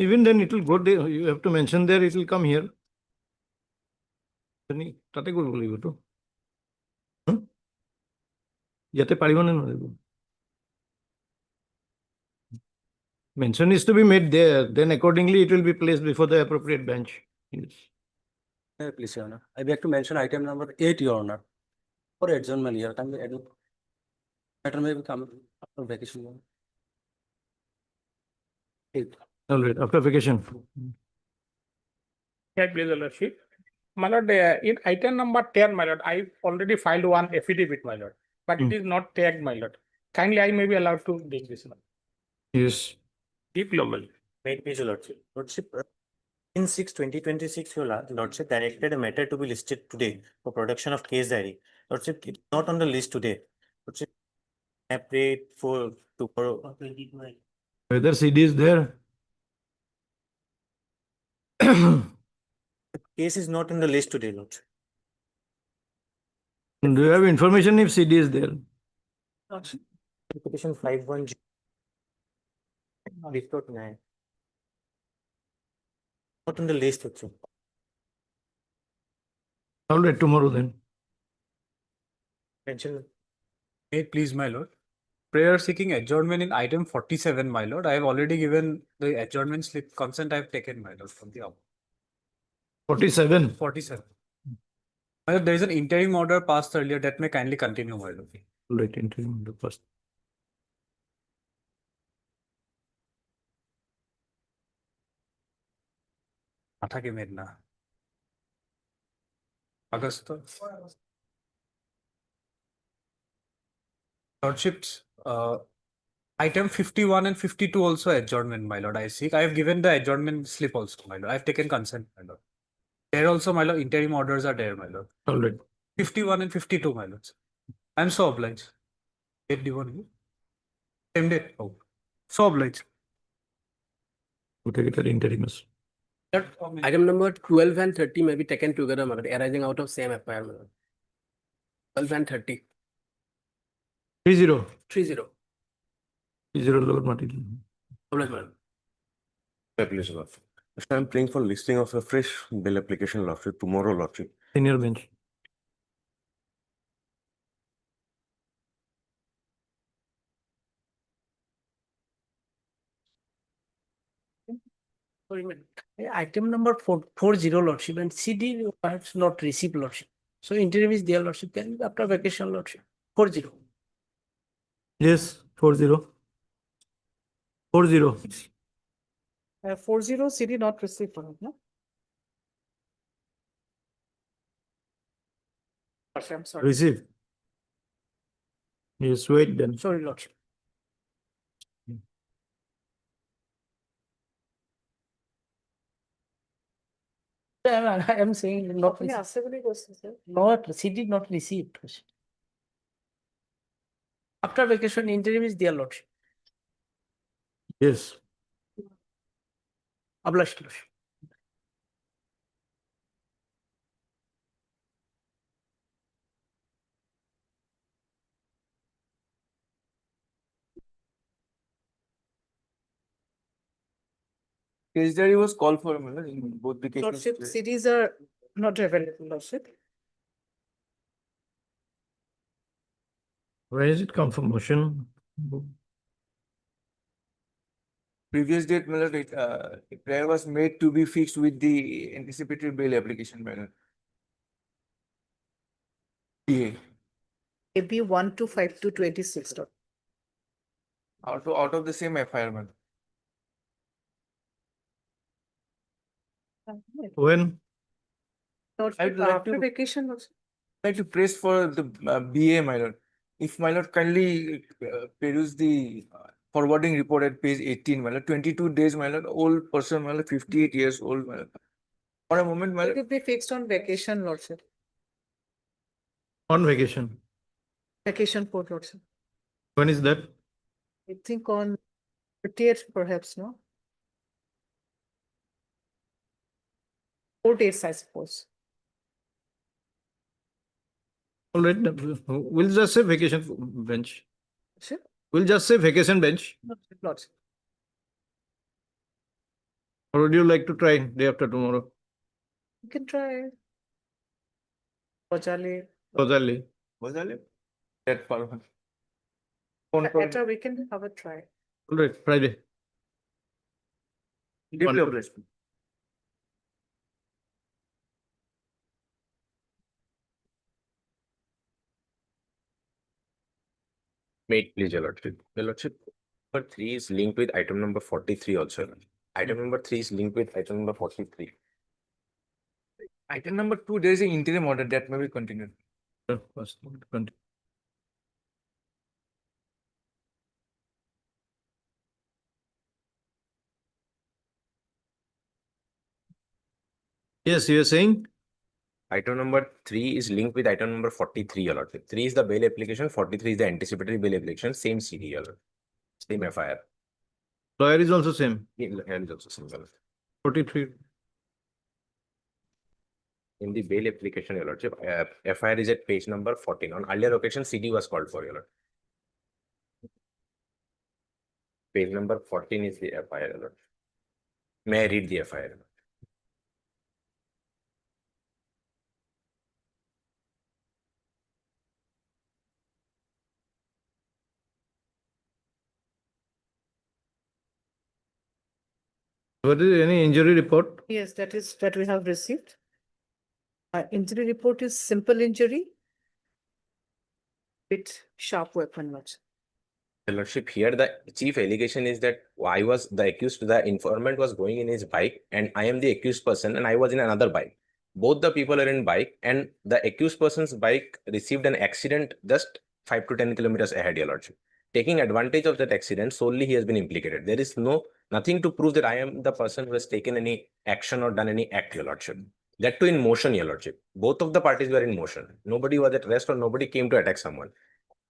Even then it will go there. You have to mention there, it will come here. তাতে কৰিব লাগিব তো ইয়াতে পাৰিবনে নোৱাৰিব mention is to be made there, then accordingly it will be placed before the appropriate bench. Yes. Please, Your Honor. I beg to mention item number 8, Your Honor. For adjournment here, can we add? Matter may come after vacation. 8. All right, after vacation. Yeah, please, Your Lordship. My lord, in item number 10, my lord, I already filed one affidavit, my lord, but it is not tagged, my lord. Kindly, I may be allowed to take this one. Yes. Deep global. May it please, Your Lordship. Lordship, in 6/2026, Your Lordship directed a matter to be listed today for production of case diary. Lordship, it's not on the list today. Lordship, I prayed for tomorrow. Whether CD is there? The case is not in the list today, Lordship. Do you have information if CD is there? Petition 510. Report 9. Not on the list, Lordship. All right, tomorrow then. Mention. May it please, my lord. Prayer seeking adjournment in item 47, my lord. I have already given the adjournment slip consent I have taken, my lord, from the 47. 47. My lord, there is an interim order passed earlier that may kindly continue, my lord. All right, interim the first. Athake Medna. August. Lordships, item 51 and 52 also adjournment, my lord. I seek. I have given the adjournment slip also, my lord. I have taken consent, my lord. There also, my lord, interim orders are there, my lord. All right. 51 and 52, my lords. I am so obliged. Date given. Same date. Oh. So obliged. We take it at interimus. Item number 12 and 30 may be taken together, my lord, arising out of same FIR, my lord. 12 and 30. 30. 30. 30 lower material. Obliged, my lord. Please, Lordship. I am praying for listing of a fresh bill application, Lordship, tomorrow, Lordship. Senior bench. Item number 40, Lordship, and CD perhaps not received, Lordship. So interim is there, Lordship. Can be after vacation, Lordship. 40. Yes, 40. 40. 40 CD not received, no? I'm sorry. Receive. Yes, wait then. Sorry, Lordship. I am saying not received. Not CD not received. After vacation, interim is there, Lordship. Yes. Obliged, Lordship. Case diary was called for in both the cases. Lordship, CDs are not available, Lordship. Where is it come from? Motion. Previous date, prayer was made to be fixed with the anticipatory bail application matter. PA. AB 125226. Out of the same FIR, man. When? I'd like to- vacation also. I'd like to press for the BA, my lord. If my lord kindly peruse the forwarding report at page 18, my lord, 22 days, my lord, old person, my lord, 58 years old, my lord. For a moment, my It lord, will be fixed on vacation, Lordship. On vacation. Vacation for Lordship. When is that? I think on 30th perhaps, no? 4 days, I suppose. All right. We'll just say vacation bench. Sure. We'll just say vacation bench. Lordship. Or would you like to try day after tomorrow? You can try. Ojale. Totally. Was that it? That part of it. Phone call. Later we can have a try. All right, Friday. Deeply obliged. Mate, please, Your Lordship. Your Lordship, number 3 is linked with item number 43 also. Item number 3 is linked with item number 43. Item number 2, there is an interim order that may be continued. First, continue. Yes, you are saying? Item number 3 is linked with item number 43, Your Lordship. 3 is the bail application, 43 is the anticipatory bail application, same CD, Your Lordship. Same FIR. Lawyer is also same. Here is also same, Your Lordship. 43. In the bail application, Your Lordship, FIR is at page number 14. On earlier occasion, CD was called for, Your Lordship. Page number 14 is the FIR, Your Lordship. May I read the FIR? What is any injury report? Yes, that is what we have received. Injury report is simple injury with sharp weapon. Your Lordship, here the chief allegation is that the informant was going in his bike and I am the accused person and I was in another bike. Both the people are in bike and the accused person's bike received an accident just 5 to 10 kilometers ahead, Your Lordship. Taking advantage of that accident, solely he has been implicated. There is nothing to prove that I am the person who has taken any action or done any act, Your Lordship. That too in motion, Your Lordship. Both of the parties were in motion. Nobody was at rest or nobody came to attack someone.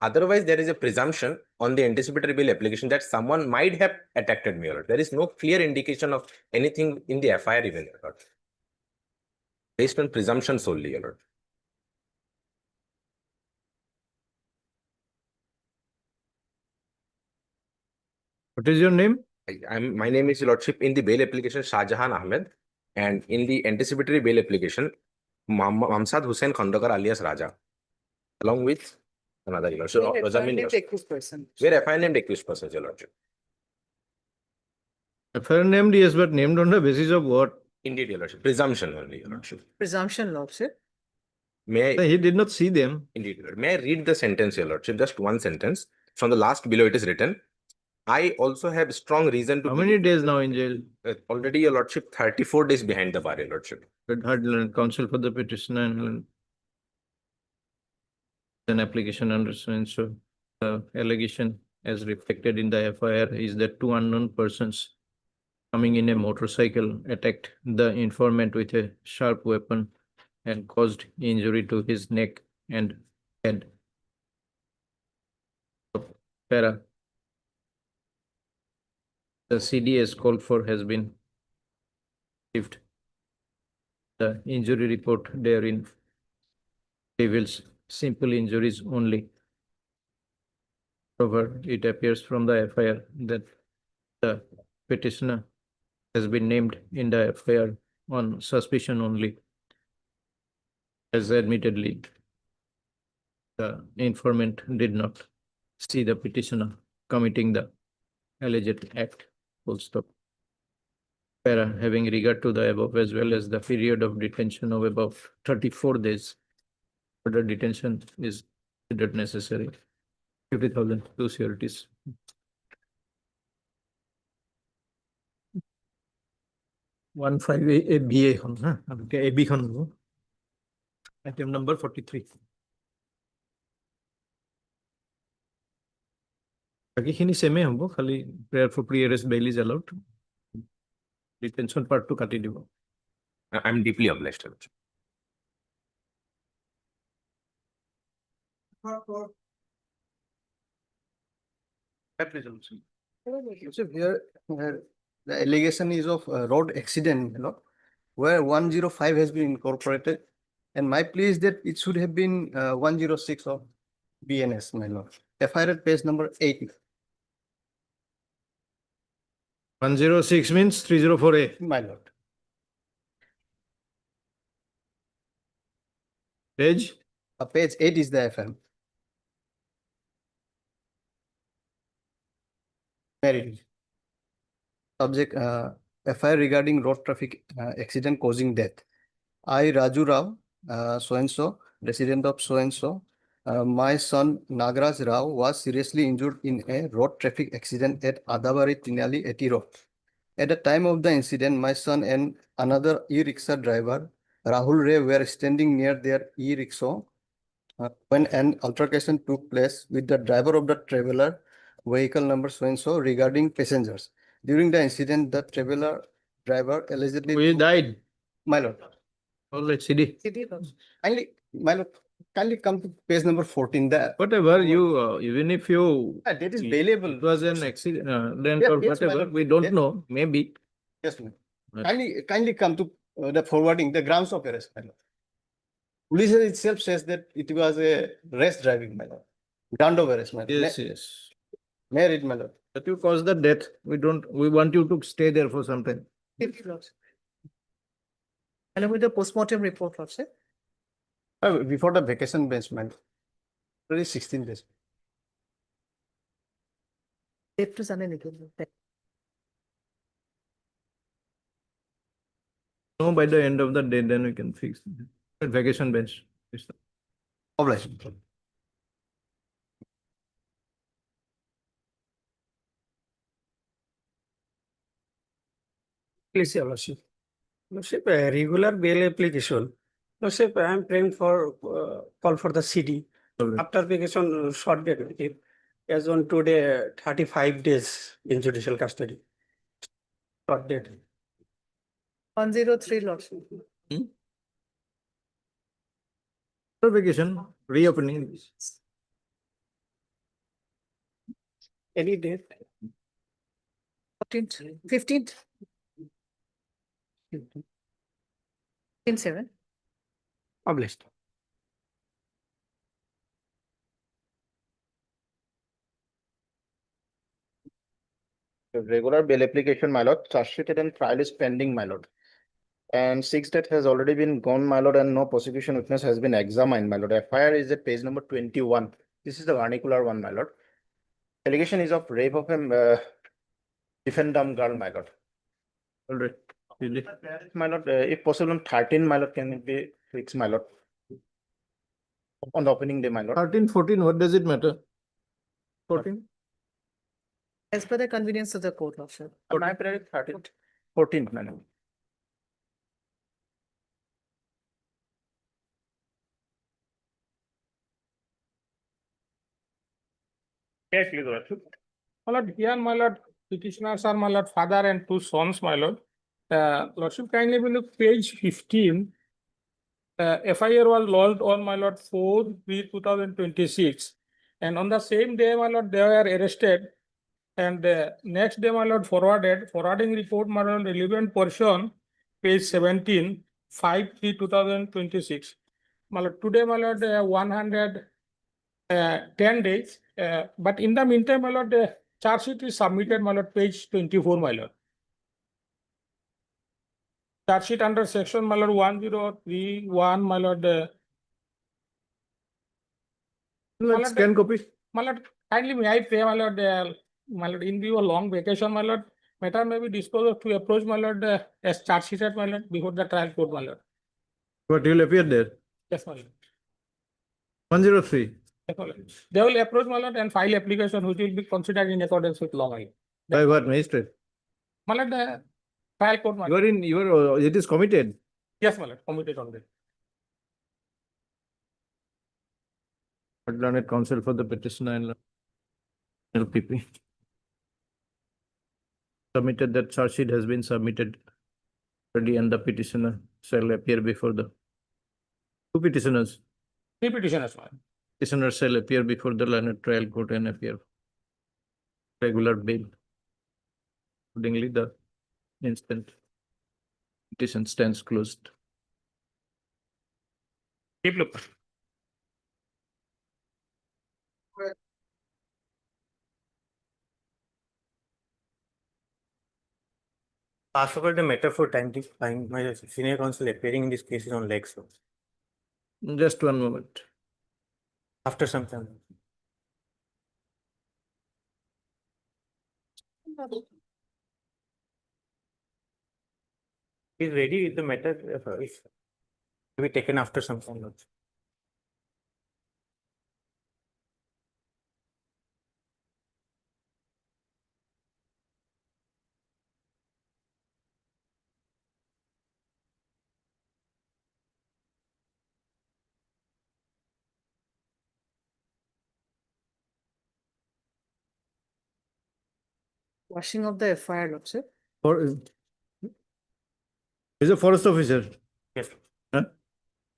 Otherwise, there is a presumption on the anticipatory bail application that someone might have attacked me. Or there is no clear indication of anything in the FIR even. Or based on presumption solely. Or What is your name? my name is Your Lordship. In the bail application, Shah Jahan Ahmed, and in the anticipatory bail application, Mamsad Hussain Khandakar alias Raja, along with another Your Lordship. Razamin, Your Lordship. Accused person. Where FIR named accused person, Your Lordship. FIR named, yes, but named on the basis of what? Indeed, Your Lordship. Presumption only, Your Lordship. Presumption, Lordship. May I? He did not see them. Indeed, Your Lord. May I read the sentence, Your Lordship? Just one sentence. From the last below, it is written, I also have strong reason to How many days now in jail? Already, Your Lordship, 34 days behind the bar, Your Lordship. But hard counsel for the petitioner and an application understand. So the allegation as reflected in the FIR is that 2 unknown persons coming in a motorcycle attacked the informant with a sharp weapon and caused injury to his neck and head. Para. The CDS called for has been received. The injury report therein reveals simple injuries only. However, it appears from the FIR that the petitioner has been named in the FIR on suspicion only, as admittedly the informant did not see the petitioner committing the alleged act. Full stop. Para, having regard to the above as well as the period of detention of above 34 days, further detention is considered necessary. 50,000 to sureties. One five a BA hon, huh? A B hon. Item number 43. বাকিখিনি সেমে হ'ব খালি prayer for pre-arrest bail is allowed. Detention part to কাটি দিব. I'm deeply obliged, Your Lordship. So here, the allegation is of road accident, where 105 has been incorporated. And my plea is that it should have been 106 of BNS, my lord. FIR at page number 8. 106 means 304A. My lord. Page? Page 8 is the FM. Married. Subject FIR regarding road traffic accident causing death. I, Raju Rao, so and so, resident of so and so. My son Nagraj Rao was seriously injured in a road traffic accident at Adabari Tinali Eti Road. At the time of the incident, my son and another e-rickshaw driver, Rahul Ray, were standing near their e-rickshaw when an altercation took place with the driver of the traveler vehicle number so and so regarding passengers. During the incident, the traveler driver allegedly We died. My lord, All right, CD. kindly, my lord, kindly come to page number 14. Whatever you, even if you. That is bailable. It was an accident Yes, or yes, my whatever, lord. we don't Yes. know, maybe. Yes, ma'am. Right. Kindly come to the forwarding, the grounds of arrest, my lord. Police itself says that it was a race driving, my lord. Ground of arrest, my lord. Yes, yes. May I read, my lord? But you caused the death. We want you to stay there for some time. Along with the postmortem report, Lordship. Before the vacation bench, my lord. Already 16 days. Safe to Sunday legal. No, by the end of the day, then we can fix it. But vacation bench. Obliged. Please, Your Lordship. Lordship, a regular bail application. Lordship, I am praying for call for the CD. All right. After application, short date, if as on today, 35 days in judicial custody. Short date. 103, Lordship. Vacation, reopening. Any date? 14th, 15th. 15/7. Published. Regular bail application, my lord, charge sheeted and trial is pending, my lord. And 6th date has already been gone, my lord, and no prosecution witness has been examined, my lord. FIR is at page number 21. This is the vernacular one, my lord. Allegation is of rape of a defendant girl, my lord. All right. CD. My lord, if possible, on 13, my lord, can it be fixed, my lord? On the opening day, my lord. 13, 14, what does it matter? 14? As per the convenience of the court, Lordship. My prayer is 13th, 14th, my lord. Yes, please, Lordship. My lord, here, my lord, petitioners are my lord father and two sons, my lord. Lordship, kindly will look page 15. FIR was lodged on my lord 4/3/2026. And on the same day, my lord, they were arrested. And next day, my lord, forwarding report, my lord, relevant portion, page 17, 5/3/2026. My lord, today, my lord, 110 days. But in the meantime, my lord, the charge sheet is submitted, my lord, page 24, my lord. Charge sheet under section, my lord, 1031, my lord. Let's scan copy. My lord, kindly may I pray, my lord, in view of long vacation, my lord, matter may be disposed to approach, my lord, as charge sheeted, my lord, before the trial court, my lord. But you'll appear there. Yes, my lord. 103. Yes, my lord. They will approach, my lord, and file application which will be considered in accordance with law, my lord. By what, magistrate? My lord, the trial court, my lord. It is committed. Yes, my lord, committed on that. Learned counsel for the petitioner and LPP. Submitted that charge sheet has been submitted already and the petitioner shall appear before the two petitioners. Three petitioners, my lord. Petitioner shall appear before the learned trial court and appear regular bail. Accordingly, the instant petition stands closed. Keep look. Pass over the matter for time, my senior counsel appearing in this case is on legs. So Just one moment. after some time. He's ready with the matter if to be taken after some time. Washing of the FIR, Lordship. For is a forest officer. Yes. Huh?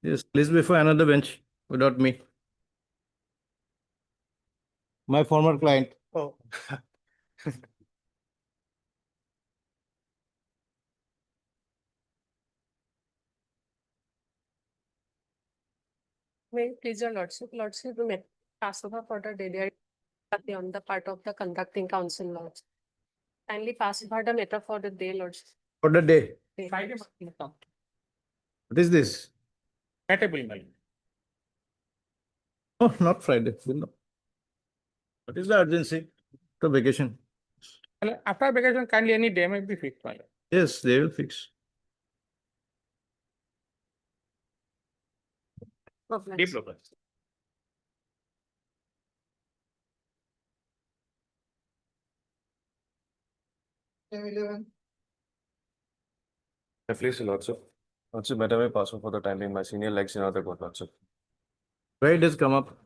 Yes, please before another bench without me. My former client. Oh. May it please your lordship, we may pass over for the daily on the part of the conducting council lords. Kindly pass over the matter for the day, lordship. For the day. Friday. What is this? Matable, my lord. Oh, not Friday. No. What is the urgency? The vacation. And after vacation, kindly any day may be fixed, my lord. Yes, they will fix. Deep local. Please, Lordship. Lordship, better may pass for the time being. My senior legs in other court, Lordship. Where it has come up?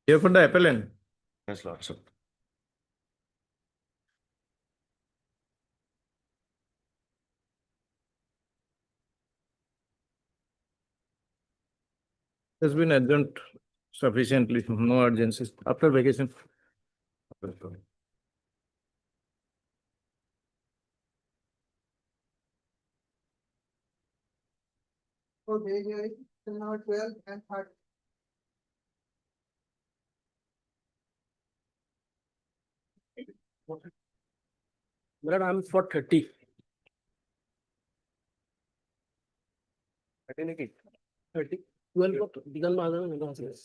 Here for the appellant. Yes, Lordship. Has been adjourned sufficiently. No urgencies. After vacation. Madam, I'm for 30. 30. 12 begun by the.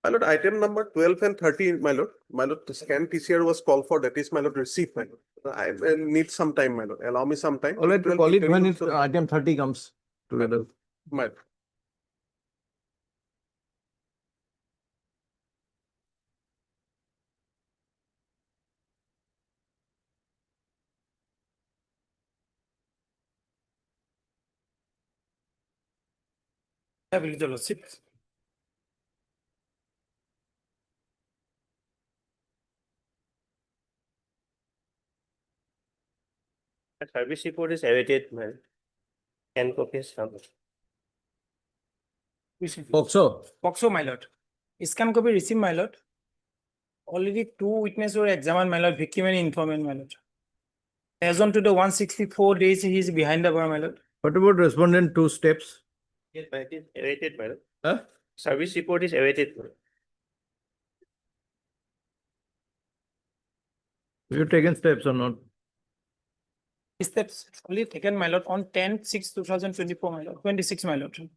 My lord, item number 12 and 13, my lord. My lord, the scan TCR was called for, that is, my lord, received, my lord. I will need some time, my lord. Allow me some time. All right, 12 call it when interim it's item 30 comes together. My lord. I will the lordship. The service report is awaited, man. Can copies come. POCSO. POCSO, my lord. Scan copy received, my lord. Already two witnesses were examined, my lord, victim and informant, my lord. As on to the 164 days, he is behind the bar, my lord. What about respondent 2 steps? Yes, but it is awaited, madam. Huh? Service report is awaited. Have you taken steps or not? Steps only taken, my lord, on 10/6/2024, my lord, 26, my lord.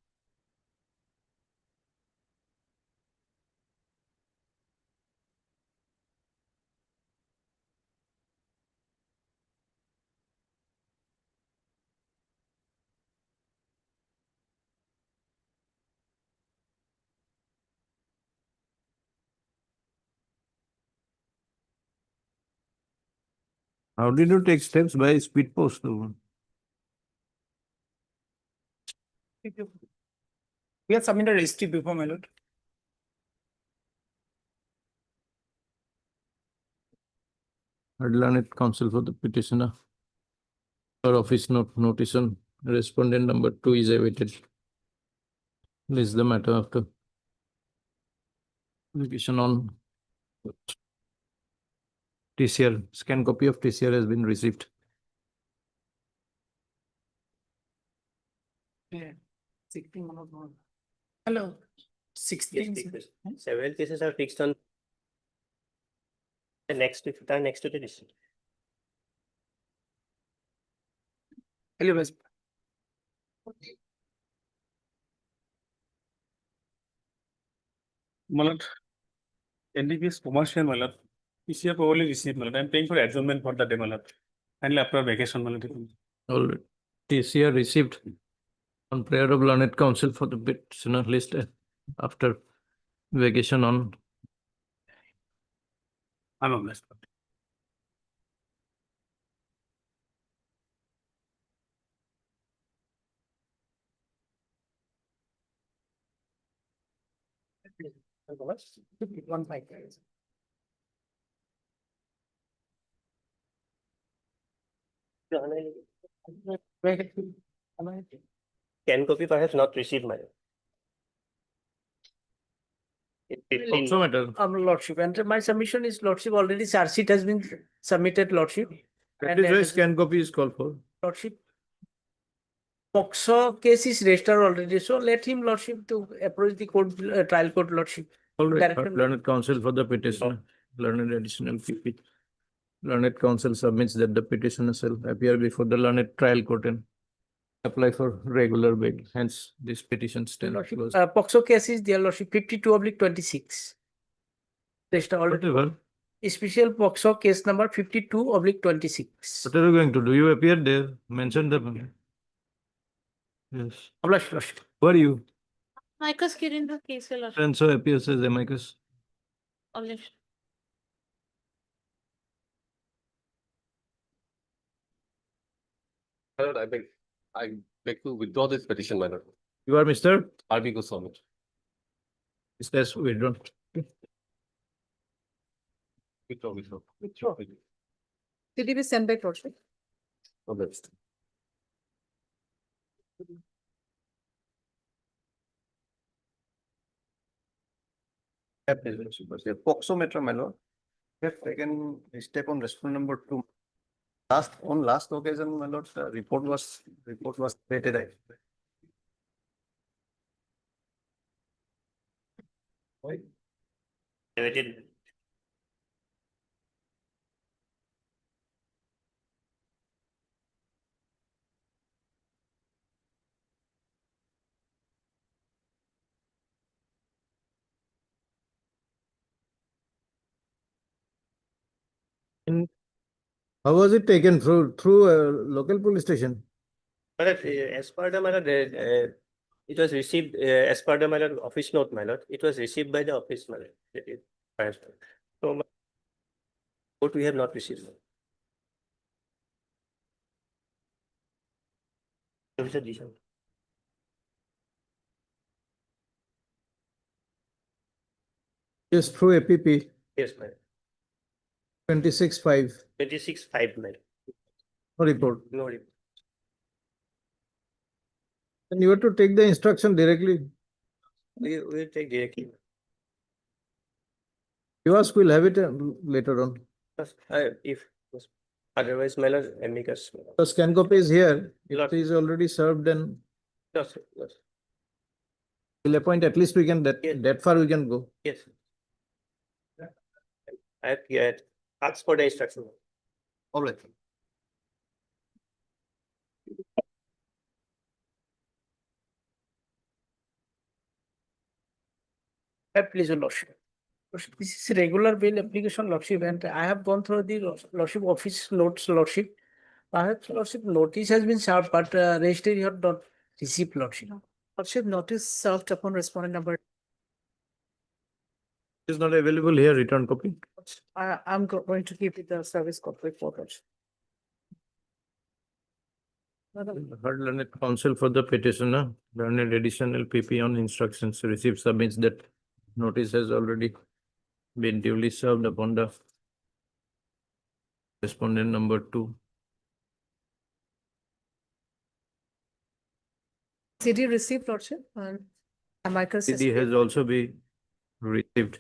How did you take steps by speed post? Though? We have submitted registry before, my lord. I'd learn it counsel for the petitioner. Or office notice on respondent number 2 is awaited. This is the matter after application on TCR. Scan copy of TCR has been received. Yeah. 16, my lord. Hello. 16. Several cases are fixed on Next to the receipt. Hello, guys. Malad, NDPS commercial malad. PCA probably received malad. I'm paying for adjournment for the day malad. Kindly after vacation malad. Already. TCR received on prayer of learned counsel for the petitioner list after vacation on I'm on list. Can copy perhaps not received, my. also matter. Lordship, and my submission is Lordship, already charge sheet has been submitted, Lordship. That And is why has- scan copy is called for. Lordship. POXO case is registered already, so let him, Lordship, to approach the court, trial court, Lordship. Already, Director- learned counsel for the petitioner, learned additional PP. Learned counsel submits that the petitioner shall appear before the learned trial court and apply for regular bail. Hence, this petition stands Lordship, closed. POXO case is there, Lordship, 52/26. Registered already. Whatever. Special POXO case number 52/26. What are you going to do? You appear there, mention the. Yes. Lordship. Who are you? Amicus Kirin the case, your lordship. And so appears as amicus. Alleged. My lord, I beg to withdraw this petition, my lord. You are Mr. RB Goswami. Mr. Withdrawn. Withdraw. Did he be sent back, lordship? No, that's- POXO matter, my lord. We have taken a step on respondent number 2. Last occasion, my lord, the report was stated. Waited. How was it taken through a local police station? But as per the, my lord, it was received as per the, my lord, office note, my lord. It was received by the office, my lord. So, what we have not received. Officer Disha. Yes, through APP Yes, my lord. 26/5. 26/5, my lord. No report. No report. And you have to take the instruction directly. We will take directly. You ask, we'll have it later on. If otherwise, my lord, amicus. my lord. The scan copy is here. Lot- It is already served, then Yes, yes, we'll appoint, at least we can, Yes. that far we can go. yes. I have asked for the instruction. All right. Please, your lordship. Lordship, this is regular bail application, lordship, and I have gone through the lordship office notes, lordship. Perhaps lordship notice has been served, but registry have not received, lordship. Lordship, notice served upon respondent number. It is not available here, return copy. I'm going to keep it the service copy for lordship. Heard learned counsel for the petitioner, learned additional PP on instructions received submits that notice has already been duly served upon the respondent number 2. CD received, lordship, and amicus. CD has also been received.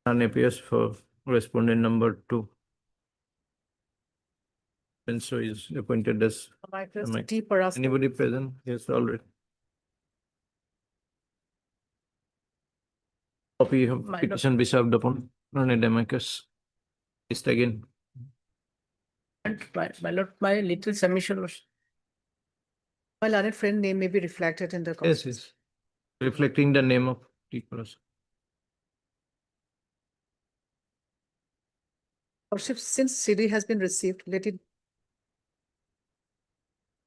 An appears for respondent number 2. And so is appointed as Amicus Amic- T. Paras. anybody present? Yes, already. Copy of My petition be served upon learned amicus. Just again. And my lord, my little submission was. My learned friend name may be reflected in the. Yes, yes. Reflecting the name of the person. Lordship, since CD has been received, let it.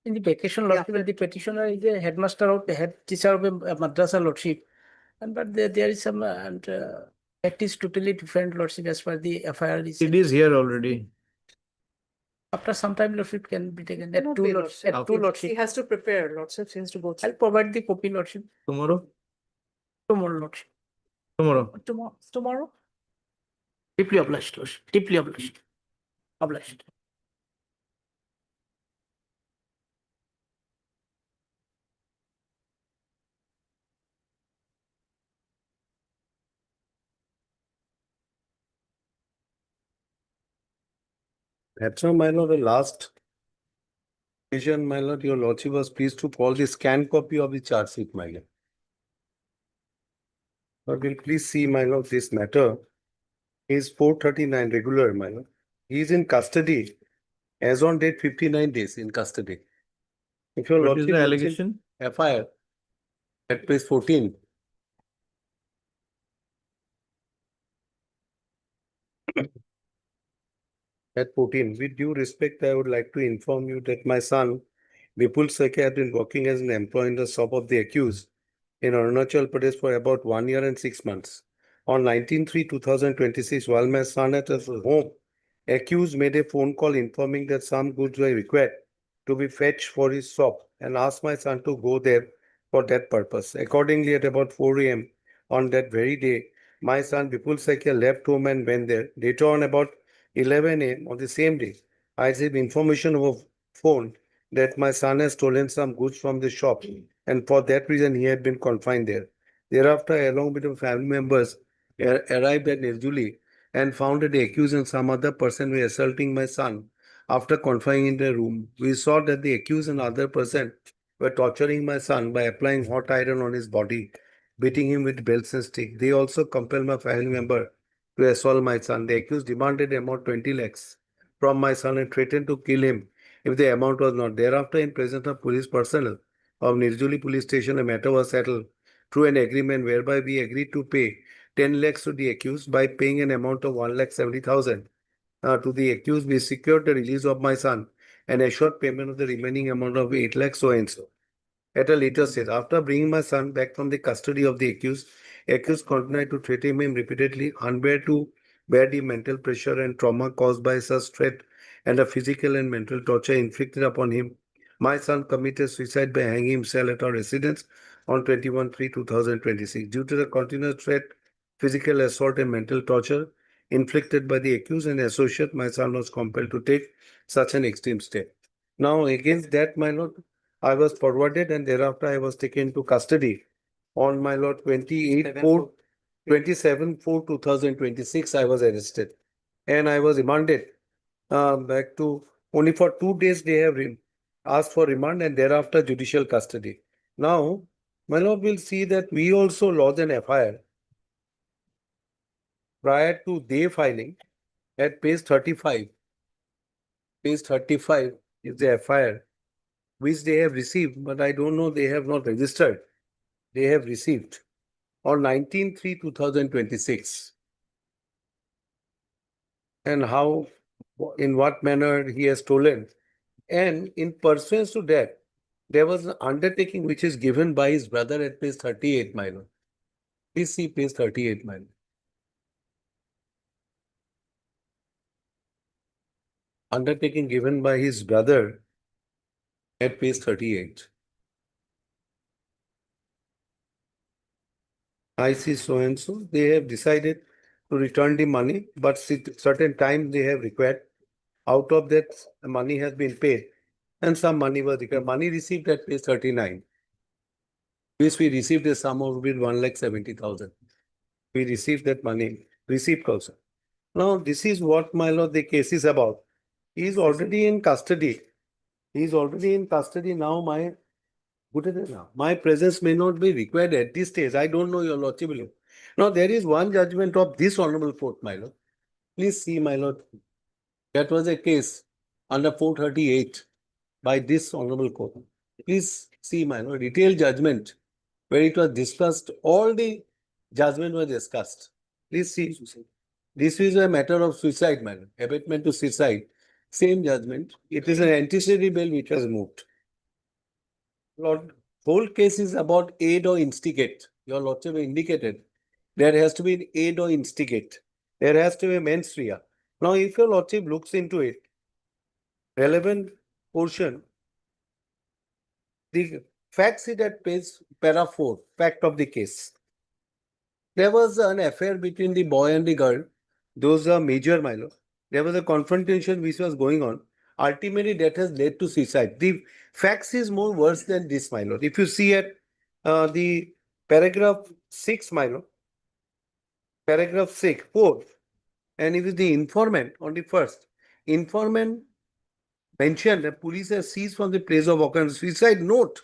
In the vacation, lordship, the petitioner is a headmaster of the head teacher of a madrasa, lordship. And but there is some, and that is totally different, lordship, as per the FIR is. It is here already. After some time, lordship can be taken. At Cannot two be, lordship, lordship. at two He lordship. has to prepare, lordship, he has to go I'll through. provide the copy, lordship, Tomorrow? tomorrow, lordship. Tomorrow. Tomorrow? Deeply obliged, lordship, deeply obliged. Obliged. That's all, my lord, the last vision, my lord, your lordship was pleased to call the scanned copy of the charge sheet, my lord. Lord, will please see, my lord, this matter is 439 regular, my lord. He is in custody as on date 59 days in custody. If your What is lordship the looks in allegation? FIR at page 14. At 14, with due respect, I would like to inform you that my son, Vipul Seke, has been working as an employee in the shop of the accused in Arunachal Pradesh for about 1 year and 6 months. On 19/3/2026, while my son at his home, accused made a phone call informing that some goods were required to be fetched for his shop and asked my son to go there for that purpose. Accordingly, at about 4 a.m. on that very day, my son Vipul Seke left home and went there. Later on, about 11 a.m. on the same day, I received information over phone that my son has stolen some goods from the shop, and for that reason he had been confined there. Thereafter, along with the family members, arrived at Nirjuli and found that the accused and some other person were assaulting my son. After confining in the room, we saw that the accused and other person were torturing my son by applying hot iron on his body, beating him with belts and sticks. They also compelled my family member to assault my son. The accused demanded amount 20 lakhs from my son and threatened to kill him if the amount was not. Thereafter, in presence of police personnel of Nirjuli police station, a matter was settled through an agreement whereby we agreed to pay 10 lakhs to the accused. By paying an amount of 1,70,000 to the accused, we secured the release of my son and assured payment of the remaining amount of 8 lakhs so and so. At a later stage, after bringing my son back from the custody of the accused continued to threaten him repeatedly, unaware to bear the mental pressure and trauma caused by such threat and the physical and mental torture inflicted upon him. My son committed suicide by hanging himself at our residence on 21/3/2026. Due to the continuous threat, physical assault, and mental torture inflicted by the accused and associate, my son was compelled to take such an extreme step. Now, against that, my lord, I was forwarded and thereafter I was taken to custody on my lord 27/4/2026. I was arrested and I was remanded back to only for 2 days. They have asked for remand and thereafter judicial custody. Now, my lord will see that we also lodged an FIR prior to their filing at page 35. Page 35 is the FIR which they have received, but I don't know, they have not registered. They have received on 19/3/2026. And how, in what manner he has stolen. And in pursuance to that, there was an undertaking which is given by his brother at page 38, my lord. Please see page 38, my lord. Undertaking given by his brother at page 38. I see so and so, they have decided to return the money, but certain time they have required. Out of that, the money has been paid and some money was required. Money received at page 39. Which we received a sum of 1,70,000. We received that money, received also. Now, this is what, my lord, the case is about. He is already in custody. He is already in custody now. My presence may not be required at this stage. I don't know, your lordship. Now, there is one judgment of this honorable court, my lord. Please see, my lord. That was a case under 438 by this honorable court. Please see, my lord, detailed judgment where it was discussed, all the judgment was discussed. Please see. This is a matter of suicide, my lord, abatement to suicide. Same judgment. It is an antecedent bill which was moved. Lord, whole case is about aid or instigate. Your lordship indicated there has to be an aid or instigate. There has to be mens rea. Now, if your lordship looks into it, relevant portion, the fact sheet at page para 4, fact of the case. There was an affair between the boy and the girl. Those are major, my lord. There was a confrontation which was going on. Ultimately, that has led to suicide. The facts is more worse than this, my lord. If you see at the paragraph 6, my lord, paragraph 6, 4, and it is the informant on the first. Informant mentioned that police have seized from the place of occurrence suicide note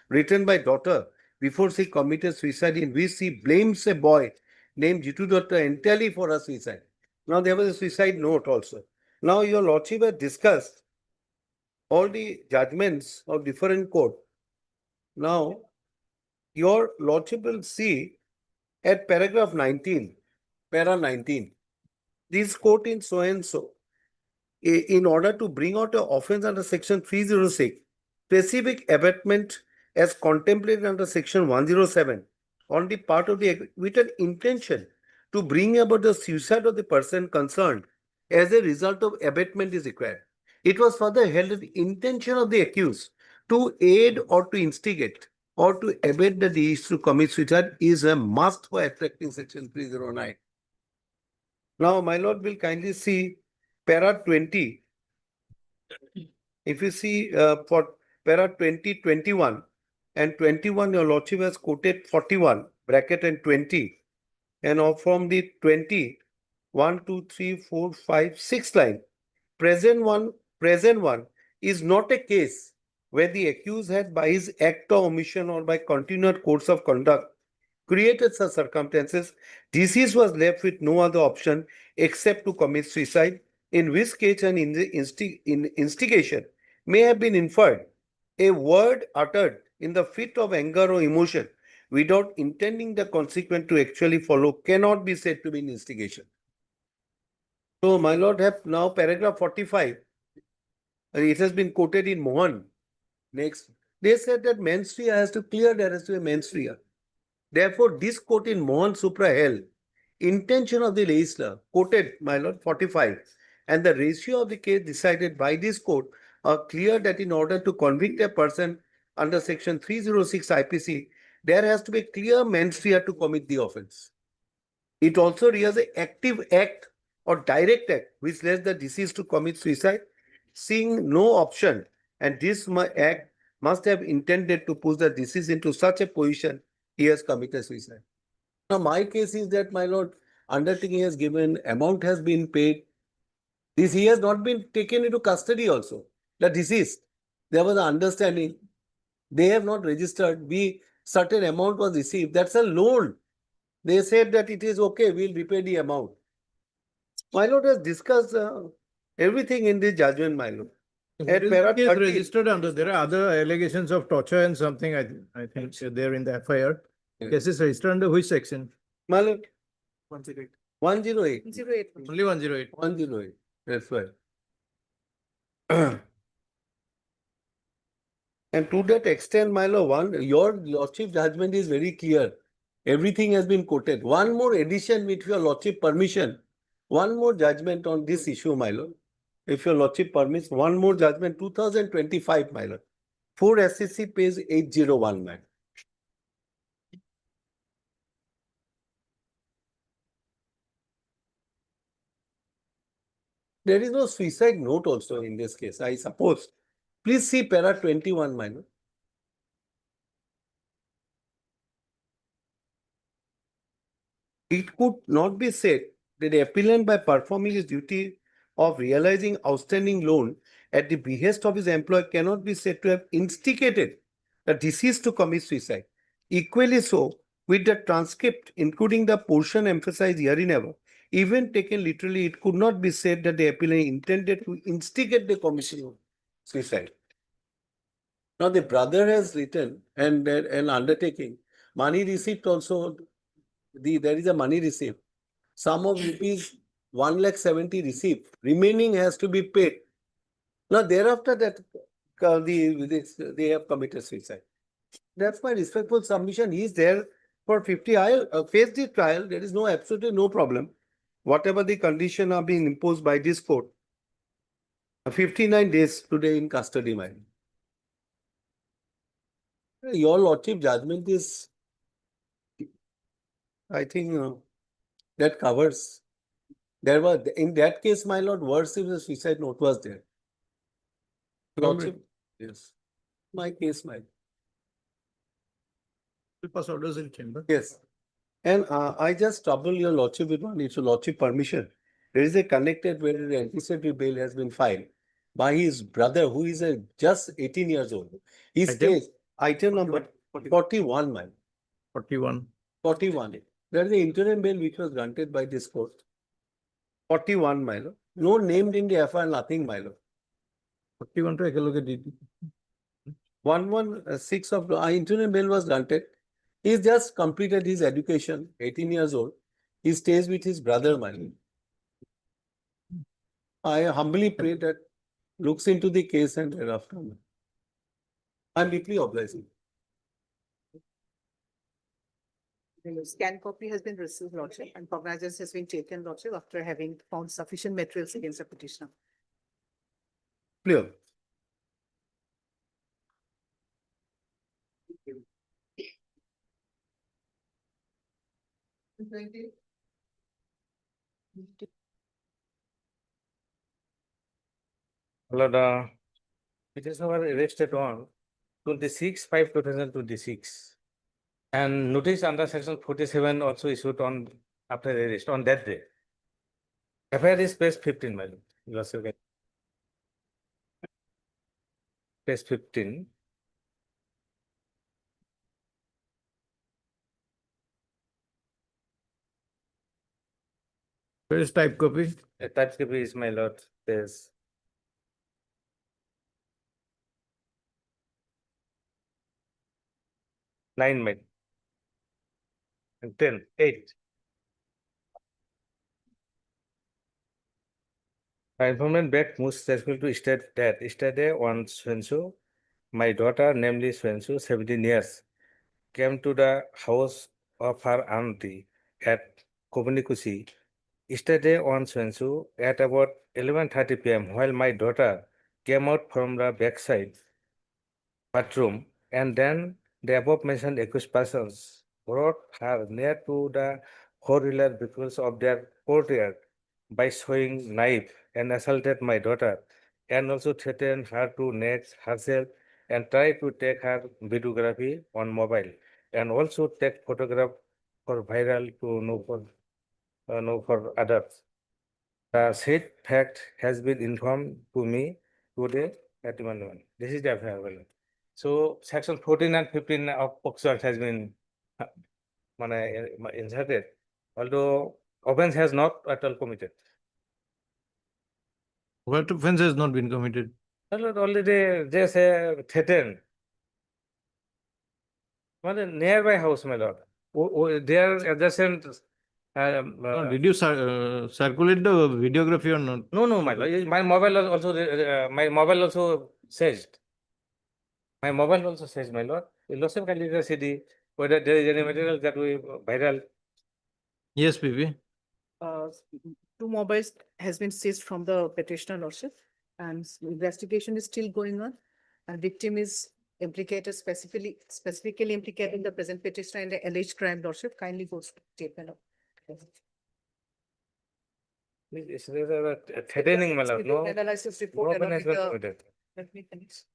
written by daughter before she committed suicide, in which she blames a boy named Jitu Datta entirely for her suicide. Now, there was a suicide note also. Now, your lordship has discussed all the judgments of different court. Now, your lordship will see at paragraph 19, para 19, this court in so and so, in order to bring out an offense under section 306, specific abatement as contemplated under section 107 on the part of the with an intention to bring about the suicide of the person concerned as a result of abatement is required. It was further held that the intention of the accused to aid or to instigate or to abet the deceased to commit suicide is a must for attracting section 309. Now, my lord will kindly see para 20. If you see for para 20, 21 and 21, your lordship has quoted 41 bracket and 20. And from the 20, 1, 2, 3, 4, 5, 6 line, present one is not a case where the accused had by his act or omission or by continued course of conduct created such circumstances, deceased was left with no other option except to commit suicide, in which case an instigation may have been inferred. A word uttered in the fit of anger or emotion without intending the consequence to actually follow cannot be said to be an instigation. So, my lord, have now paragraph 45. It has been quoted in Mohan. Next, they said that mens rea has to clear, there has to be mens rea. Therefore, this court in Mohan Supra held intention of the legislator, quoted, my lord, 45, and the ratio of the case decided by this court are clear that in order to convict a person under section 306 IPC, there has to be clear mens rea to commit the offense. It also requires an active act or direct act which led the deceased to commit suicide, seeing no option, and this act must have intended to push the deceased into such a position he has committed suicide. Now, my case is that, my lord, undertaking has given, amount has been paid. This he has not been taken into custody also. The deceased, there was an understanding. They have not registered. Certain amount was received. That's a loan. They said that it is okay, we'll repay the amount. My lord has discussed everything in this judgment, my lord. At para 30, registered under, there are other allegations of torture and something, I think they're in the FIR. Case is registered under which section? my lord, 108. 108. 08. Only 108. 108. That's right. And to that extent, my lord, your lordship judgment is very clear. Everything has been quoted. One more addition with your lordship permission. One more judgment on this issue, my lord. If your lordship permits, one more judgment, 2025, my lord. 4 SCC page 801, man. There is no suicide note also in this case, I suppose. Please see para 21, my lord. It could not be said that the appellant, by performing his duty of realizing outstanding loan at the behest of his employer, cannot be said to have instigated the deceased to commit suicide. Equally so, with the transcript, including the portion emphasized herein above, even taken literally, it could not be said that the appellant intended to instigate the commission of suicide. Now, the brother has written and an undertaking, money receipt also, there is a money receipt. Sum of rupees 1,70,000 received, remaining has to be paid. Now, thereafter that they have committed suicide. That's my respectful submission. He is there for 50. I'll face the trial. There is absolutely no problem. Whatever the condition are being imposed by this court. 59 days today in custody, my. Your lordship judgment is, I think, that covers. There was, in that case, my lord, worse if the suicide note was there. Lordship, yes. My case, my. Pass orders in chamber. Yes. And I just trouble your lordship with one issue, lordship permission. There is a connected where the anticipatory bail has been filed by his brother, who is just 18 years old. He Item? stays, item number 41, man. 41. 41. There is the interim bail which was granted by this court. 41, my lord. No named in the FIR, nothing, my lord. 41 to ekaloge di. 116 of interim bail was granted. He's just completed his education, 18 years old. He stays with his brother, my lord. I humbly pray that looks into the case and thereafter. I'm deeply obliging. The scan copy has been received, lordship, and cognizance has been taken, lordship, after having found sufficient materials against the petitioner. Clear. Lord, it is our arrested on 26/5/2026. And notice under section 47 also issued on after arrest on that day. FIR is page 15, my lord. You also get page 15. Where is type copy? A type copy is, my lord, page 9, my and 10, 8. Informant back most successful to state that yesterday on Swensu, my daughter, namely Swensu, 17 years, came to the house of her auntie at Kobnikusi. Yesterday on Swensu at about 11:30 p.m. while my daughter came out from the backside bathroom, and then the above mentioned accused persons brought her near to the four-wheeler vehicles of their courtyard by showing knife and assaulted my daughter, and also threatened her to next herself and try to take her videography on mobile, and also take photograph for viral to know for others. The said fact has been informed to me today at 1. This is the affair. So section 14 and 15 of POCSO Act has been inserted, although offense has not at all committed. What offense has not been committed? Already they say threatened. Nearby house, my lord. They are adjacent. Did you circulate the videography or not? No, my lord. My mobile also says. My mobile also says, my lord. The lordship can lead CD whether there is any material that we viral. Yes, PV. Two mobiles has been seized from the petitioner, lordship, and investigation is still going on. And victim is implicated, specifically implicated in the present petitioner in the alleged crime, lordship. Kindly go to statement of. It's threatening, my lord. No. Analysis No report along offense with has the, been committed. let me finish.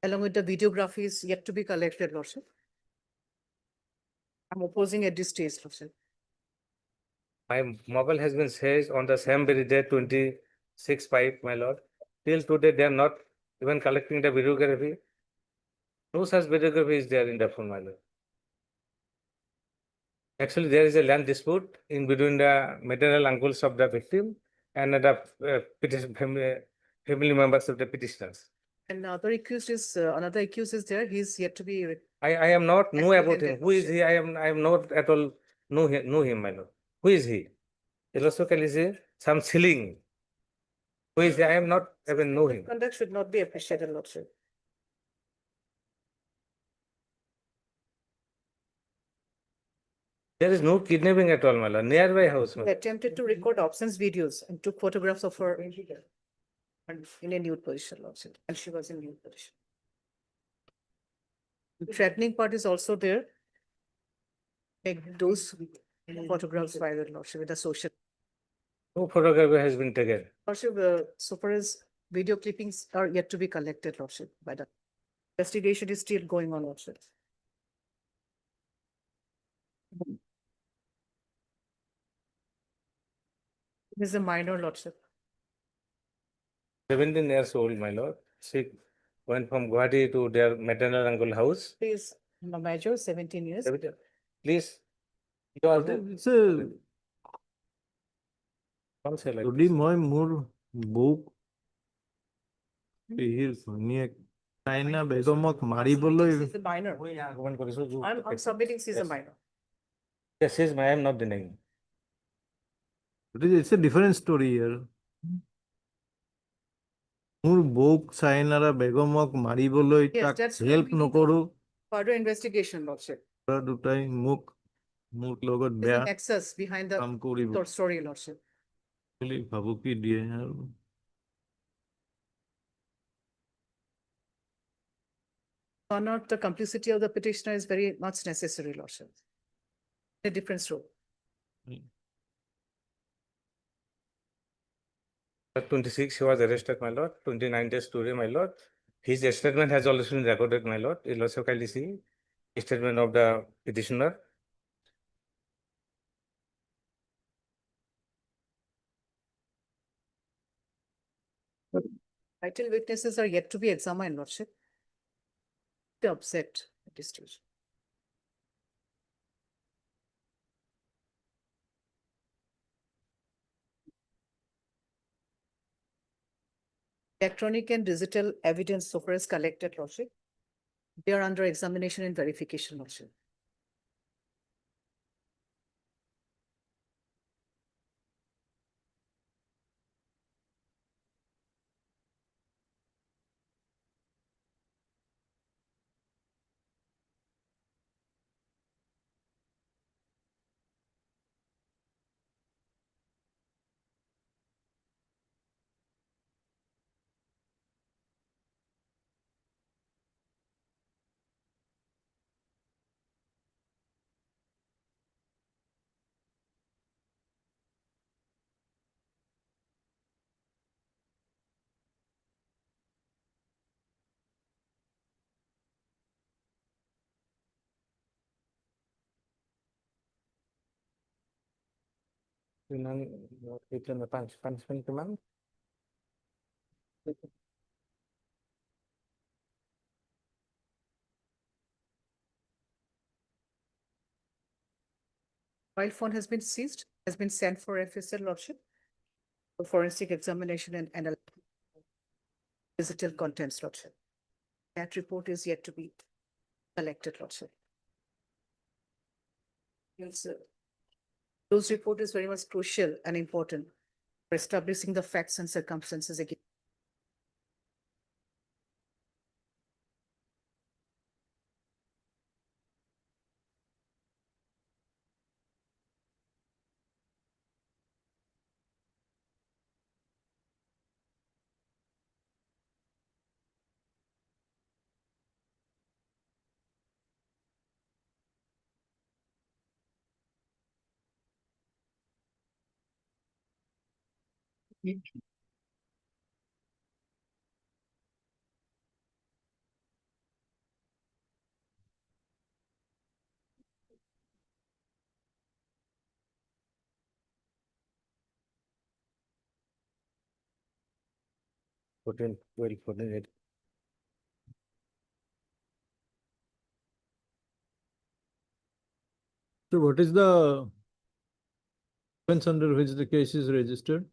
Along with the videography is yet to be collected, lordship. I'm opposing at this stage, lordship. My mobile has been seized on the same very day, 26/5, my lord. Till today, they are not even collecting the videography. No such videography is there in the phone, my lord. Actually, there is a land dispute in between the maternal uncles of the victim and the petition family members of the petitioners. Another accused is there. He's yet to be. I am not know about him. Apprehended, Who is Lordship. he? I am not at all know him, my lord. Who is he? Philosophical is some ceiling. Who is he? I am not even know him. Conduct should not be appreciated, Lordship. There is no kidnapping at all, my lord. Nearby house. He attempted to record absence videos and took photographs of her in a nude position, Lordship, and she was in nude position. The threatening part is also there. Make those photographs viral, Lordship, with the social. No photograph has been taken. Lordship, so far as video clippings are yet to be collected, Lordship, by the investigation is still going on, Lordship. This is a minor, Lordship. 17 years old, my lord. She went from Gauhati to their maternal uncle house. He is a major, 17 years. Please. You are It's a don't say like যদি this. মই মোৰ বৌক পেহীৰ ঘৈণীয়েক চাইনা বেগমক মাৰিবলৈ She's a minor. Argument কৰিছো, you- I'm submitting she's a Yes. minor. Yes, yes, I am not denying. it's a different story here. মোৰ বৌক চাইনাৰা বেগমক মাৰিবলৈ Yes, তাক that's why help we need নকৰো Further investigation, Lordship. ল'ৰা দুটাই মোক মোৰ লগত There's বেয়া an nexus behind the কাম কৰিব story, Lordship. বুলি ভাবুকি দিয়ে আৰু Or not, the complicity of the petitioner is very much necessary, Lordship. A different role. At 26, he was arrested, my lord. 29 days today, my lord. His statement has also been recorded, my lord. You'll also kindly see statement of the petitioner. Vital witnesses are yet to be examined, Lordship. The upset at this stage. Electronic and digital evidence so far as collected, Lordship. They are under examination and verification, Lordship. Punishment demand. Mobile phone has been seized, has been sent for FSL, Lordship. For forensic examination and analysis. Digital contents, Lordship. That report is yet to be collected, Lordship. Yes, those report is very much crucial and important for establishing the facts and circumstances again. Fourteen, 12, 14, 8. So what is the offense under which the case is registered?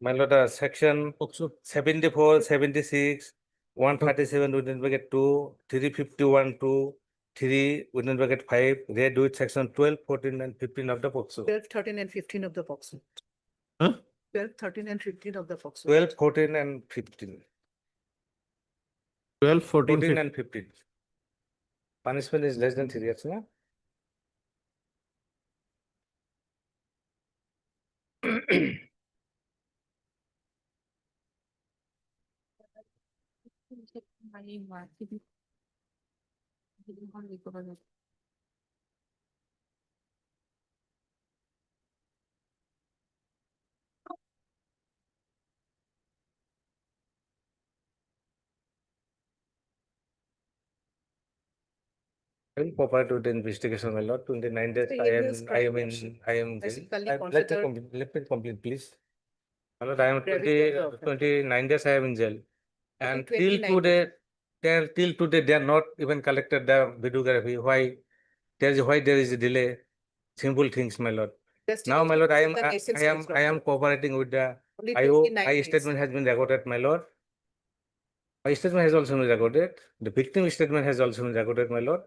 My lord, section Also, 74, 76, 137 within bracket 2, 351 2, 3 within bracket 5, read with section 12, 14, and 15 of the POCSO. 12, 13, and 15 of the POCSO. huh? 12, 13, and 15 of the POCSO. 12, 14, and 15. 12, 14, 14 and 15. Punishment is less than 3 years, no? I will cooperate with the investigation, my lord. 29 days, The I heinous am crime, in jail. basically Let me considered complete, please. My lord, I am gravity of the offense. 29 days I am in jail. And till 29 days. today, they are not even collected the videography. Why? Why there is a delay? Simple things, my lord. Now, my lord, I am cooperating with the Only IO. 29 My days. statement has been recorded, my lord. My statement has also been recorded. The victim statement has also been recorded, my lord.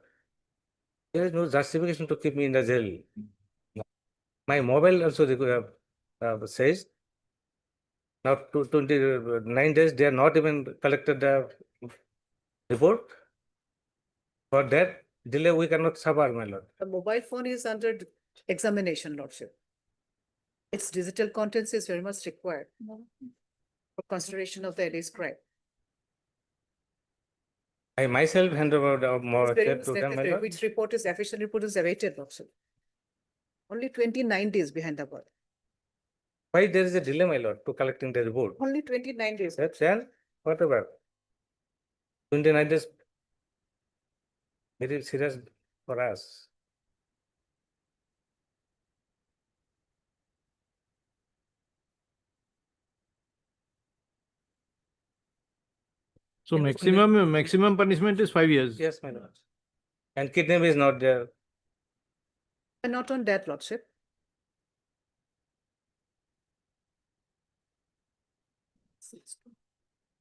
There is no justification to keep me in the jail. My mobile also says now to 29 days they are not even collected the report. For that delay we cannot suffer, my lord. The mobile phone is under examination, lordship. Its digital contents is very much required for consideration of the alleged crime. I myself hand over the It's more very check much to them, my necessary. lord. Which report is, official report is awaited, lordship. Only 29 days behind the bar. Why there is a delay, my lord, to collecting the report? Only 29 days. Then whatever. 29 days very serious for us. so maximum punishment is 5 years. Yes, my lord. And kidnap is not there. And not on that, lordship.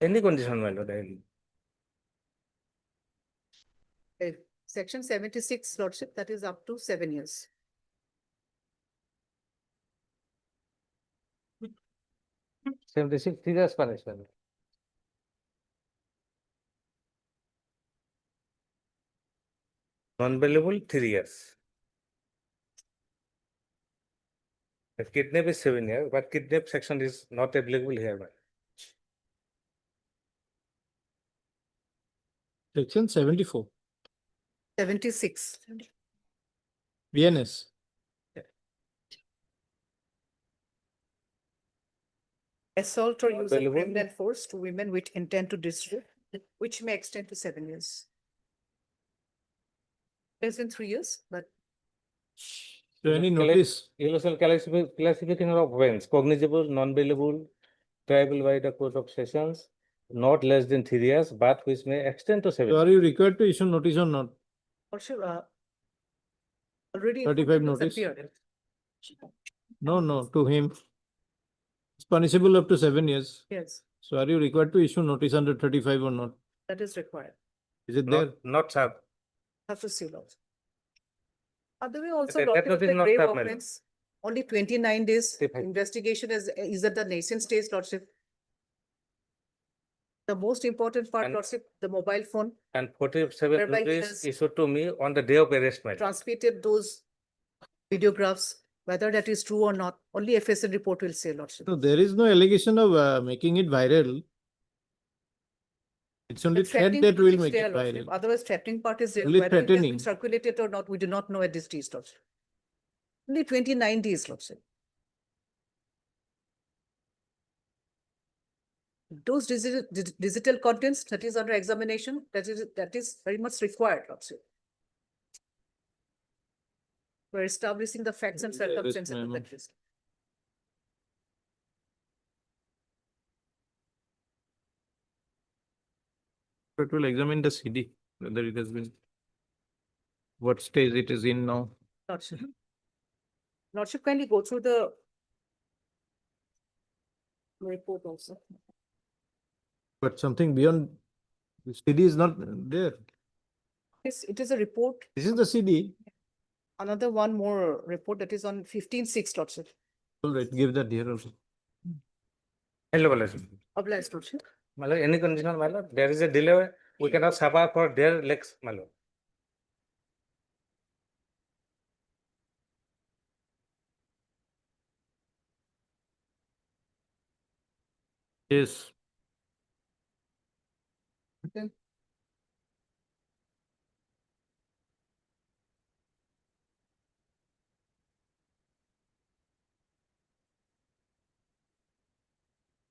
Any condition, my lord. Section 76, lordship, that is up to 7 years. $76 serious punishment. Non-bailable 3 years. The kidnap is 7 years, but kidnap section is not applicable here. Section 74. 76. BNS. Assault or use of Available. criminal force to women with intent to destroy, which may extend to 7 years. Less than 3 years, but So any notice? Universal classification of offense, cognizable, non-bailable, triable by the Court of Sessions, not less than 3 years, but which may extend to 7 So years. are you required to issue notice or not? also already. 35 information has notice? appeared. No, to him. It's punishable up to 7 years. Yes, So are you required to issue notice under 35 or not? that is required. Is it there? Not sir. Have to see laws. Other way also, That lordship, notice it's a not grave submitted. offense. Only 29 days. 35. Investigation is at the nascent stage, lordship. The most important part, And- lordship, the mobile phone And 47 Whereby he notice has- issued to me on the day of arrest, my lord. transmitted those videographs, whether that is true or not, only FSN report will say, lordship. No, there is no allegation of making it viral. It's only The threat threatening that part will is make there, it lordship. viral. Otherwise, threatening part is there. Only Whether it has threatening. been circulated or not, we do not know at this stage, lordship. Only 29 days, lordship. Those digital contents that is under examination, that is very much required, lordship. We're establishing the facts and There is circumstances of memo. that case. It will examine the CD, whether it has been, what stage it is in now. Lordship. Lordship, kindly go through the report also. But something beyond the CD is not there. It is a report, This is the CD. another one more report that is on 15/6, Lordship. All right, give that here also. Hello, Lordship. Obliged, Lordship. My lord, any condition, my lord, there is a delay, we cannot suffer for their legs, my lord. Yes.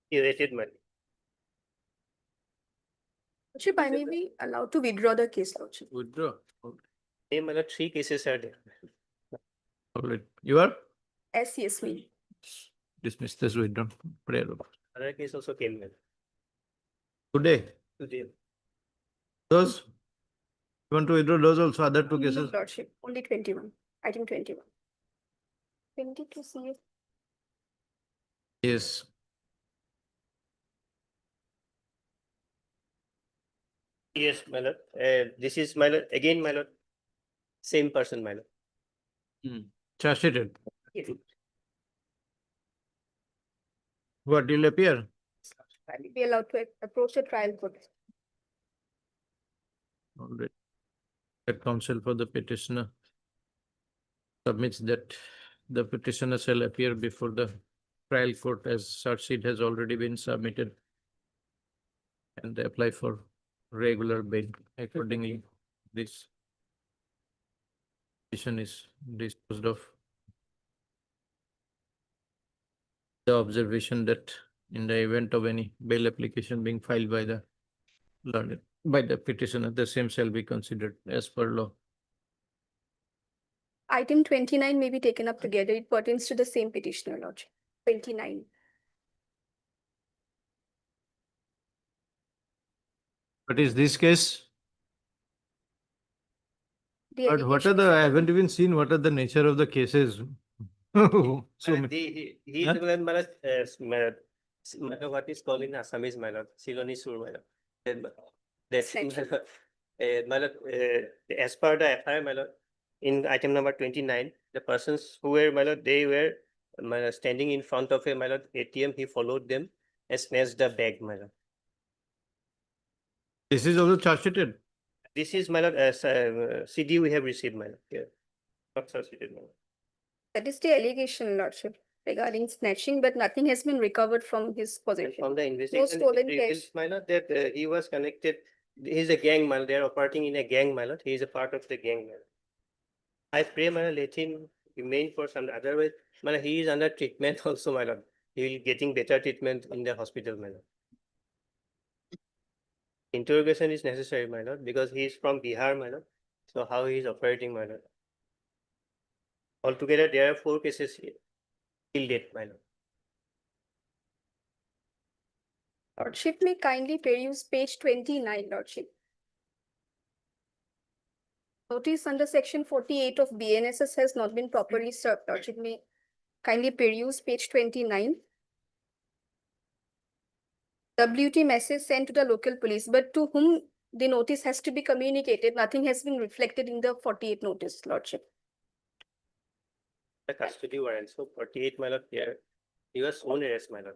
Irritated money. Lordship, I may be allowed to withdraw the case, Lordship. Withdraw. Hey, my lord, 3 cases are there. All right. You are Yes, me. dismiss this withdrawn prayer of Other case also came in today. today. Those you want to withdraw those also other two No, cases. Lordship, only 21, item 21. 22 CA. Yes. Yes, my lord. This is my lord, again, my lord. Same person, my lord. Charge sheeted. Yes. What will appear? I may be allowed to approach the trial court. All right. That counsel for the petitioner submits that the petitioner shall appear before the trial court as such sheet has already been submitted and apply for regular bail. Accordingly, this petition is disposed of. The observation that in the event of any bail application being filed by the petitioner, the same shall be considered as per law. Item 29 may be taken up together. It pertains to the same petitioner, Lordship. 29. But is this case? The But what are the, I haven't even seen what are the nature of the cases. So He is Huh? my lord, what is called in Assamese, my lord, Siloni Sur, my lord. That's my lord. My lord, as per the FIR, my lord, in item number 29, the persons who were, my lord, they were my lord, standing in front of a my lord ATM. He followed them and snatched the bag, my lord. this is also charge sheeted. This is my lord, CD we have received, my lord. Yeah. Not substituted, my lord. That is the allegation, Lordship, regarding snatching, but nothing has been recovered from his And possession. from the investigation, stolen it reveals, cash. my lord, that he was connected. He's a gang, my lord. They are operating in a gang, my lord. He is a part of the gang, my lord. I pray, my lord, let him remain for some otherwise, my lord, he is under treatment also, my lord. He will getting better treatment in the hospital, my lord. Interrogation is necessary, my lord, because he is from Bihar, my lord. So how he is operating, my lord. Altogether, there are 4 cases here. Till date, my lord. Lordship may kindly peruse page 29, Lordship. Notice under section 48 of BNSS has not been properly served. Lordship may kindly peruse page 29. WT message sent to the local police, but to whom the notice has to be communicated, nothing has been reflected in the 48 notice, Lordship. The custody warrant, so 48, my lord, here, he was sworn arrest, my lord,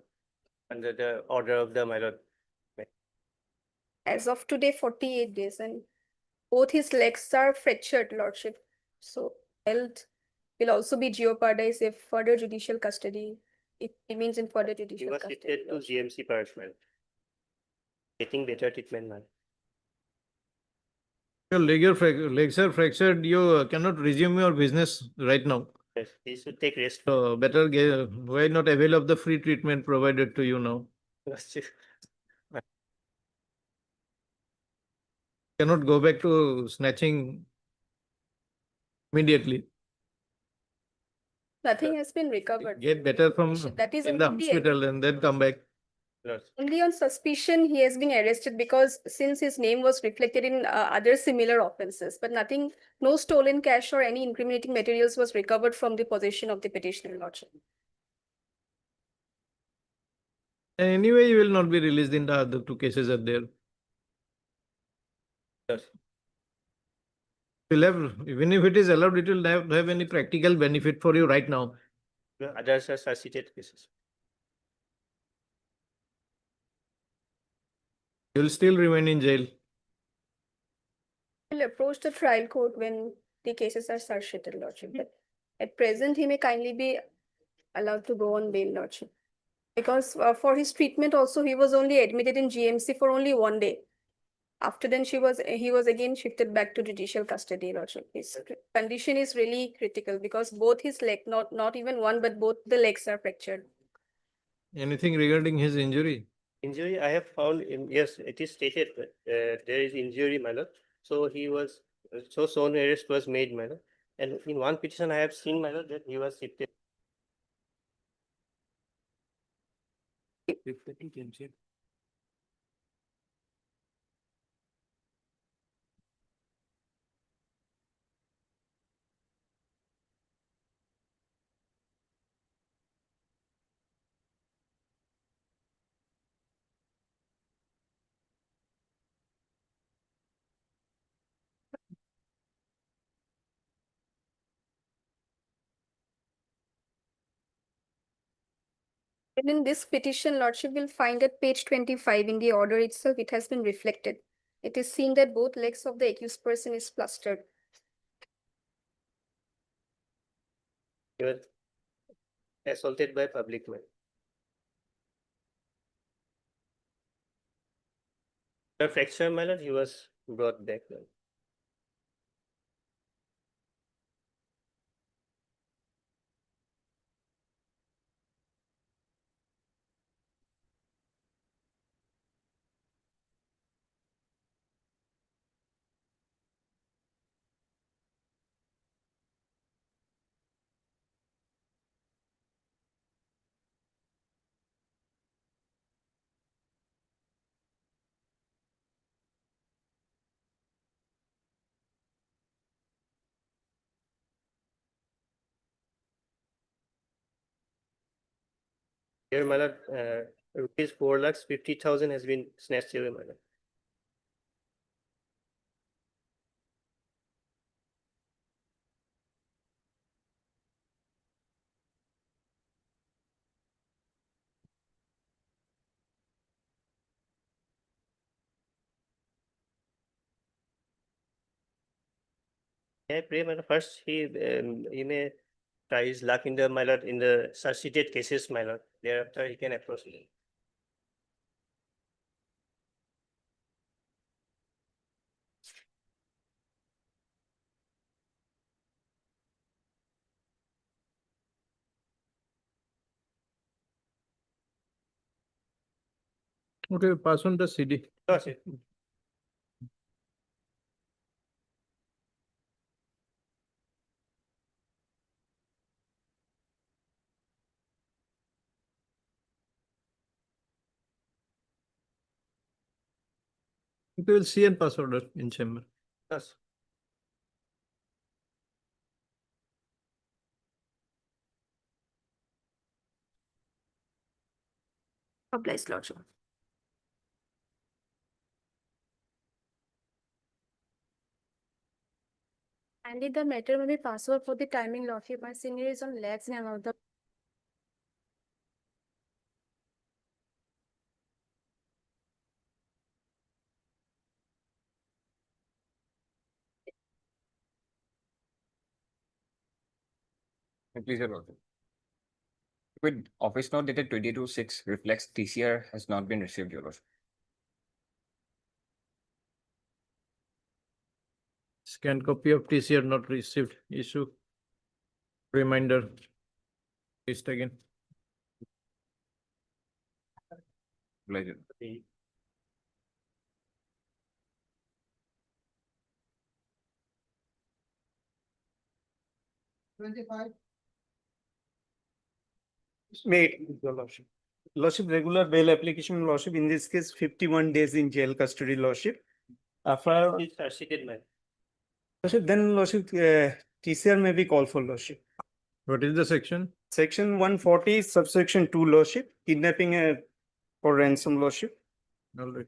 under the order of the my lord. As of today, 48 days, and both his legs are fractured, Lordship. So health will also be jeopardized if further judicial custody, it remains in further He judicial was custody. shifted to Lordship. GMC punishment. Getting better treatment, man. Your legs are fractured. You cannot resume your business right now. Yes, he should take rest. So better why not avail of the free treatment provided to you now? Cannot go back to snatching immediately. Nothing has been recovered. Get better from That is in the only hospital and then come back. Lordship. Only on suspicion he has been arrested because since his name was reflected in other similar offenses, but nothing, no stolen cash or any incriminating materials was recovered from the possession of the petitioner, Lordship. Anyway, you will not be released in the other two cases are there. Lordship. Will have, even if it is allowed, it will have any practical benefit for you right now. The others are suscited cases. You will still remain in jail. Will approach the trial court when the cases are surrendered, Lordship. But at present, he may kindly be allowed to go on bail, Lordship. Because for his treatment also, he was only admitted in GMC for only 1 day. After then, he was again shifted back to judicial custody, Lordship. His condition is really critical because both his leg, not even one, but both the legs are fractured. Anything regarding his injury? Injury I have found in, yes, it is stated that there is injury, my lord. So he was, so sworn arrest was made, my lord. And in one petition I have seen, my lord, that he was shifted. And in this petition, Lordship will find at page 25 in the order itself, it has been reflected. It is seen that both legs of the accused person is plastered. He was assaulted by public man. The fracture, my lord, he was brought back. My lord. Here, my lord, rupees 4,50,000 has been snatched away, my lord. I pray, my lord, first he may try his luck in the, my lord, in the suscited cases, my lord. Thereafter, he can approach me. Okay, pass on the CD. Lordship. We will see and pass order in chamber. Yes. Obliged, Lordship. And the matter may be passed over for the timing, Lordship. My senior is on legs and another. Please, Your Lordship. With office note dated 22/6 reflects TCR has not been received, Your Lordship. Scanned copy of TCR not received. Issue. Reminder. Paste again. Pleasure. Made, Your Lordship. Lordship, regular bail application, Lordship, in this case, 51 days in jail custody, Lordship. After, It's charge-sheeted matter. Lordship, then Lordship, TCR may be called for Lordship. What is the section? Section 140, subsection 2, Lordship, kidnapping for ransom, Lordship. All right.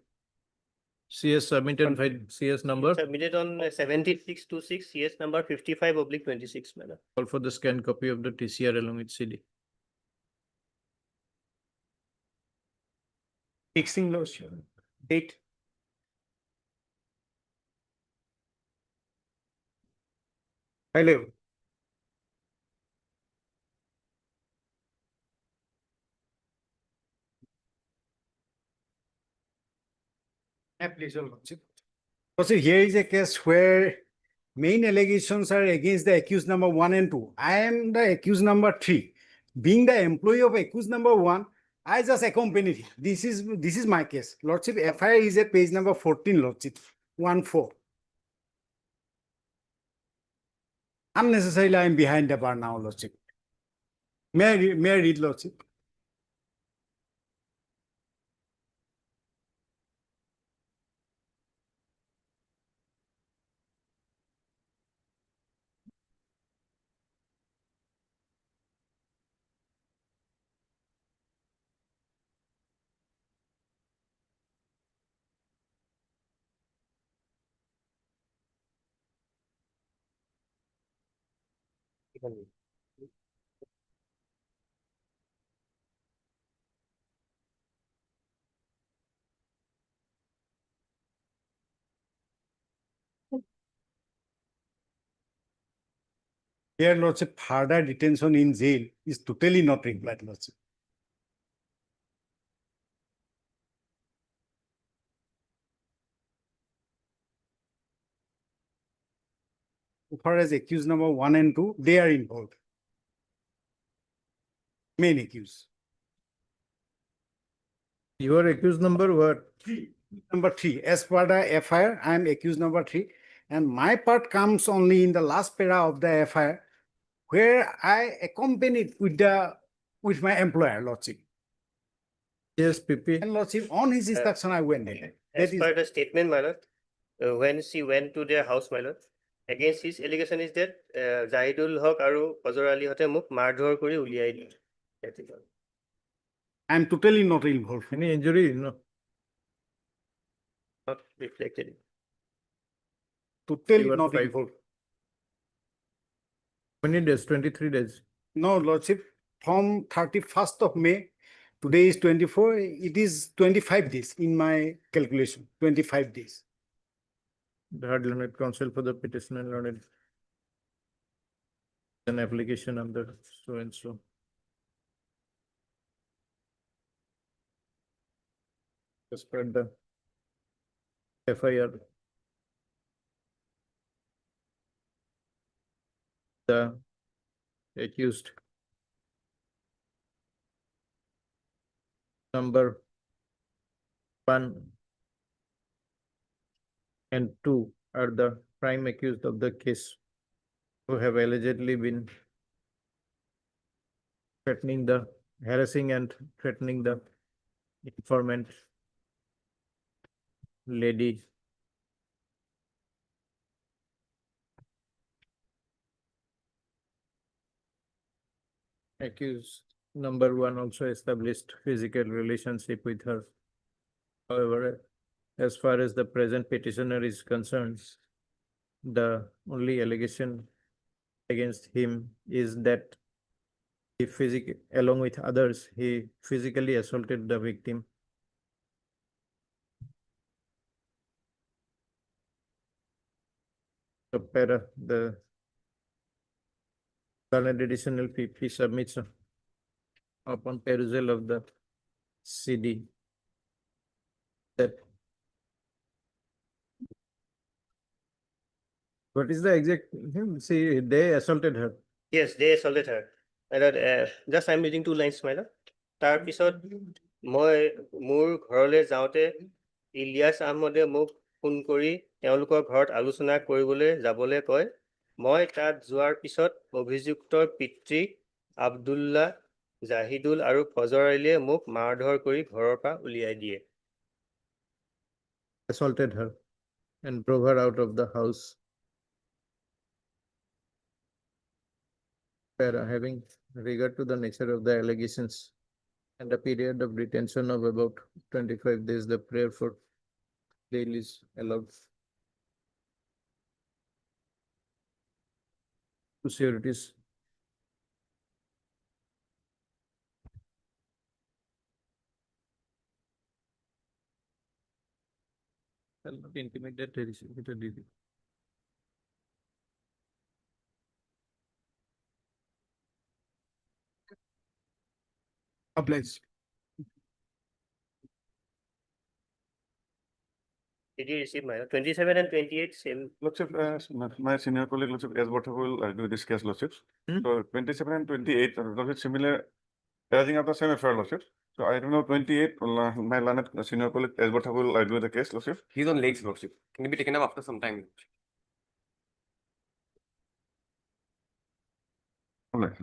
CS submitted by CS number. Submitted on 7626, CS number 55/26, madam. Call for the scanned copy of the TCR along with CD. Fixing, Lordship. Date. Hello. Please, Your Lordship. Lordship, here is a case where main allegations are against the accused number 1 and 2. I am the accused number 3. Being the employee of accused number 1, I just accompanied him. This is my case. Lordship, FIR is at page number 14, Lordship, 1-4. Unnecessarily, I am behind the bar now, Lordship. May I read, Lordship? Here, Lordship, further detention in jail is totally not required, Lordship. As far as accused number 1 and 2, they are involved. Main accused. You are accused number what? 3. Number 3. As per the FIR, I am accused number 3. And my part comes only in the last para of the FIR, where I accompanied with my employer, Lordship. Yes, PP. And Lordship, on his instruction, I went there. As per the statement, my lord, when she went to their house, my lord, against his allegation is that Zahidul Haq aru Fazor Ali hote muk mardhor kori uliai diye. That is all. I am totally not involved. Any injury? No. Not reflected. Totally You are not 5. involved. How many days? 23 days. No, Lordship, from 31st of May, today is 24, it is 25 days in my calculation, 25 days. The hard learned counsel for the petitioner learned an application under so and so. As per the FIR. The accused number 1 and 2 are the prime accused of the case who have allegedly been harassing and threatening the informant lady. Accused number 1 also established physical relationship with her. However, as far as the present petitioner is concerned, the only allegation against him is that along with others, he physically assaulted the victim. The learned additional PP submits upon perusal of the CD that what is the exact see they assaulted her. Yes, they assaulted her. My lord, just I'm reading 2 lines, my lord. তাৰ পিছত মই মোৰ ঘৰলৈ যাওঁতে ইলিয়াছ আহমদে মোক phone কৰি তেওঁলোকৰ ঘৰত আলোচনা কৰিবলৈ যাবলৈ কয়। মই তাত যোৱাৰ পিছত অভিযুক্তৰ পিতৃ আব্দুল্লাহ জাহিদুল আৰু ফজৰ আলীয়ে মোক মাৰধৰ কৰি ঘৰৰ পৰা উলিয়াই দিয়ে। assaulted her and drove her out of the house. Having regard to the nature of the allegations and a period of detention of about 25 days, the prayer for bail is allowed. Two sureties. Shall not intimidate the receiver. Obliged. Did you receive my 27 and 28 same? Lordship, my senior colleague, Lordship, as what will argue this case, Lordships. So 27 and 28, Lordship, similar, arising of the same affair, Lordships. So I don't know, 28, my learned senior colleague, as what will argue the case, Lordship. He's on legs, Lordship. Can be taken up after some time. All right.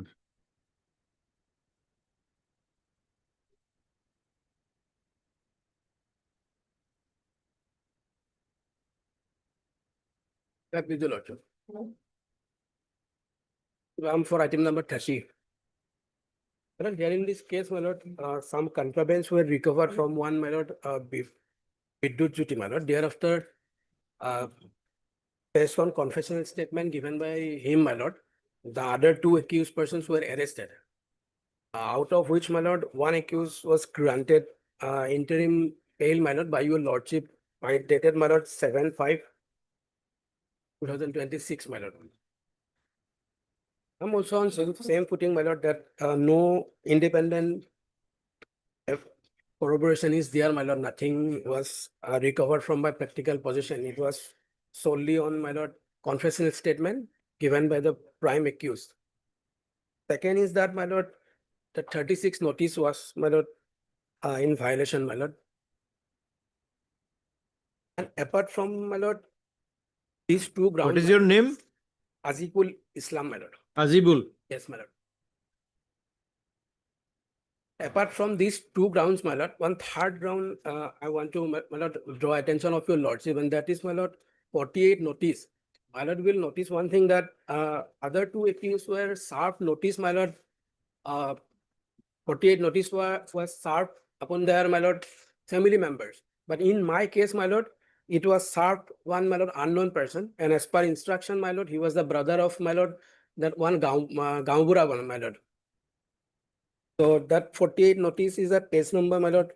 That is the lordship. I'm for item number 30. Well, here in this case, my lord, some contrabands were recovered from one, my lord, Vidyut Jyoti, my lord. Thereafter, based on confessional statement given by him, my lord, the other two accused persons were arrested. Out of which, my lord, one accused was granted interim bail, my lord, by your lordship, dated, my lord, 7/5/2026, my lord. I'm also on same footing, my lord, that no independent corroboration is there, my lord. Nothing was recovered from my practical possession. It was solely on, my lord, confessional statement given by the prime accused. Second is that, my lord, the 36 notice was, my lord, in violation, my lord. And apart from, my lord, these two grounds. What is your name? Azikul Islam, my lord. Azibul. Yes, my lord. Apart from these two grounds, my lord, one third ground I want to, my lord, draw attention of your lordship, and that is, my lord, 48 notice. My lord will notice one thing, that other two accused were served notice, my lord. 48 notice was served upon their, my lord, family members. But in my case, my lord, it was served one, my lord, unknown person, and as per instruction, my lord, he was the brother of, my lord, that one Gauhati one, my lord. So that 48 notice is at page number, my lord,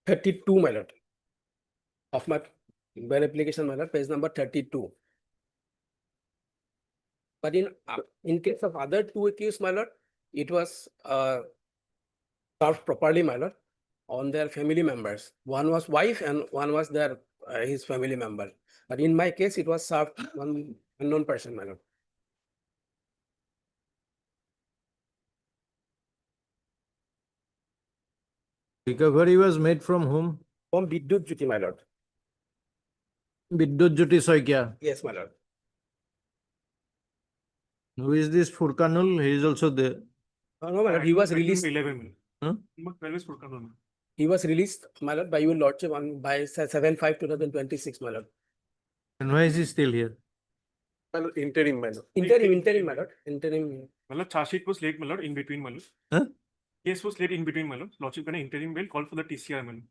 32, my lord, of my bail application, my lord, page number 32. But in case of other two accused, my lord, it was served properly, my lord, on their family members. One was wife and one was their his family member. But in my case, it was served one unknown person, my lord. Recovery was made from whom? From Vidyut Jyoti, my lord. Vidyut Jyoti Soikia. Yes, my lord. Who is this Furkanul? He is also there. No, my lord, he was released. 11. Huh? He was released, my lord, by your lordship on by 7/5/2026, my lord. And why is he still here? My lord, interim, my lord. Interim, my lord. Interim. My lord, charge sheet was late, my lord, in between, my lord. Huh? Case was late in between, my lord. Lordship got an interim bail, called for the TCR, my lord.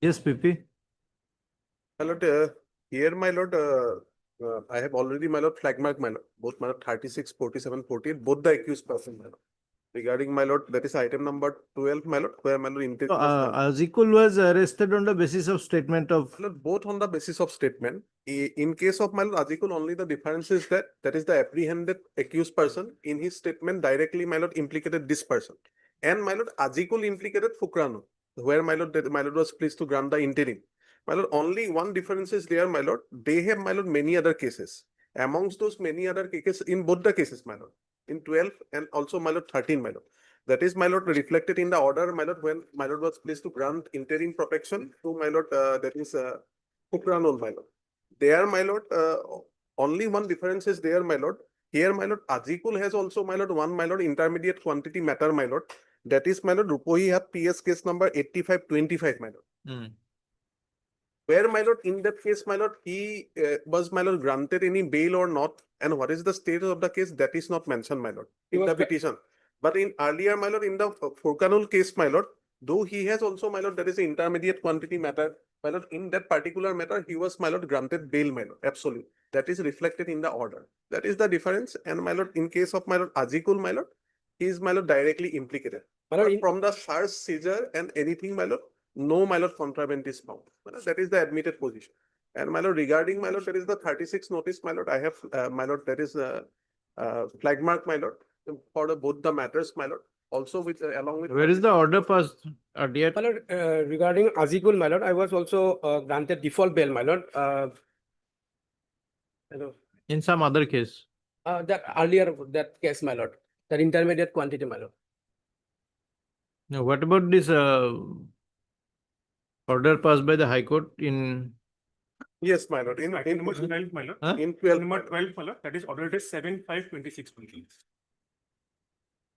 Yes, PP. My lord, here, my lord, I have already, my lord, flag mark, my lord, both my lord 36, 47, 48, both the accused person, my lord. Regarding, my lord, that is item number 12, my lord, where, my lord, interim. Azikul was arrested on the basis of statement of. My lord, both on the basis of statement. In case of, my lord, Azikul, only the difference is that is the apprehended accused person. In his statement, directly, my lord, implicated this person. And, my lord, Azikul implicated Fukranu, where, my lord, my lord was pleased to grant the interim. My lord, only one difference is there, my lord. They have, my lord, many other cases. Amongst those many other cases, in both the cases, my lord, in 12 and also, my lord, 13, my lord. That is, my lord, reflected in the order, my lord, when my lord was pleased to grant interim protection to, my lord, that is Fukranul, my lord. There, my lord, only one difference is there, my lord. Here, my lord, Ajikul has also, my lord, one, my lord, intermediate quantity matter, my lord. That is, my lord, Rupohi have PS case number 8525, my lord. Where, my lord, in that case, my lord, he was, my lord, granted any bail or not, and what is the status of the case, that is not mentioned, my lord, in the petition. But in earlier, my lord, in the Furkanul case, my lord, though he has also, my lord, there is an intermediate quantity matter, my lord, in that particular matter, he was, my lord, granted bail, my lord, absolutely. That is reflected in the order. That is the difference. And, my lord, in case of, my lord, Ajikul, my lord, he is, my lord, directly implicated. But from the search, seizure, and anything, my lord, no, my lord, contraband is found. That is the admitted position. And, my lord, regarding, my lord, there is the 36 notice, my lord, I have, my lord, there is a flag mark, my lord, for both the matters, my lord. Also with, along with. Where is the order passed earlier? My lord, regarding Azikul, my lord, I was also granted default bail, my lord. Hello. In some other case? That earlier, that case, my lord, that intermediate quantity, my lord. Now, what about this order passed by the High Court in? Yes, my lord. In Number 12, my lord. Huh? In 12. Number 12, my lord, that is order date 7/5/26.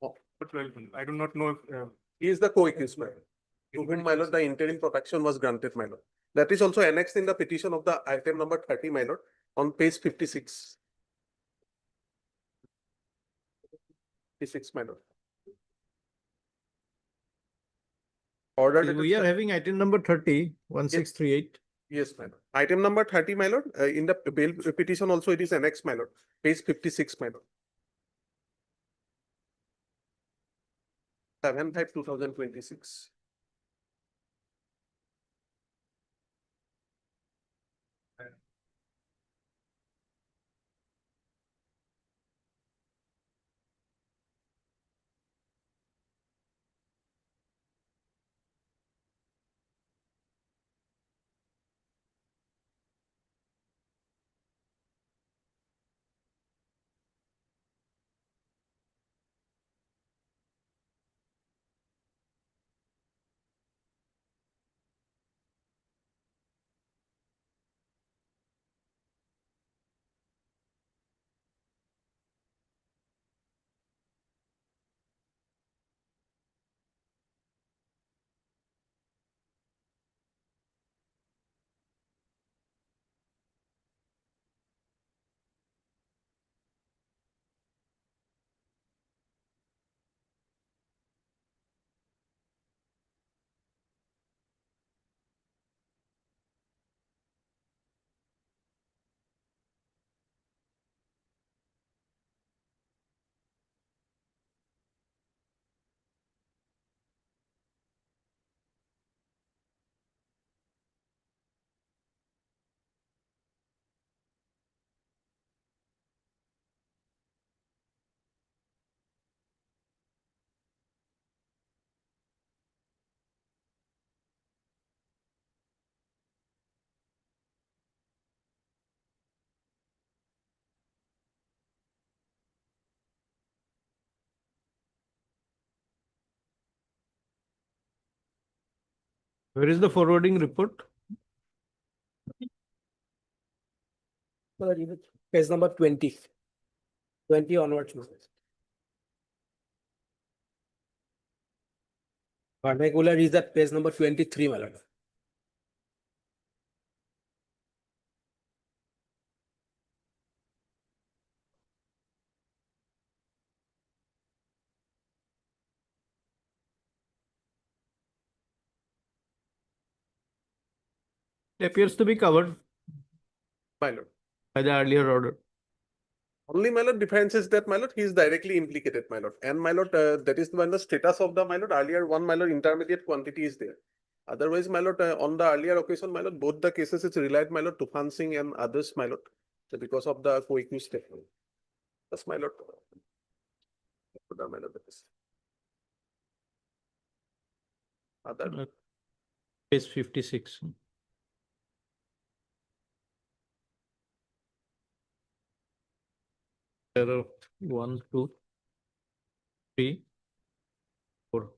Oh. 12, my lord. I do not know if. He is the co-accused, my lord, to whom, my lord, the interim protection was granted, my lord. That is also annexed in the petition of the item number 30, my lord, on page 56. 56, my lord. Order. We are having item number 30, 1638. Yes, my lord. Item number 30, my lord, in the bail petition also it is annexed, my lord, page 56, my lord. 7/5/2026. Where is the forwarding report? Page number 20. 20 onwards. Vernacular is that page number 23, my lord. It appears to be covered My lord. by the earlier order. Only, my lord, difference is that, my lord, he is directly implicated, my lord. And, my lord, that is when the status of the, my lord, earlier one, my lord, intermediate quantity is there. Otherwise, my lord, on the earlier occasion, my lord, both the cases it's relied, my lord, Tufan Singh and others, my lord, because of the co-accused statement. That's, my lord. My lord, that is. Other. Page 56. There are 1, 2, 3, 4.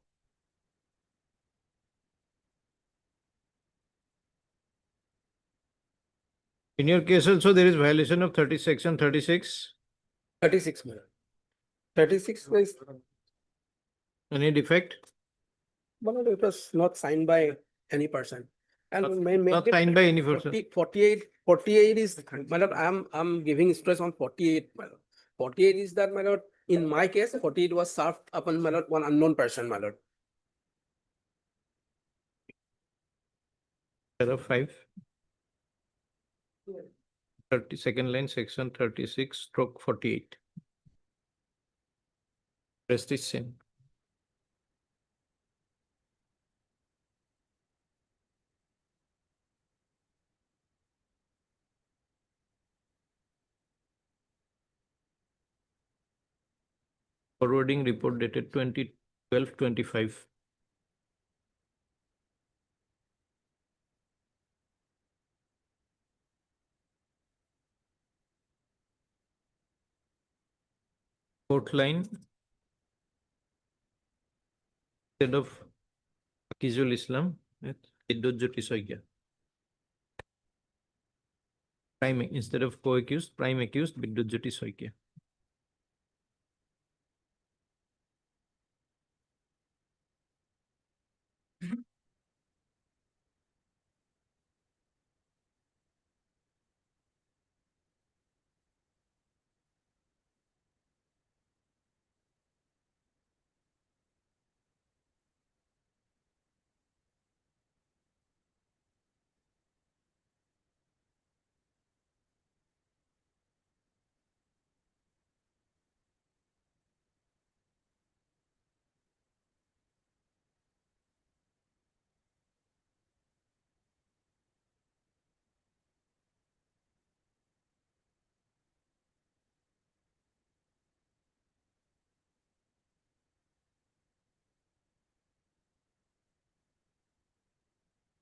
In your case also, there is violation of section 36. 36, my lord. 36 is, Any defect? my lord, it was not signed by any person. And Not signed by any person. 48 is, my lord, I'm giving stress on 48, my lord. 48 is that, my lord, in my case, 48 was served upon, my lord, one unknown person, my lord. Paragraph 5. 32nd line, section 36/48. Rest is same. Forwarding report dated 20/12/25. Fourth line. Instead of Akizul Islam, Iddojjoti Soikia. Prime, instead of co-accused, prime accused, Biddojjoti Soikia.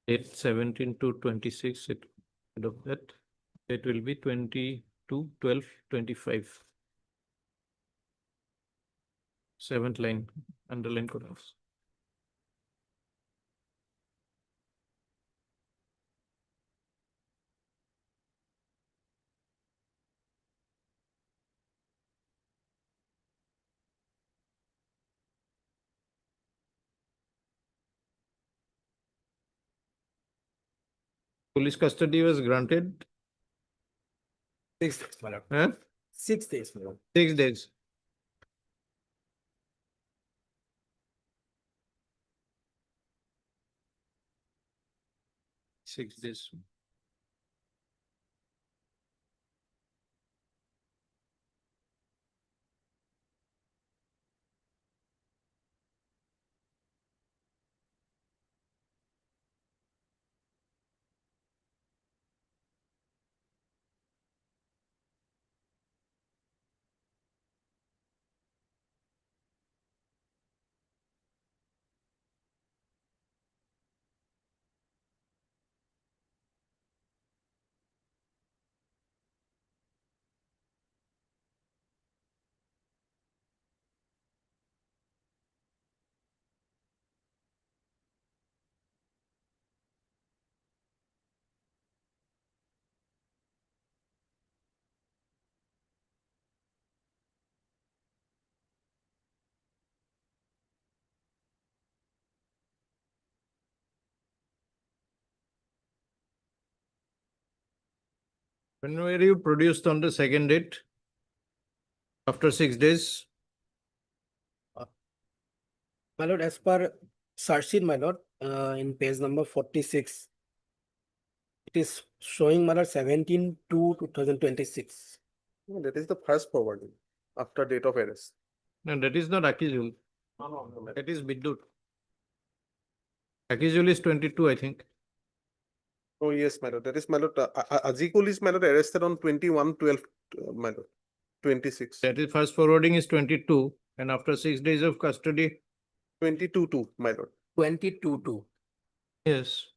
Date 17/2/26, instead of that, it will be 22/12/25. Seventh line, underline columns. Police custody was granted. 6 days, my lord. Huh? 6 days, my lord. 6 days. Six days. When were you produced on the second date? After 6 days? My lord, as per search sheet, my lord, in page number 46, it is showing, my lord, 17/2/2026. No, that is the first forwarding after date of arrest. No, that is not Akizul. No. That is Biddut. Akizul is 22, I think. Oh, yes, my lord. That is, my lord. Azikul is, my lord, arrested on 21/12, my lord, 26. That is first forwarding is 22, and after 6 days of custody. 22/2, my lord. 22/2. Yes.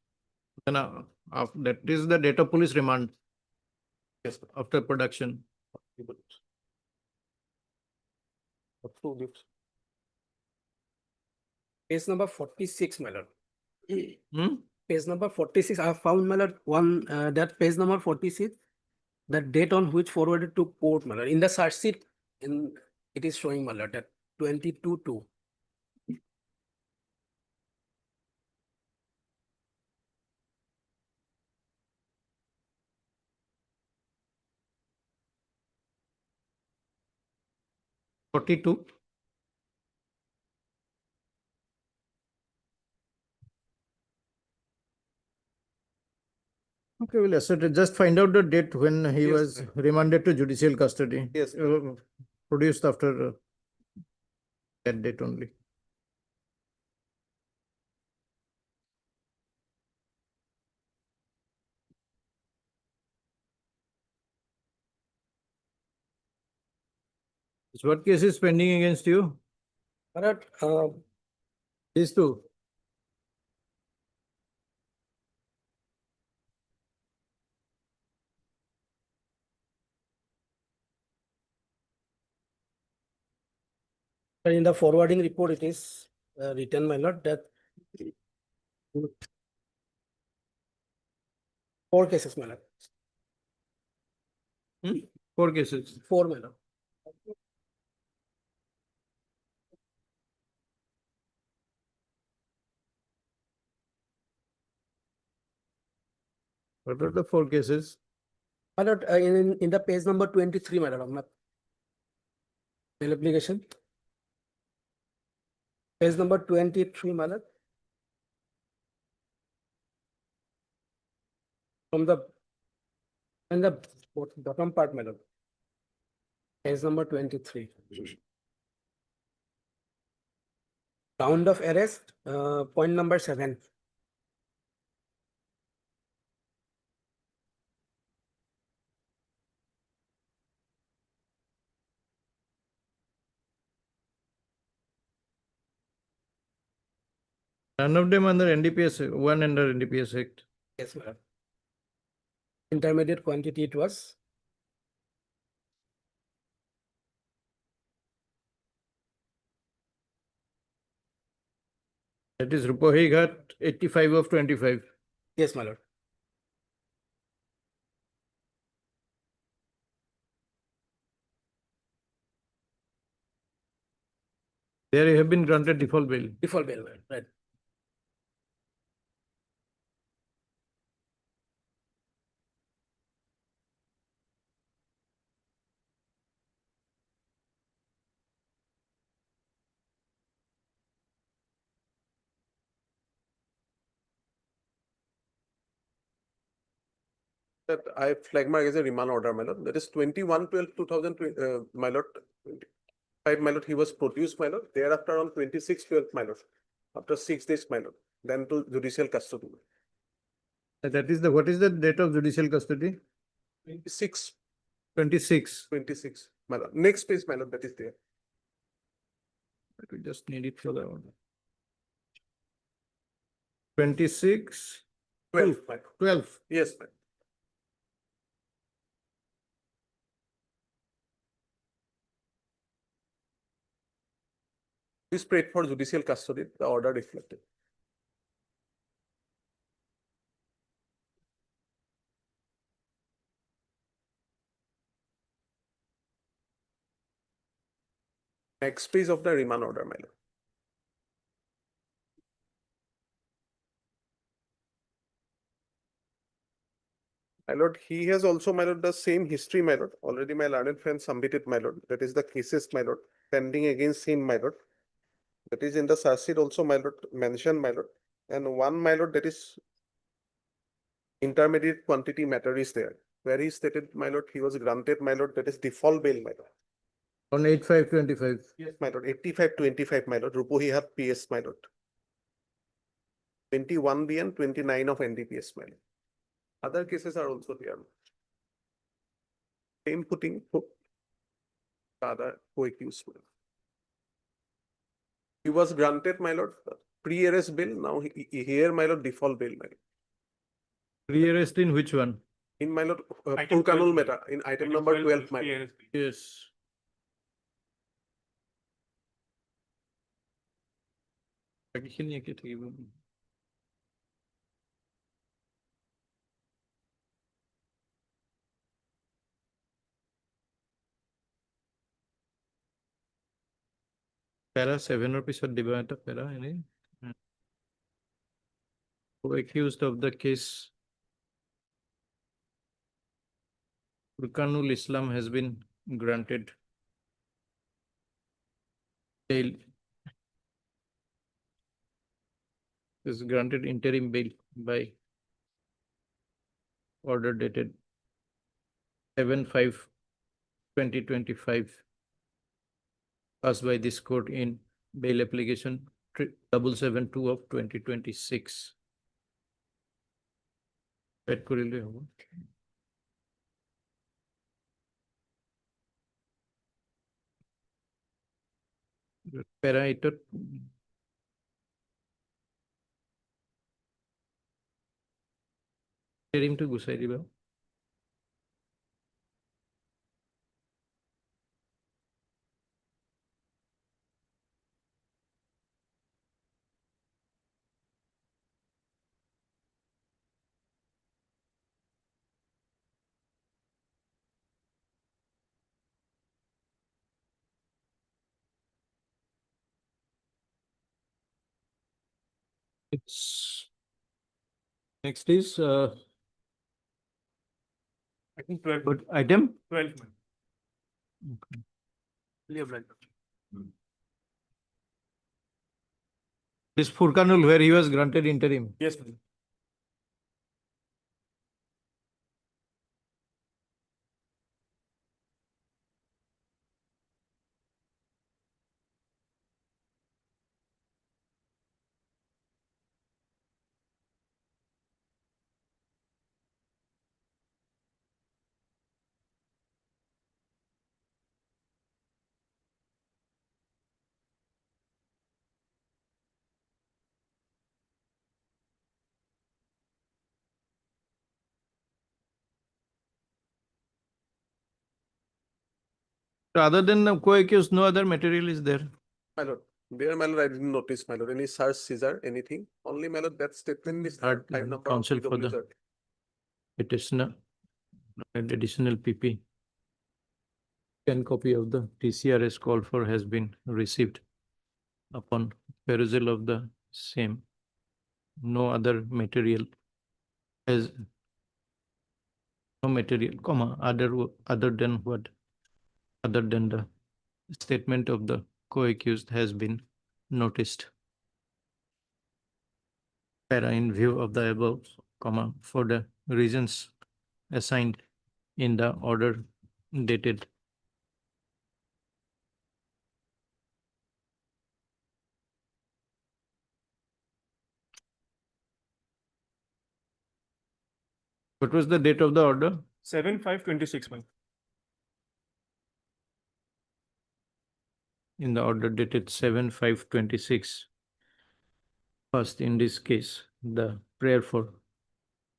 Then that is the date of police remand. Yes, after production. Page number 46, my lord. Hmm? Page number 46, I have found, my lord, that page number 46. the date on which forwarded to court, my lord. In the search sheet, in it is showing, my lord, that 22/2. Forty-two. Okay, we'll assert it. Just find out the date when he Yes, was sir. remanded to judicial custody. Yes, Produced after that date only. So what case is pending against you? My lord, These two. in the forwarding report, it is written, my lord, that 4 cases, my lord. 4 cases. 4, my lord. What are the 4 cases? My lord, in the page number 23, my lord, of my bail application. Page number 23, my lord. From the, in the bottom part, my lord. Page number 23. Round of arrest, point number 7. None of them under NDPS, one under NDPS Act. Yes, my lord. Intermediate quantity it was. That is Rupohi Ghat, 85 of 25. Yes, my lord. There you have been granted default bail. Default bail, my lord, right. That I flag mark as a remand order, my lord. That is 21/12/2020, my lord. 25, my lord, he was produced, my lord. Thereafter on 26/12, my lord. After 6 days, my lord. Then to judicial custody. That is the, what is the date of judicial custody? 26. 26. 26, my lord. Next page, my lord, that is there. We just need it for the one. 26. 12, my lord. 12. Yes, my lord. Please prayed for judicial custody, the order reflected. Next page of the remand order, my lord. My lord, he has also, my lord, the same history, my lord. Already my learned friend submitted, my lord. That is the cases, my lord, pending against him, my lord. That is in the search sheet also, my lord, mentioned, my lord. And one, my lord, that is intermediate quantity matter is there. Where he stated, my lord, he was granted, my lord, that is default bail, my lord. On 85/25. Yes, my lord, 85/25, my lord, Rupohi have PS, my lord. 21B and 29 of NDPS, my lord. Other cases are also there. Same footing for other co-accused. He was granted, my lord, pre-arrest bail. Now here, my lord, default bail, my lord. Pre-arrest in which one? In my lord, Item Purkanul 12, matter, in item number 12, my lord. Yes. এইখিনি একে থাকিব। Para 7 or pisot diba eta para any. Who accused of the case Furqanul Islam has been granted bail. Is granted interim bail by order dated 7/5/2025 passed by this court in bail application 772 of 2026. Add করিলে হবো। Para এটাত interimটো গুচাই দিবা। It's next is I think 12. good item. 12. This Furqanul where he was granted interim. Yes, ma'am. Other than the co-accused, no other material is there. My lord, there, my lord, I didn't notice, my lord, any search, seizure, anything, only, my lord, that statement is Third, five number of counsel for the PWZ. petitioner and additional PP. 10 copy of the TCRS call for has been received. Upon perusal of the same, no other material has no material, comma, other than what? Other than the statement of the co-accused has been noticed. Para in view of the above, comma, for the reasons assigned in the order dated what was the date of the order? 7/5/26, ma'am. In the order dated 7/5/26. First, in this case, the prayer for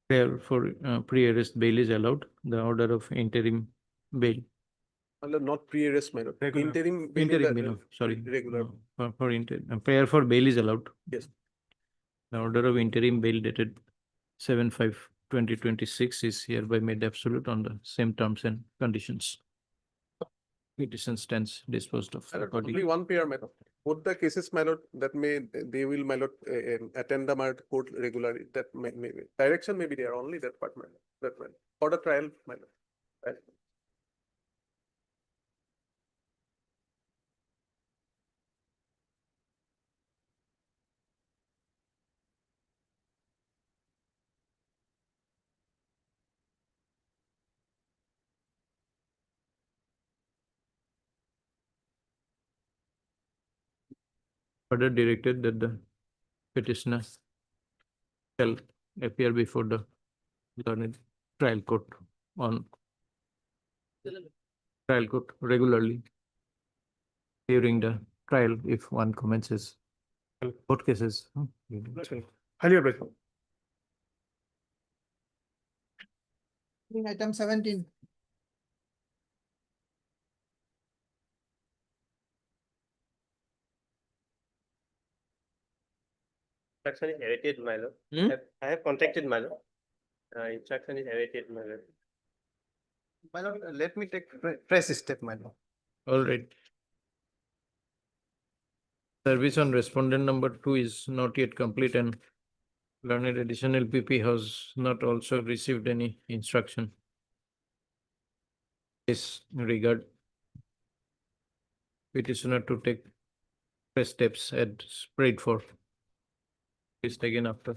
pre-arrest bail is allowed. The order of interim bail. My lord, not pre-arrest, my lord. Regular. Interim. bail in Interim the, bail, sorry. Regular. For prayer for bail is allowed. Yes. The order of interim bail dated 7/5/2026 is hereby made absolute on the same terms and conditions. Petition stands disposed of. My lord, only one pair, my lord. Both the cases, my lord, that they will, my lord, attend the my court regularly. That may direction may be there, only that part, my lord. That one. For the trial, my lord. Right. Further directed that the petitioner shall appear before the learned trial court on trial court regularly during the trial if one commences court cases. Highly appreciated. Item 17. Instruction is awaited, my lord. Hmm? I have contacted my lord. Instruction is awaited, my lord. My lord, let me take fresh step, my lord. All right. Service on respondent number 2 is not yet complete, and learned additional PP has not also received any instruction. This regard petitioner to take fresh steps as prayed for is taken after.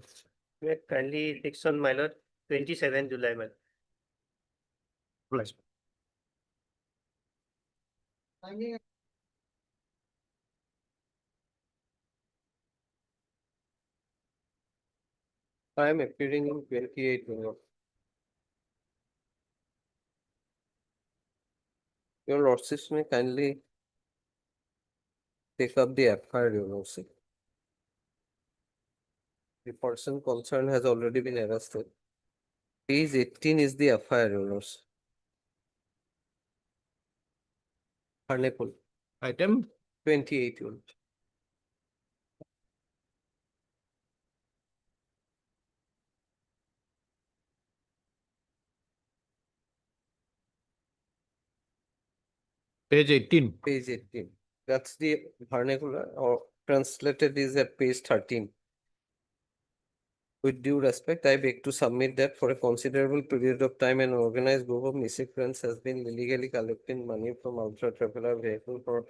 May I kindly fix on my lord, 27 July, my lord. I am appearing in 28, Your Lord. Your Lordships may kindly take up the FIR, Your Lordship. The person concerned has already been arrested. Page 18 is the FIR, Your Lordship. Harnepul. Item 28, Your Lord. page 18. Page 18. That's the vernacular, or translated is at page 13. With due respect, I beg to submit that for a considerable period of time, an organized group of miscreants has been illegally collecting money from ultra-traveler vehicle for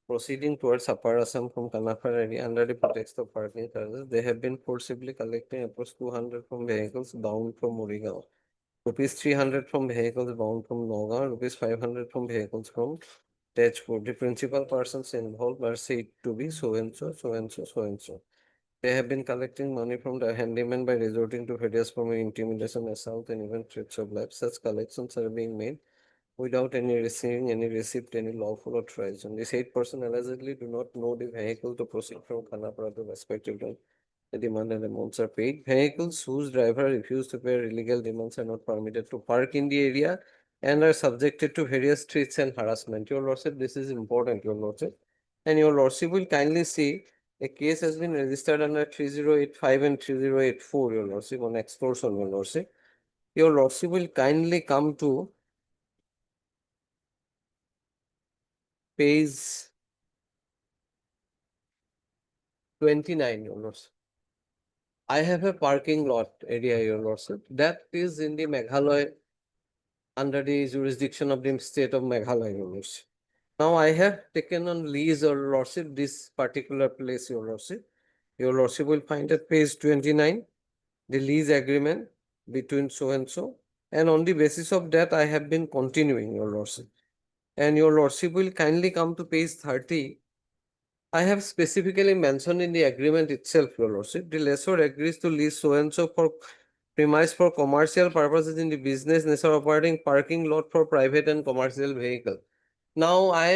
proceeding towards Upper Assam from Kanapur area under the pretext of parking charges. They have been forcibly collecting approx 200 from vehicles bound from Morigaon, rupees 300 from vehicles bound from Nagaon, rupees 500 from vehicles from Tejpur. The principal persons involved are said to be so and so, so and so, so and so. They have been collecting money from the handyman by resorting to various forms of intimidation, assault, and even threats of life. Such collections are being made without any receiving any receipt, any lawful authorization. The said person allegedly do not know the vehicle to proceed from Khanapura to respective town. The demanded amounts are paid. Vehicles whose driver refuse to pay illegal demands are not permitted to park in the area and are subjected to various threats and harassment. Your Lordship, this is important, Your Lordship. And Your Lordship will kindly see a case has been registered under 3085 and 3084, Your Lordship, on extortion, Your Lordship. Your Lordship will kindly come to page 29, Your Lordship. I have a parking lot area, Your Lordship, that is in the Meghalaya, under the jurisdiction of the state of Meghalaya, Your Lordship. Now I have taken on lease, Your Lordship, this particular place, Your Lordship. Your Lordship will find at page 29, the lease agreement between so and so. And on the basis of that, I have been continuing, Your Lordship. And Your Lordship will kindly come to page 30. I have specifically mentioned in the agreement itself, Your Lordship, the lessor agrees to lease so and so for premise for commercial purposes in the business nature operating parking lot for private and commercial vehicle. Now I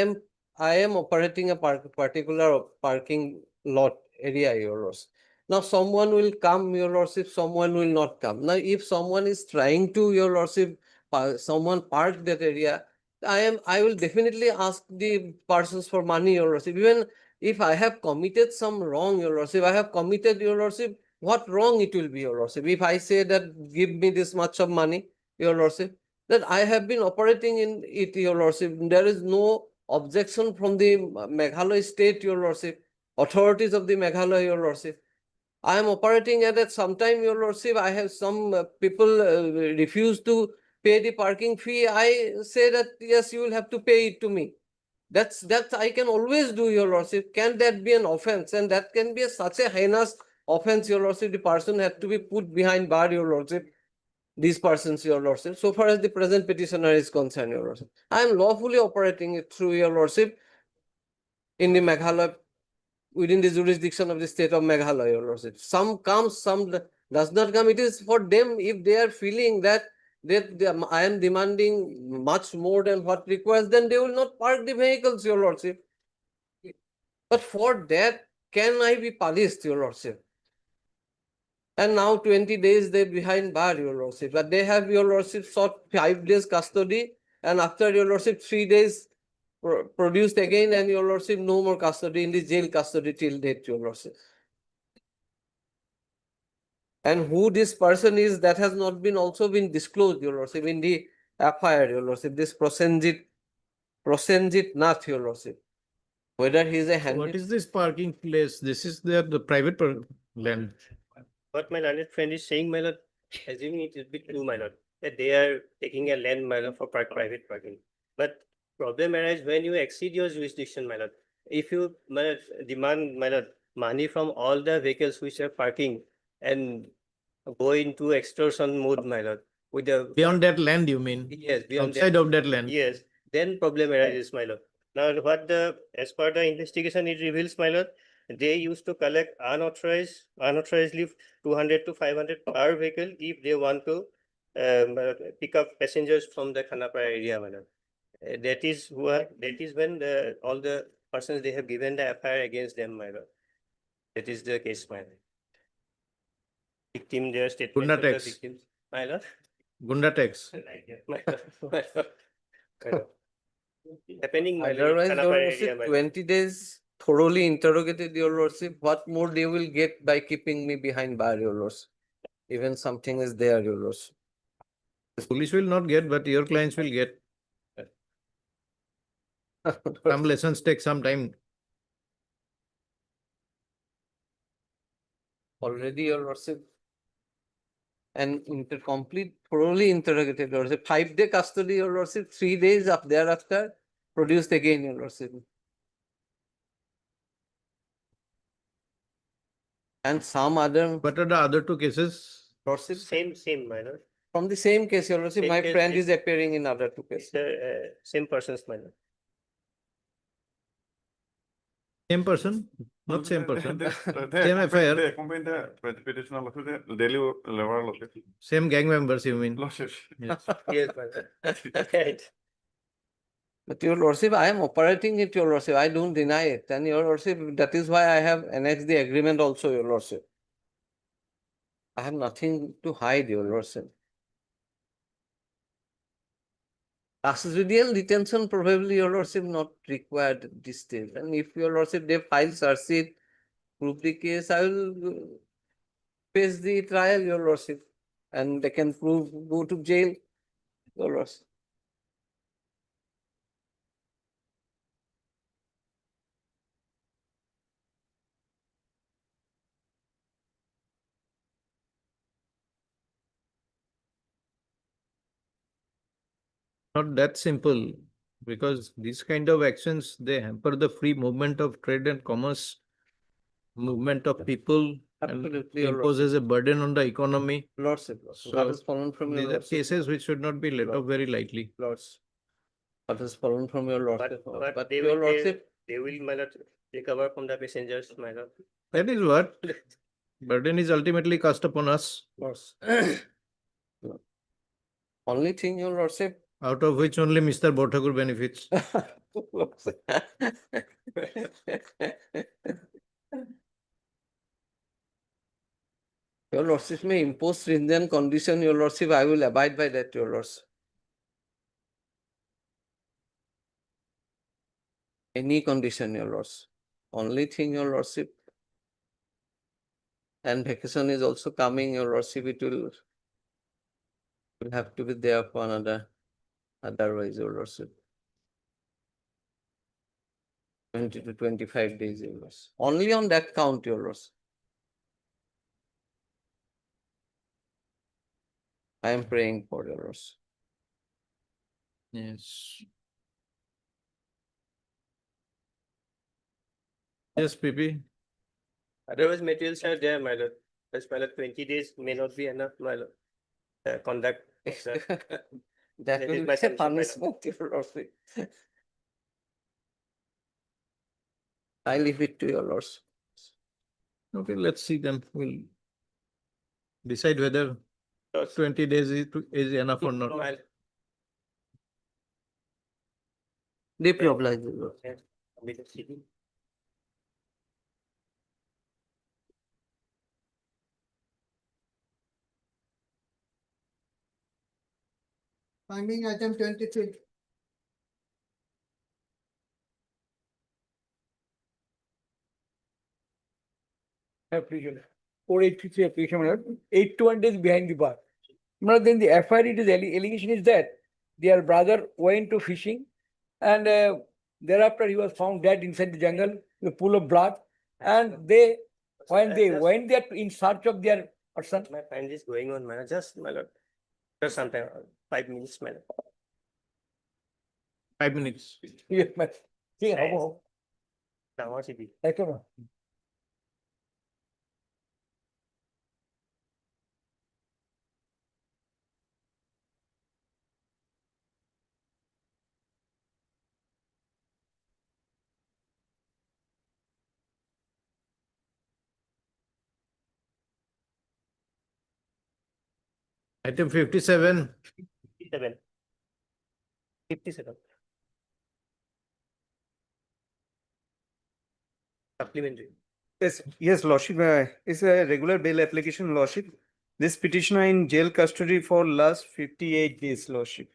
am operating a particular parking lot area, Your Lordship. Now someone will come, Your Lordship, someone will not come. Now if someone is trying to, Your Lordship, someone park that area, I will definitely ask the persons for money, Your Lordship. Even if I have committed some wrong, Your Lordship, I have committed, Your Lordship, what wrong it will be, Your Lordship? If I say that give me this much of money, Your Lordship, that I have been operating in it, Your Lordship. There is no objection from the Meghalaya state, Your Lordship, authorities of the Meghalaya, Your Lordship. I am operating at some time, Your Lordship. I have some people refuse to pay the parking fee. I say that yes, you will have to pay it to me. That's I can always do, Your Lordship. Can that be an offense? And that can be such a heinous offense, Your Lordship. The person had to be put behind bar, Your Lordship. These persons, Your Lordship, so far as the present petitioner is concerned, Your Lordship. I am lawfully operating it through, Your Lordship, in the Meghalaya, within the jurisdiction of the state of Meghalaya, Your Lordship. Some comes, some does not come. It is for them, if they are feeling that I am demanding much more than what requires, then they will not park the vehicles, Your Lordship. But for that, can I be punished, Your Lordship? And now 20 days they behind bar, Your Lordship. But they have, Your Lordship, sought 5 days custody, and after, Your Lordship, 3 days produced again, and Your Lordship, no more custody, in the jail custody till date, Your Lordship. And who this person is, that has not been also been disclosed, Your Lordship, in the FIR, Your Lordship. This Prosenjit Nath, Your Lordship. Whether he is a What handy, is this parking place? This is the private land. What my learned friend is saying, my lord, assuming it is bit true, my lord, that they are taking a land, my lord, for private parking. But problem arises when you exceed your jurisdiction, my lord. If you, my lord, demand, my lord, money from all the vehicles which are parking and go into extortion mode, my lord, with the. Beyond that land, you mean? Yes, beyond that. Outside of that land. Yes, then problem arises, my lord. Now, as per the investigation, it reveals, my lord, they used to collect unauthorizedly 200 to 500 per vehicle if they want to pick up passengers from the Khanapara area, my lord. That is when all the persons they have given the FIR against them, my lord. That is the case, my lord. Victim, their statements Gunda of the tax. victims, my lord. Gunda tax. My lord. Happening, my lord, in otherwise, your Khanapara area, lordship, my lord. 20 days thoroughly interrogated, your lordship. What more they will get by keeping me behind bar, your lordship? Even something is there, your lordship. Police will not get, but your clients will get. Some lessons take some time. Already, your lordship. And complete, thoroughly interrogated, your lordship. 5-day custody, your lordship. 3 days up thereafter, produced again, your lordship. And some other. What are the other two cases? Lordship. Same, my lord. From the same case, your lordship, Same my case, friend same- is appearing in other 2 cases. Same persons, my lord. Same person? Not same person. They Same FIR. They accompany the petitioner lawsuit, the daily labor lawsuit. Same gang members, you mean? Lawsuit. Yes. Yes, my lord. Right. But your lordship, I am operating it, your lordship. I don't deny it. And your lordship, that is why I have annexed the agreement also, your lordship. I have nothing to hide, your lordship. Custodial detention probably, your lordship, not required at this stage. And if your lordship, they file search sheet, prove the case, I will face the trial, your lordship. And they can prove, go to jail, your lordship. Not that simple, because these kind of actions, they hamper the free movement of trade and commerce, movement of people, and Absolutely, your imposes a burden on the economy. lordship. What So has fallen from your these are lordship? cases which should not be let off very lightly. Lords. What has fallen from your lordship? But they your will, lordship, they will, my lord, recover from the passengers, my lord. That is what burden is ultimately cast upon us, lords. Only thing, your lordship. out of which only Mr. Bothakur benefits. Your lordship may impose stringent condition, your lordship, I will abide by that, your lordship. Any condition, your lordship. Only thing, your lordship. And vacation is also coming, your lordship, it will have to be there for another, otherwise, your lordship. 20 to 25 days, your lordship. Only on that count, your lordship. I am praying for your lordship. Yes. Yes, PP. Otherwise, materials are there, my lord. As my lord, 20 days may not be enough, my lord. Conduct. That That will is be my a submission, my lord. punishment, your lordship. I leave it to your lords. Okay, let's see then. We'll decide whether 20 days is enough or not. Deeply obliged, your lord. Finding item 23. Application. 483 application, my lord. 81 days behind the bar. My lord, then the FIR, it is allegation is that their brother went to fishing and Thereafter, he was found dead inside the jungle, with a pool of blood. And they, when they went there in search of their person, My find is going on, my lord. Just my lord. Just sometime 5 minutes, my lord. 5 minutes. ঠিক হব ডাঙৰ চিবি। একদম Item 57. 57. 57. Supplementary. Yes, Lordship, it's a regular bail application, Lordship. This petitioner in jail custody for last 58 days, Lordship.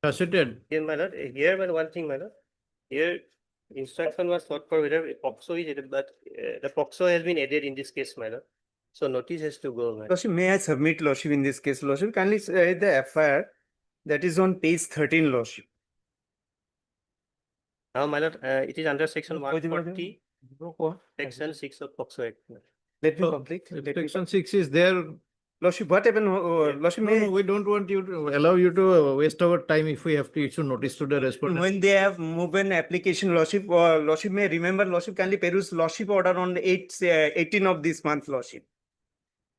Translated. Here, my lord, here, my one thing, my lord. Here, instruction was sought for whether POCSO is added, but the POCSO has been added in this case, my lord. So notice has to go, my lord. Lordship, may I submit, Lordship, in this case, Lordship? Kindly read the FIR that is on page 13, Lordship. Now, my lord, it is under section Wait, wait, wait. 140, section 6 of POCSO Act. Let me So, complete. if Let me Section 6 is there. Lordship, what happened, Lordship, No, we don't want you to allow you to waste our time if we have to issue notice to the respondent. when they have moved an application, Lordship, Lordship may remember, Lordship, kindly peruse Lordship order on the 18 of this month, Lordship.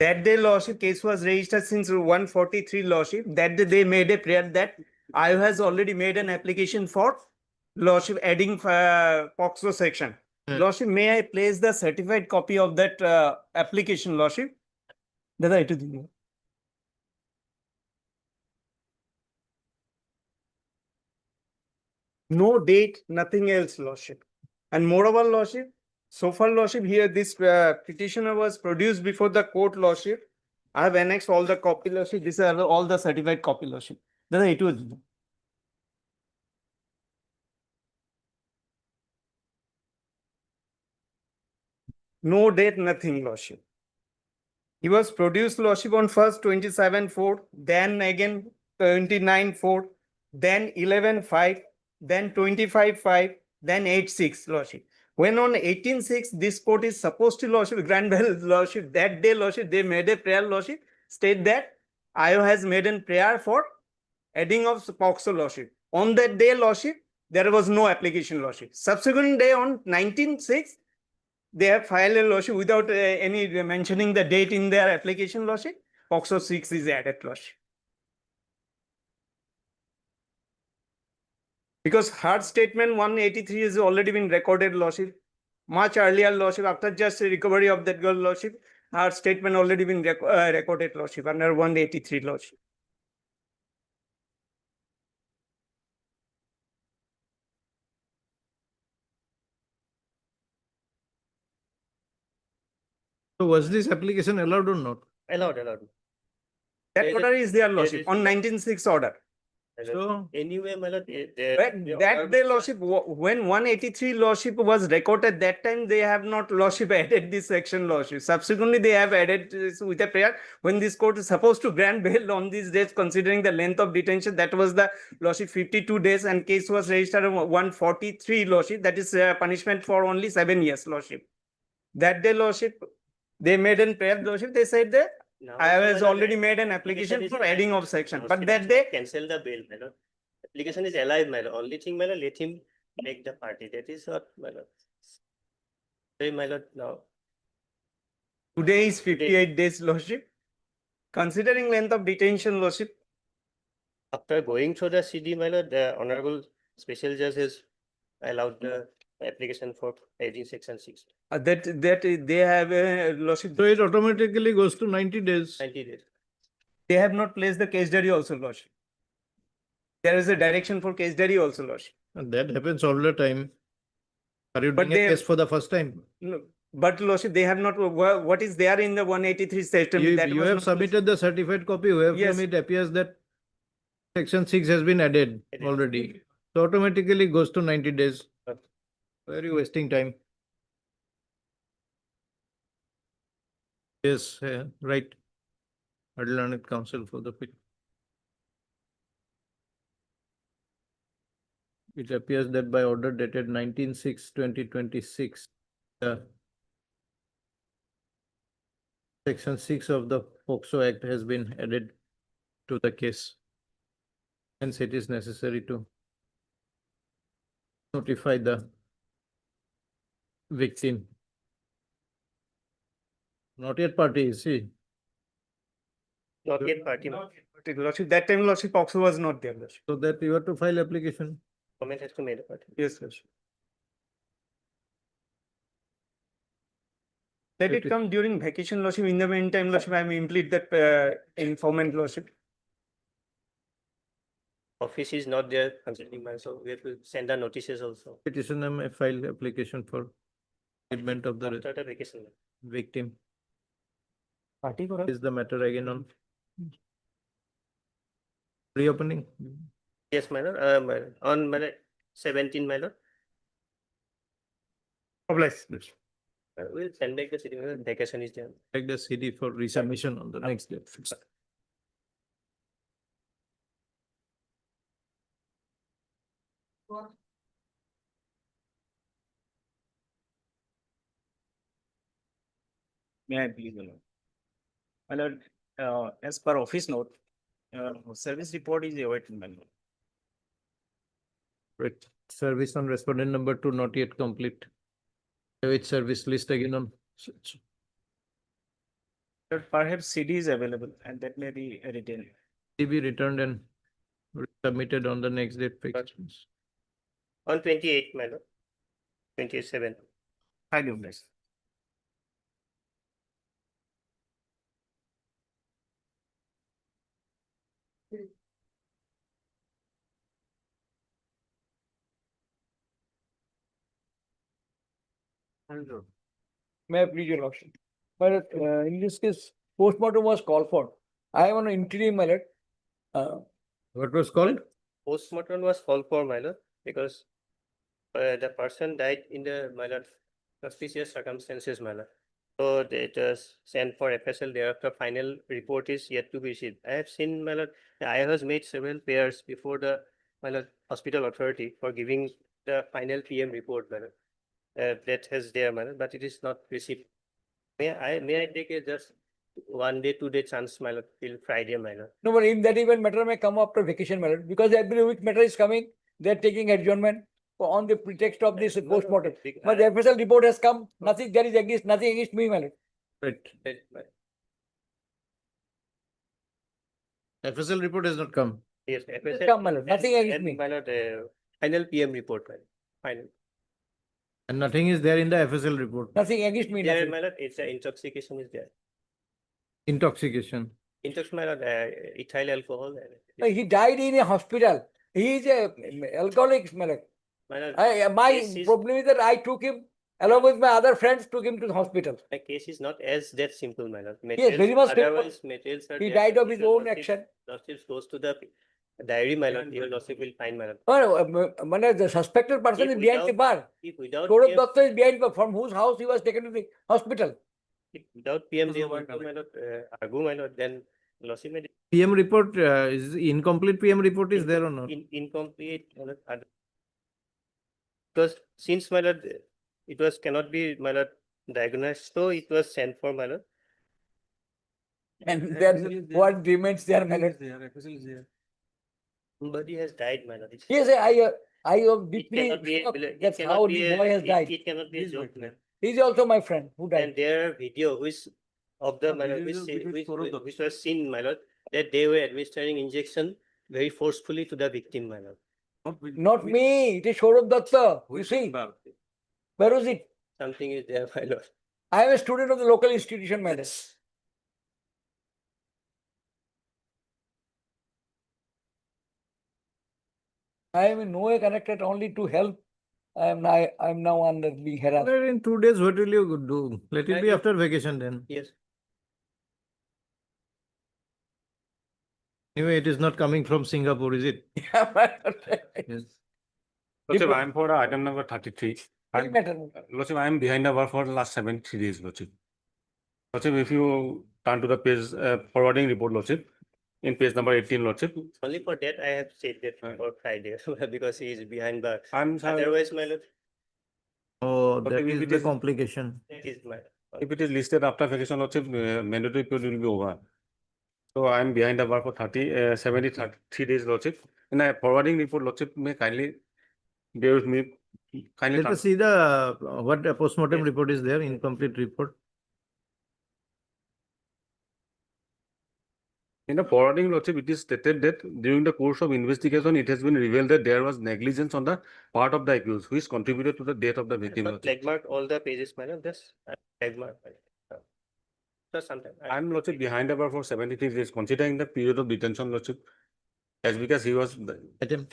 That day, Lordship, case was registered since 143, Lordship. That day they made a prayer that I has already made an application for Lordship adding POCSO section. Lordship, may I place the certified copy of that application, Lordship? Dada, it is. No date, nothing else, Lordship. And moreover, Lordship, so far, Lordship, here this petitioner was produced before the court, Lordship. I have annexed all the copy, Lordship. These are all the certified copy, Lordship. Dada, it was. No date, nothing, Lordship. He was produced, Lordship, on first 27/4, then again 29/4, then 11/5, then 25/5, then 8/6, Lordship. When on 18/6, this court is supposed to, Lordship, grant bail, Lordship. That day, Lordship, they made a prayer, Lordship, state that IO has made a prayer for adding of POCSO, Lordship. On that day, Lordship, there was no application, Lordship. Subsequent day on 19/6, they have filed a lawsuit without any mentioning the date in their application, Lordship. POCSO 6 is added, Lordship. Because her statement 183 has already been recorded, Lordship. Much earlier, Lordship, after just recovery of that girl, Lordship, her statement already been recorded, Lordship, under 183, Lordship. So was this application allowed or not? Allowed, allowed. That order is there, Lordship, on 19/6 order. So anyway, my lord, That day, Lordship, when 183 Lordship was recorded, that time they have not, Lordship, added this section, Lordship. Subsequently, they have added this with a prayer. When this court is supposed to grant bail on these days, considering the length of detention, that was the, Lordship, 52 days, and case was registered on 143, Lordship. That is punishment for only 7 years, Lordship. That day, Lordship, they made a prayer, Lordship. They said that I has already made an application for adding of section, but that day cancel the bail, my lord. Application is alive, my lord. Only thing, my lord, let him make the party. That is what, my lord. Say, my lord, now. today is 58 days, Lordship. Considering length of detention, Lordship. After going through the CD, my lord, the honorable special judge has allowed the application for adding section 6. That they have Lordship. So it automatically goes to 90 days. 90 days. They have not placed the case diary also, Lordship. There is a direction for case diary also, Lordship. And that happens all the time. Are you But doing a they- case for the first time? No, but Lordship, they have not, what is there in the 183 statement? You, that you was have not- submitted the certified copy where Yes. from it appears that section 6 has been added already. So automatically goes to 90 days. Why are you wasting time? Yes, right. Learned counsel for the it appears that by order dated 19/6/2026, Section 6 of the POCSO Act has been added to the case. Hence, it is necessary to notify the victim. Not yet party, is he? Not yet party. Lordship, that time Lordship also was not there, Lordship. So that you have to file application. Comment has to made a party. Yes, Lordship. Let it come during vacation, Lordship. In the meantime, Lordship, I may implement that informant, Lordship. Office is not there consulting man, so we have to send the notices also. Petitioner may file application for treatment of the After the vacation. victim. Party kora. Is the matter again on reopening? Yes, my lord, on my lord, 17, my lord. Obliged. We'll send back the city, my lord, vacation is there. Take the CD for resubmission on the next day. May I please, my lord, as per office note, service report is awaited, my lord. Right. Service on respondent number 2 not yet complete. Which service list again on? Perhaps CD is available and that may be retained. To be returned and submitted on the next date fixed. On 28, my lord. 27. Highly obliged. May I please your lordship? But in this case, postmortem was called for. I am on an interim, my lord. What was called? Postmortem was called for, my lord, because the person died in the, my lord, suspicious circumstances, my lord. So it was sent for FSL. Thereafter, final report is yet to be received. I have seen, my lord, I has made several pairs before the, my lord, hospital authority for giving the final PM report, my lord. That has there, my lord, but it is not received. May I take a just 1 day, 2 day chance, my lord, till Friday, my lord. No, but in that event, matter may come after vacation, my lord, because every week matter is coming, they are taking adjournment on the pretext of this postmortem. But the FSL report has come, nothing, there is against, nothing against me, my lord. Right. FSL report has not come. Yes, FSL. Come, my lord, nothing against and, me. my lord, final PM report, my lord, final. And nothing is there in the FSL report. Nothing against me, There, nothing. my lord, it's intoxication is there. Intoxication. Intoxication, my lord, ethyl alcohol. He died in a hospital. He is a alcoholic, my lord. My lord, My case is- problem is that I took him, along with my other friends, took him to the hospital. the case is not as that simple, my lord. Yes, very much simple. Otherwise, materials are He there. died of If his your own lordship- action. Lordship goes to the diary, my lord, your lordship will find, my lord. The suspected person If is behind the without- bar. If without Saurabh PM Datta is behind, from whose house he was taken to the hospital. if without PM, they want to, my lord, argue, my lord, then lordship may. PM report is incomplete. PM report is there or not? Incomplete, my lord, because since, my lord, it was cannot be, my lord, diagnosed, so it was sent for, my lord. And then what remains there, my lord? Somebody has died, my lord. Yes, I am It deeply cannot be, shocked. it That's cannot how be the boy has died. It cannot be a joke, man. He's also my friend who And died. there are video which of the, my lord, which was seen, my lord, that they were administering injection very forcefully to the victim, my lord. Not me, it is Saurabh Datta. You see, where is it? Something is there, my lord. I am a student of the local institution, my lord. I am in no way connected, only to help. I am now under being harassed. Well, in 2 days, what will you do? Let it be Yeah. after vacation then. Yes. Anyway, it is not coming from Singapore, is it? Yeah, my lord. Yes. Lordship, I am for item number 33. Big matter. Lordship, I am behind the bar for the last 73 days, Lordship. Lordship, if you turn to the page forwarding report, Lordship, in page number 18, Lordship. Only for that I have said that Right. for Friday because he is behind the, I'm sorry. otherwise, my lord, Oh, Okay, that if is it the is- complication. that is my. If it is listed after vacation, Lordship, mandatory period will be over. So I'm behind the bar for 73 days, Lordship. In a forwarding report, Lordship, may kindly bear with me. Kindly Let us see the, what a postmortem report is there, incomplete report. In the forwarding, Lordship, it is stated that during the course of investigation, it has been revealed that there was negligence on the part of the accused, which contributed to the death of the victim. Lordship. Flag all the pages, my lord, just flag mark. So sometime. I'm Lordship behind the bar for 73 days, considering the period of detention, Lordship, as because he was Item,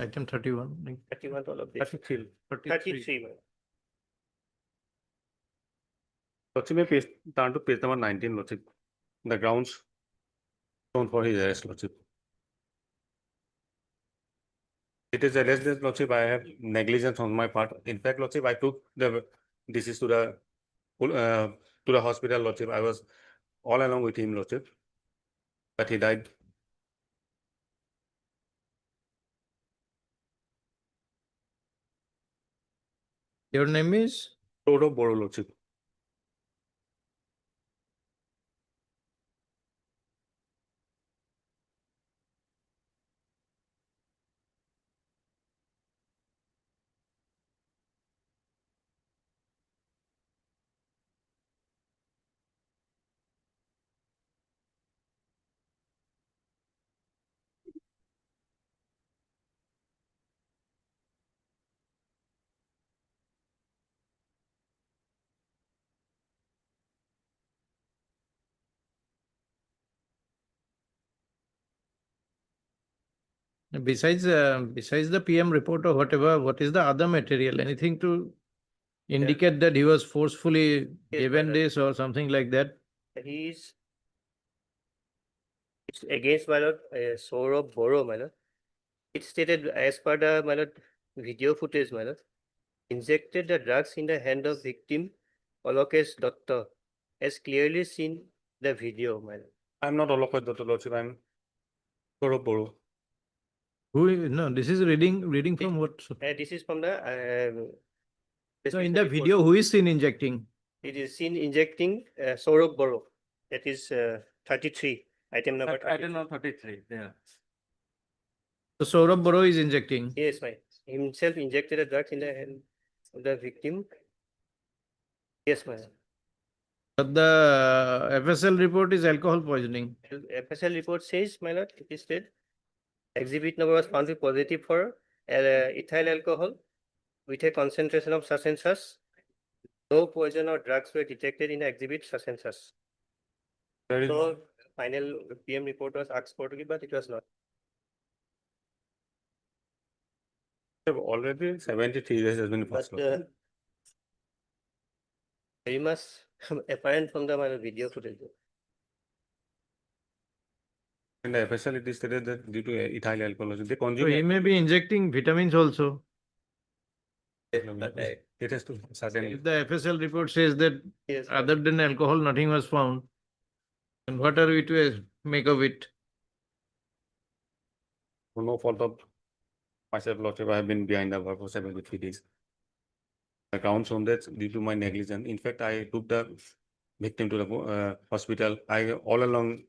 item 31. 31 all of this. 33. 33, my lord. Lordship, may page, turn to page number 19, Lordship. The grounds shown for his arrest, Lordship. It is alleged that, Lordship, I have negligence on my part. In fact, Lordship, I took the disease to the hospital, Lordship. I was all along with him, Lordship. But he died. Your name is? Toto Boro, Lordship. Besides the PM report or whatever, what is the other material? Anything to indicate that he was forcefully given this or something like that? He is, it's against, my lord, Saurabh Boro, my lord. It stated as per the, my lord, video footage, my lord, injected the drugs in the hand of victim Olokesh Datta, as clearly seen the video, my lord. I'm not Olokesh Datta, Lordship. I'm Toto Boro. No, this is reading from what? This is from the. So in the video, who is seen injecting? It is seen injecting Saurabh Boro. That is 33, item number 33. Item number 33, yeah. So Saurabh Boro is injecting. Yes, my himself injected the drugs in the hand of the victim. Yes, my. But the FSL report is alcohol poisoning. FSL report says, my lord, it is said, exhibit number was found to be positive for ethyl alcohol with a concentration of such and such. No poison or drugs were detected in the exhibit such and such. So final PM report was asked for, but it was not. Already 73 days has been passed. But very much apparent from the video footage. In the FSL, it is stated that due to ethyl alcohol, they So consume. he may be injecting vitamins also. It has to certainly. If the FSL report says that Yes, other than alcohol, nothing was found, then what are we to make of it? No fault of myself, Lordship. I have been behind the bar for 73 days. The grounds on that due to my negligence. In fact, I took the victim to the hospital. I all along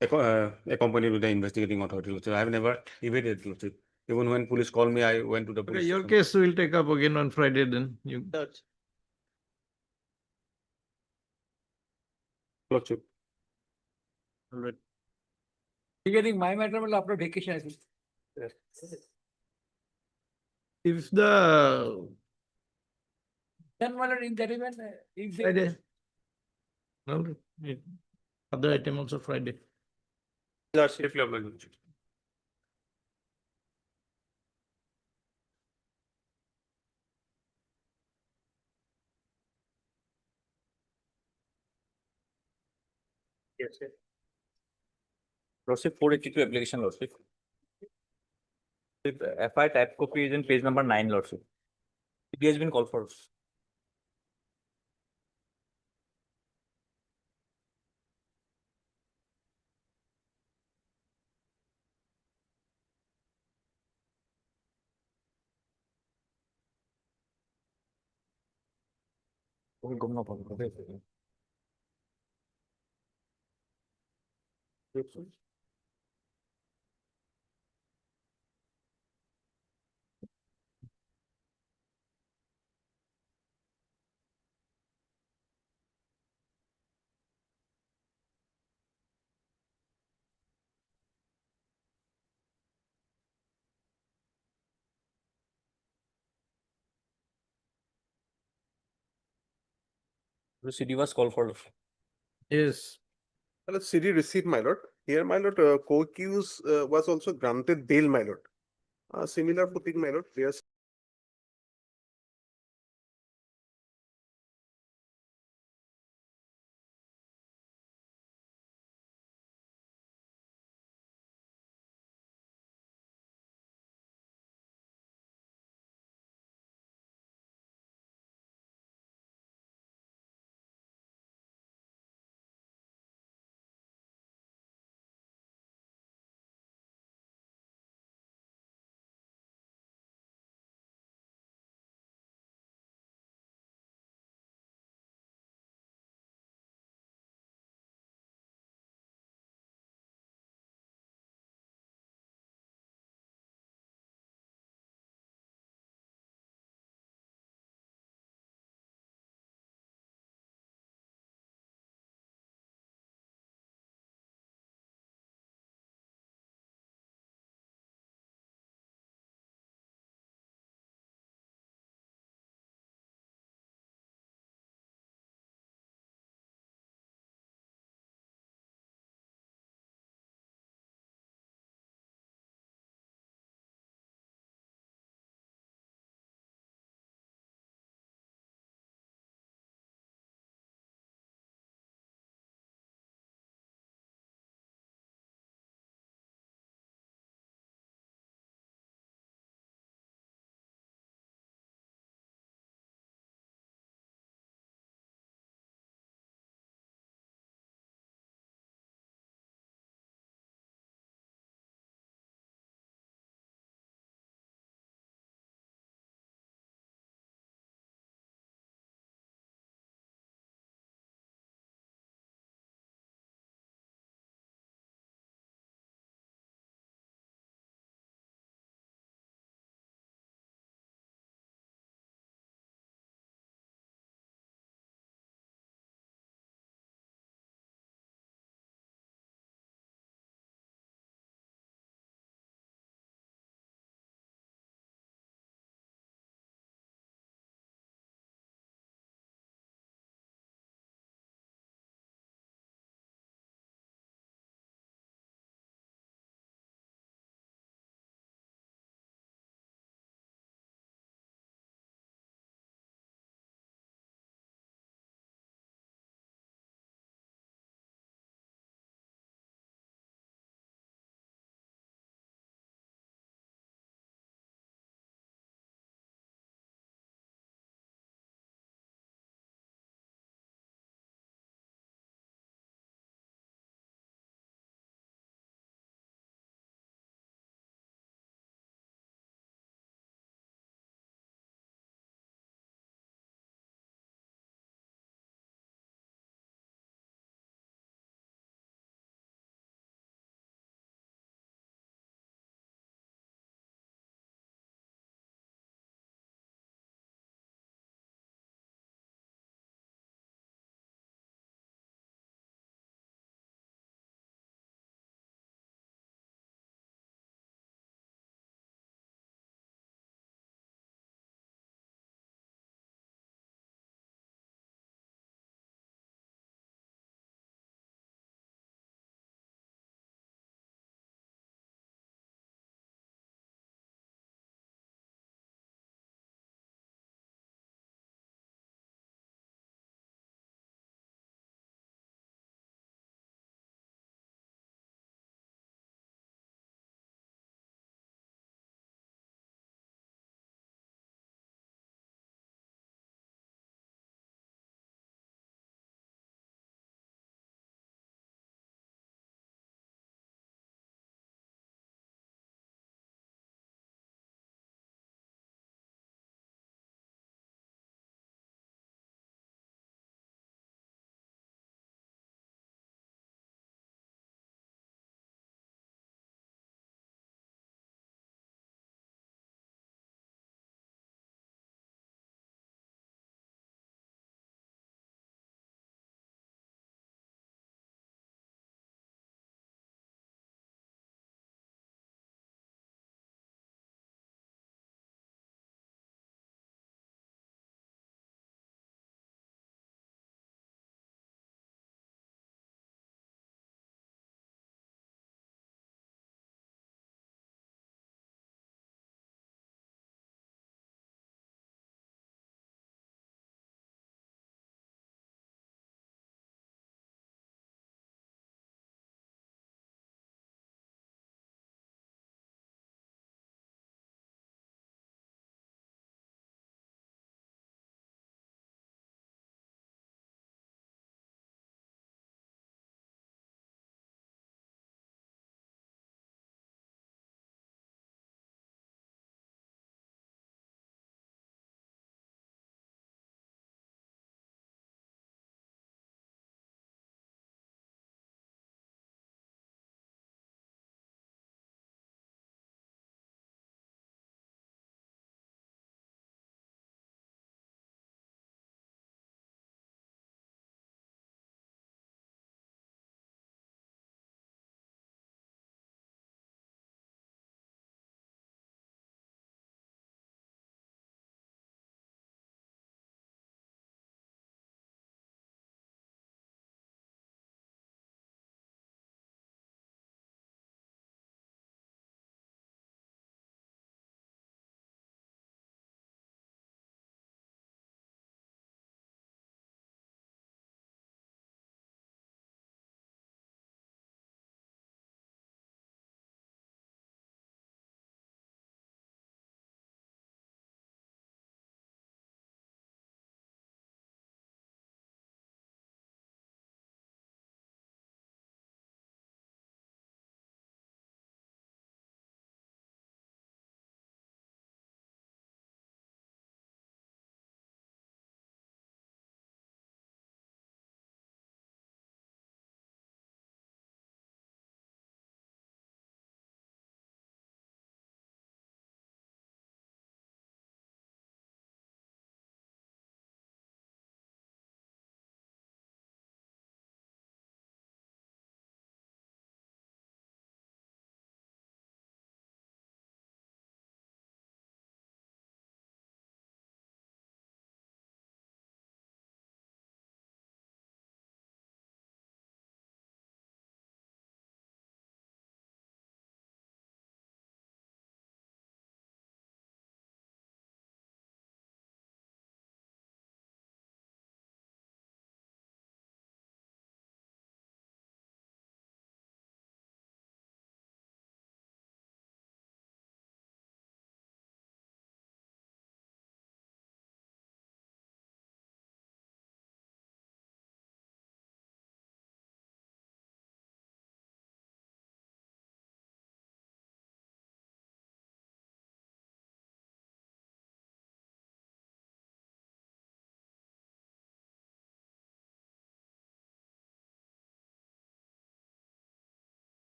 accompanied with the investigating authority, Lordship. I have never evaded, Lordship. Even when police called me, I went to the Okay, police your station. case will take up again on Friday then. You Lordship. already. Regarding my matter, well, after vacation, I think. If the Then, well, in that event, if they. Friday. No, other item also Friday. Lordship. Yes, sir. Lordship 482 application, Lordship. FI type copy is in page number 9, Lordship. It has been called for. The CD was called for. Yes. Well, CD received, my lord. Here, my lord, co-accused was also granted bail, my lord. Similar footing, my lord. Yes.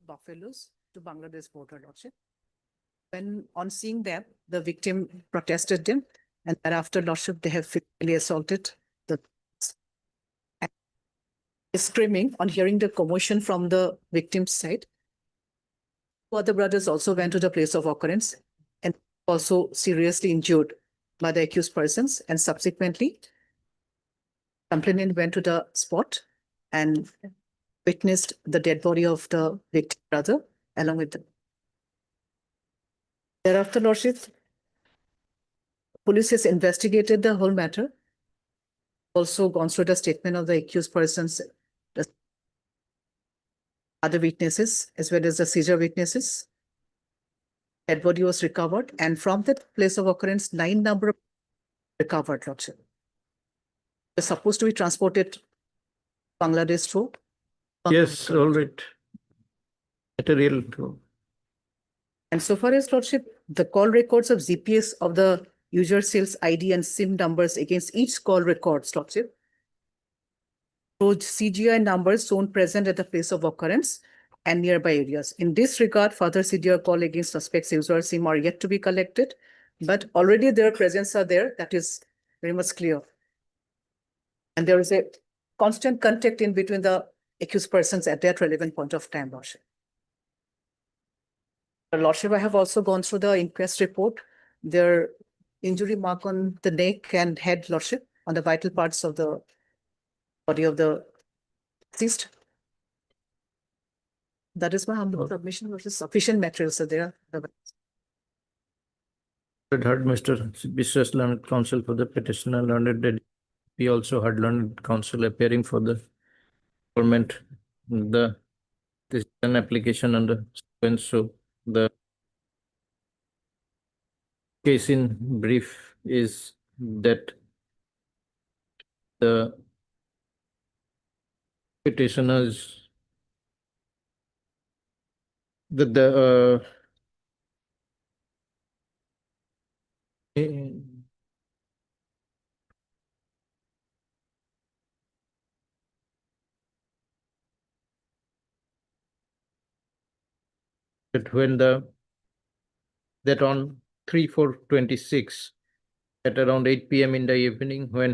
buffaloes to Bangladesh border, Lordship. When on seeing them, the victim protested them, and thereafter, Lordship, they have physically assaulted the screaming on hearing the commotion from the victim's side. Two other brothers also went to the place of occurrence and also seriously injured by the accused persons, and subsequently complainant went to the spot and witnessed the dead body of the victim brother along with them. Thereafter, Lordship, police has investigated the whole matter, also gone through the statement of the accused persons, the other witnesses, as well as the seizure witnesses. Dead body was recovered, and from that place of occurrence, 9 number recovered, Lordship. They're supposed to be transported to Bangladesh through. Yes, all right. Material to. And so far as, Lordship, the call records of GPS of the user sales ID and SIM numbers against each call records, Lordship, showed CGI numbers shown present at the place of occurrence and nearby areas. In this regard, further CDR call against suspects user SIM are yet to be collected, but already their presence are there. That is very much clear. And there is a constant contact in between the accused persons at that relevant point of time, Lordship. Lordship, I have also gone through the inquest report. Their injury mark on the neck and head, Lordship, on the vital parts of the body of the deceased. That is my humble submission versus sufficient materials are there. Had heard Mr. Biswas learned counsel for the petitioner, learned that we also had learned counsel appearing for the government. This is an application under and so the case in brief is that the petitioners that the that when that on 3/4/26 at around 8 p.m. in the evening when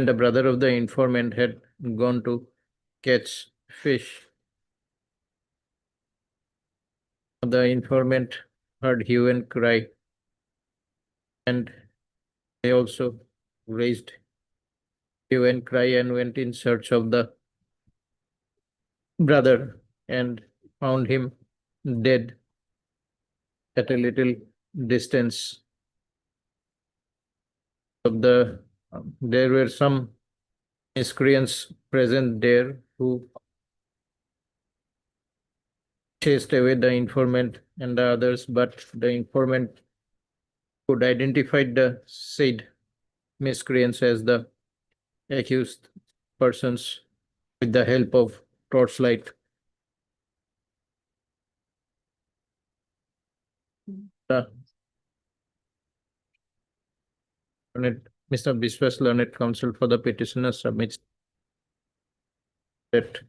the brother of the informant had gone to catch fish, the informant heard hue and cry, and they also raised hue and cry and went in search of the brother and found him dead at a little distance of there were some miscreants present there who chased away the informant and the others, but the informant could identify the said miscreants as the accused persons with the help of torchlight. Mr. Biswas, learned counsel for the petitioner, submits that.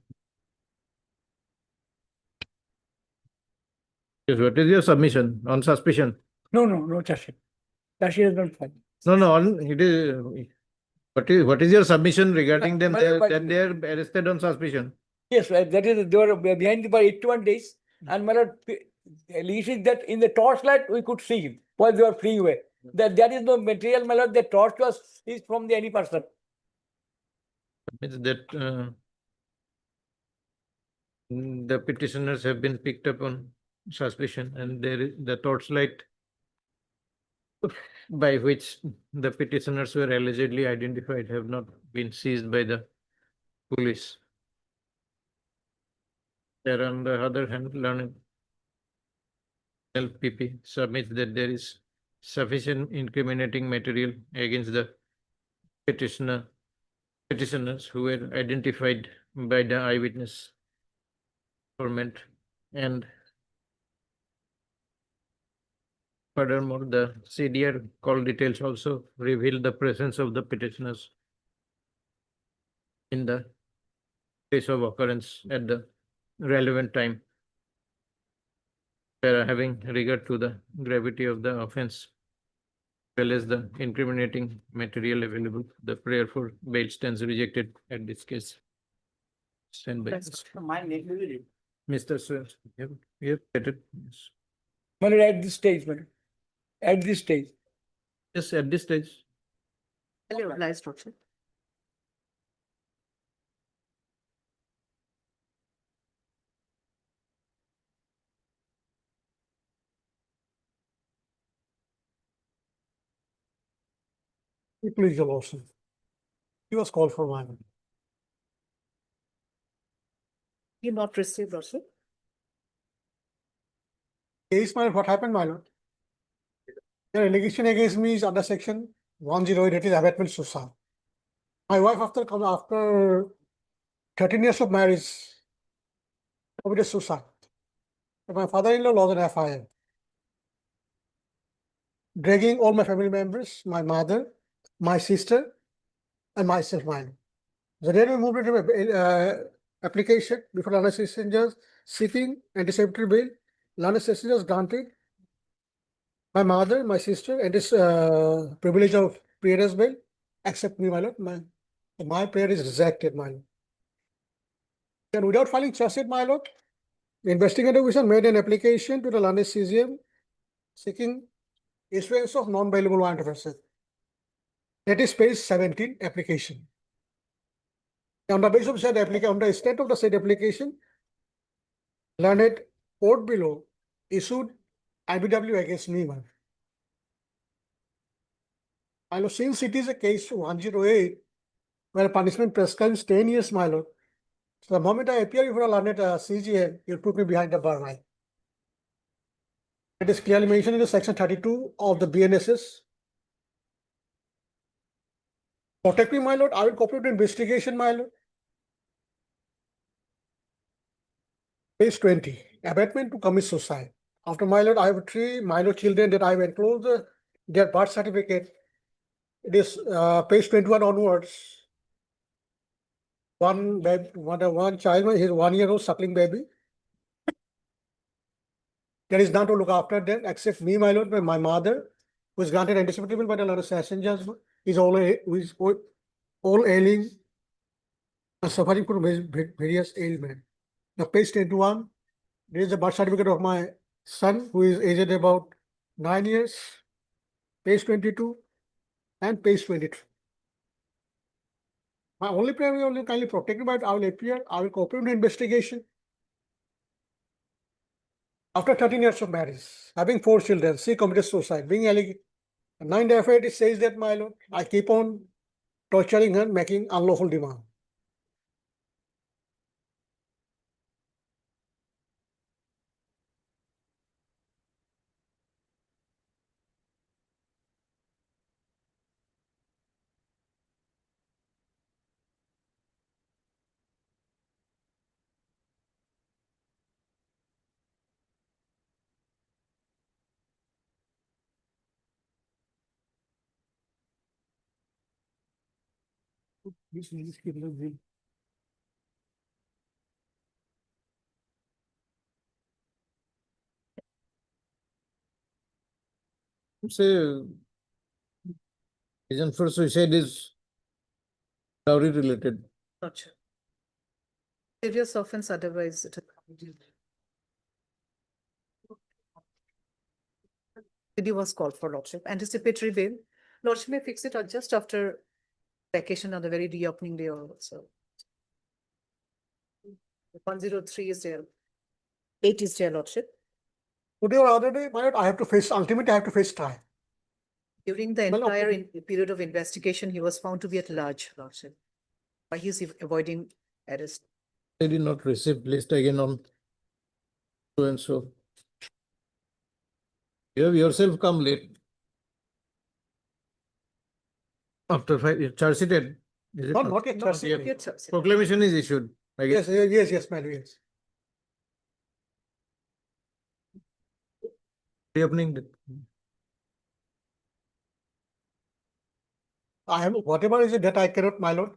Yes, what is your submission on suspicion? No, charge. Charge sheet has not filed. No, it is. What is your submission regarding them that they are arrested on suspicion? Yes, that is, they were behind the bar 81 days, and my lord, is that in the torchlight we could see him while they were fleeing away. That is no material, my lord. The torch is from any person. Means that the petitioners have been picked up on suspicion, and the torchlight by which the petitioners were allegedly identified have not been seized by the police. There, on the other hand, learned LPP submits that there is sufficient incriminating material against the petitioners who were identified by the eyewitness informant, and furthermore, the CDR call details also reveal the presence of the petitioners in the place of occurrence at the relevant time, having regard to the gravity of the offense, well as the incriminating material available, the prayer for bail stands rejected at this case. Stand by. Mr. Sir, you have stated, yes. My lord, at this stage, madam, at this stage. Yes, at this stage. Realized, Lordship. Please, your lordship. He was called for my. You not received, Lordship. Case, my lord, what happened, my lord? The allegation against me is under section 108, that is abatement suicide. My wife, after 13 years of marriage, committed suicide. My father-in-law lost an FIR, dragging all my family members, my mother, my sister, and myself, mine. The day we moved into application before London Session Judge seeking anticipatory bail, London Session Judge granted my mother, my sister, and this privilege of prayer bail, except me, my lord. My prayer is rejected, my lord. And without filing charge sheet, my lord, the investigating division made an application to the London CGM seeking issuance of non-bailable warrant of arrest. That is page 17 application. On the basis of said application, on the extent of the said application, learned court below issued IBW against me, man. My lord, since it is a case 108, where punishment prescribes 10 years, my lord. So the moment I appear before a learned CGM, you'll put me behind the bar, right? It is clearly mentioned in the section 32 of the BNSS. Protect me, my lord. I will cooperate with investigation, my lord. Page 20, abatement to commit suicide. After, my lord, I have 3 minor children that I have enclosed their birth certificate. It is page 21 onwards. One child, his 1-year-old suckling baby. There is none to look after them except me, my lord, my mother, who is granted anticipatory bail by the London Session Judge, is all ailing and suffering from various ailments. Now, page 21, there is a birth certificate of my son, who is aged about 9 years, page 22, and page 23. My only prayer is only kindly protect me, but I will appear, I will cooperate in the investigation. After 13 years of marriage, having 4 children, she committed suicide, being alleged. 9 FIR, it says that, my lord, I keep on torturing her, making unlawful demand. Say, reason for suicide is dowry related. Gotcha. Serious offense, otherwise it was called for, Lordship. Anticipatory bail. Lordship may fix it just after vacation on the very reopening day also. 103 is there. 8 is there, Lordship. Today or other day, my lord, ultimately I have to face trial. During the entire period of investigation, he was found to be at large, Lordship. Why he is avoiding arrest? They did not receive list again on so and so. You have yourself come late. After 5 charge sheeted. Is it Not yet charge sheeted. Yet, sir. Proclamation is issued. I guess. Yes, my lord, yes. Reopening. Whatever is it that I cannot, my lord.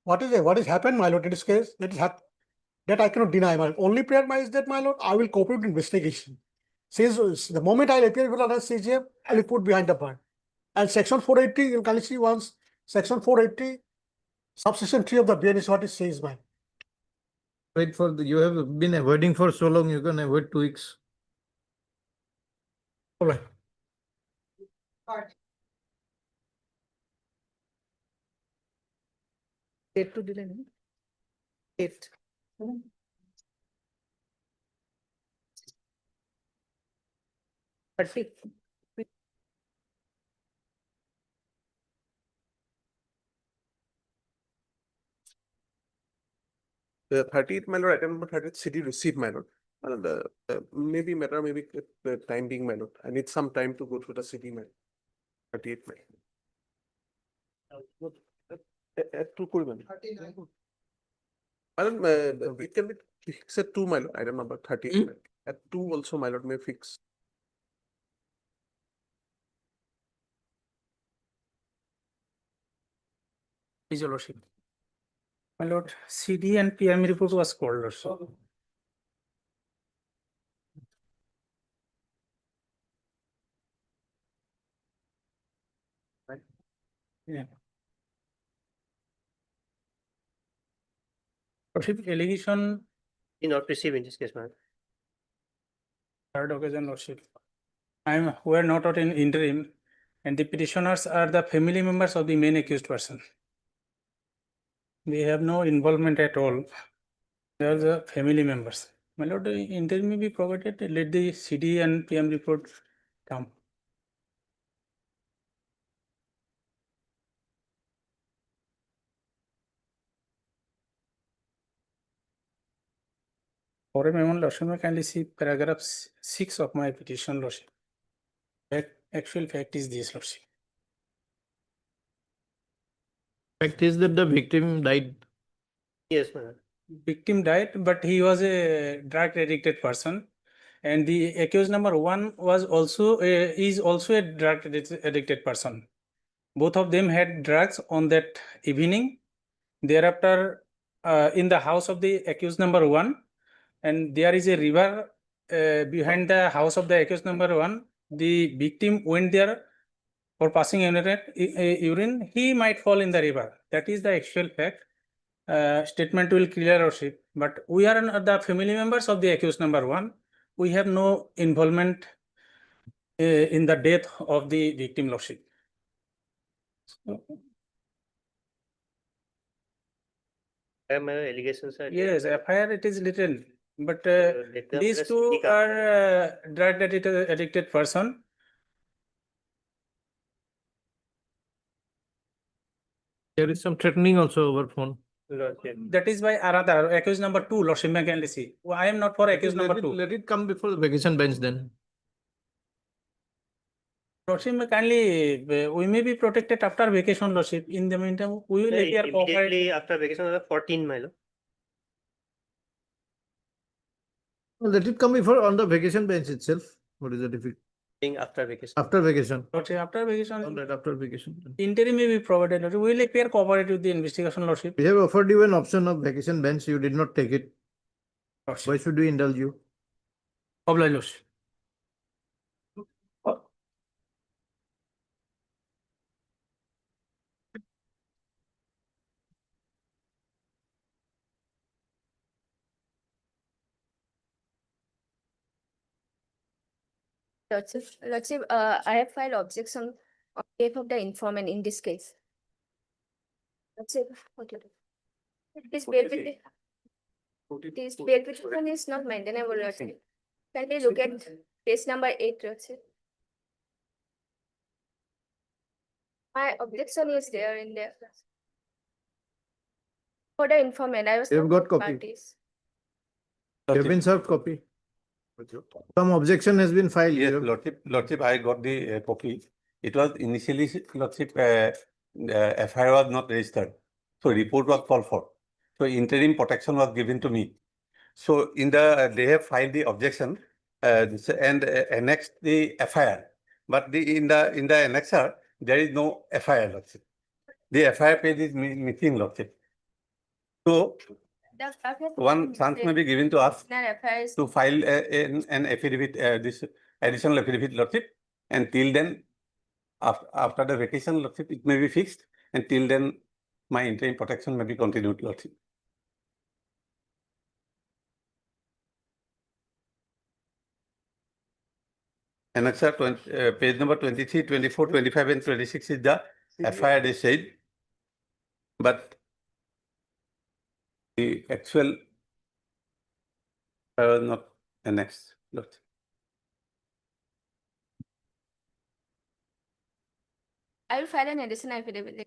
What is happened, my lord, in this case? That is happened. That I cannot deny. My only prayer is that, my lord, I will cooperate with investigation. Says the moment I appear before the CGM, I will put behind the bar. And section 480, you can see once, section 480, subsection 3 of the BN is what it says, man. Wait for you have been avoiding for so long, you can avoid 2 weeks. All right. Date to delay, no? Date. 30. 38, my lord, item number 38, city receipt, my lord. And maybe matter, maybe the time being, my lord. I need some time to go through the city, my lord. 38, my lord. At 2 kori, my lord. My lord, it can be fixed at 2, my lord, item number 38. my lord. At 2 also, my lord, may fix. Please, your lordship. My lord, CD and PM report was called, lordship. Yeah. Lordship, allegation Did not receive in this case, ma'am. third occasion, lordship. We are not out in interim, and the petitioners are the family members of the main accused person. They have no involvement at all. They are the family members. My lord, the interim may be provided. Let the CD and PM report come. For a moment, lordship, may kindly see paragraph 6 of my petition, lordship. Actual fact is this, lordship. Fact is that the victim died. Yes, ma'am. Victim died, but he was a drug addicted person, and the accused number 1 was also is also a drug addicted person. Both of them had drugs on that evening. Thereafter, in the house of the accused number 1, and there is a river behind the house of the accused number 1. The victim went there for passing urine. He might fall in the river. That is the actual fact. Statement will clear lordship, but we are the family members of the accused number 1. We have no involvement in the death of the victim, lordship. Allegations are Yes, there. FIR it is little, but let them these just two speak up. are drug addicted person. There is some threatening also over phone. Lordship. That is by another accused number 2, lordship, may kindly see. I am not for accused number 2. Let it come before the vacation bench then. Lordship, may kindly, we may be protected after vacation, lordship. In the meantime, we will appear cooperate. Immediately after vacation, 14, my lord. Let it come before on the vacation bench itself. What is the difficulty? After vacation. After vacation. Lordship, after vacation. All right, after vacation. Interim may be provided, lordship. We will appear cooperate with the investigation, lordship. We have offered you an option of vacation bench. You did not take it. Lordship. Why should we indulge you? Oblige, lordship. Lordship, I have filed objection on behalf of the informant in this case. Lordship, okay. This bail petition is not maintainable, Lordship. Can we look at page number 8, Lordship? My objection is there in there. For the informant, I was You have not got copy. parties. You have been served copy. Some objection has been filed. Yes, You have- Lordship, I got the copy. It was initially, Lordship, FIR was not registered. So report was called for. So interim protection was given to me. So in the, they have filed the objection and annexed the FIR. But in the annexer, there is no FIR, Lordship. The FIR page is missing, Lordship. So one chance may be given to us affairs. to file an affidavit, this additional affidavit, Lordship. And till then, after the vacation, Lordship, it may be fixed. And till then, my interim protection may be continued, Lordship. Annexure 20, page number 23, 24, 25, and 26 is the FIR they said. But the actual not annexed, Lordship. I will file an additional affidavit.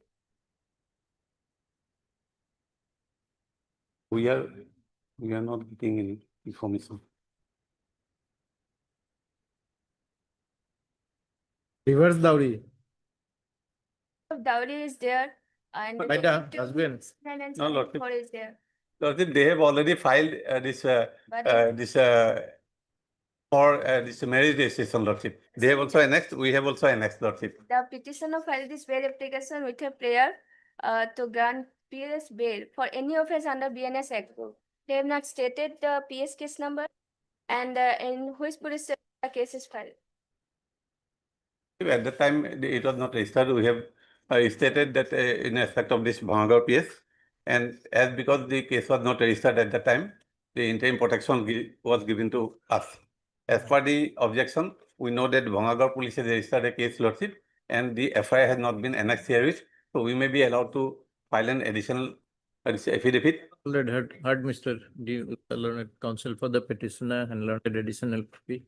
We are not getting any information. Reverse dowry. Dowry is there and. By the husband. No, Lordship. 74 is there. Lordship, they have already filed this for this marriage registration, Lordship. They have also annexed. We have also annexed, Lordship. The petitioner filed this bail application with a prayer to grant PS bail for any offense under BNS Act. They have not stated the PS case number and in which police station the case is filed. At the time, it was not registered. We have stated that in respect of this Bhangagar PS, and as because the case was not registered at the time, the interim protection was given to us. As per the objection, we know that Bhangagar police has registered a case, Lordship, and the FIR has not been annexed here, so we may be allowed to file an additional affidavit. Already heard Mr. Learned Counsel for the petitioner and learned additional copy.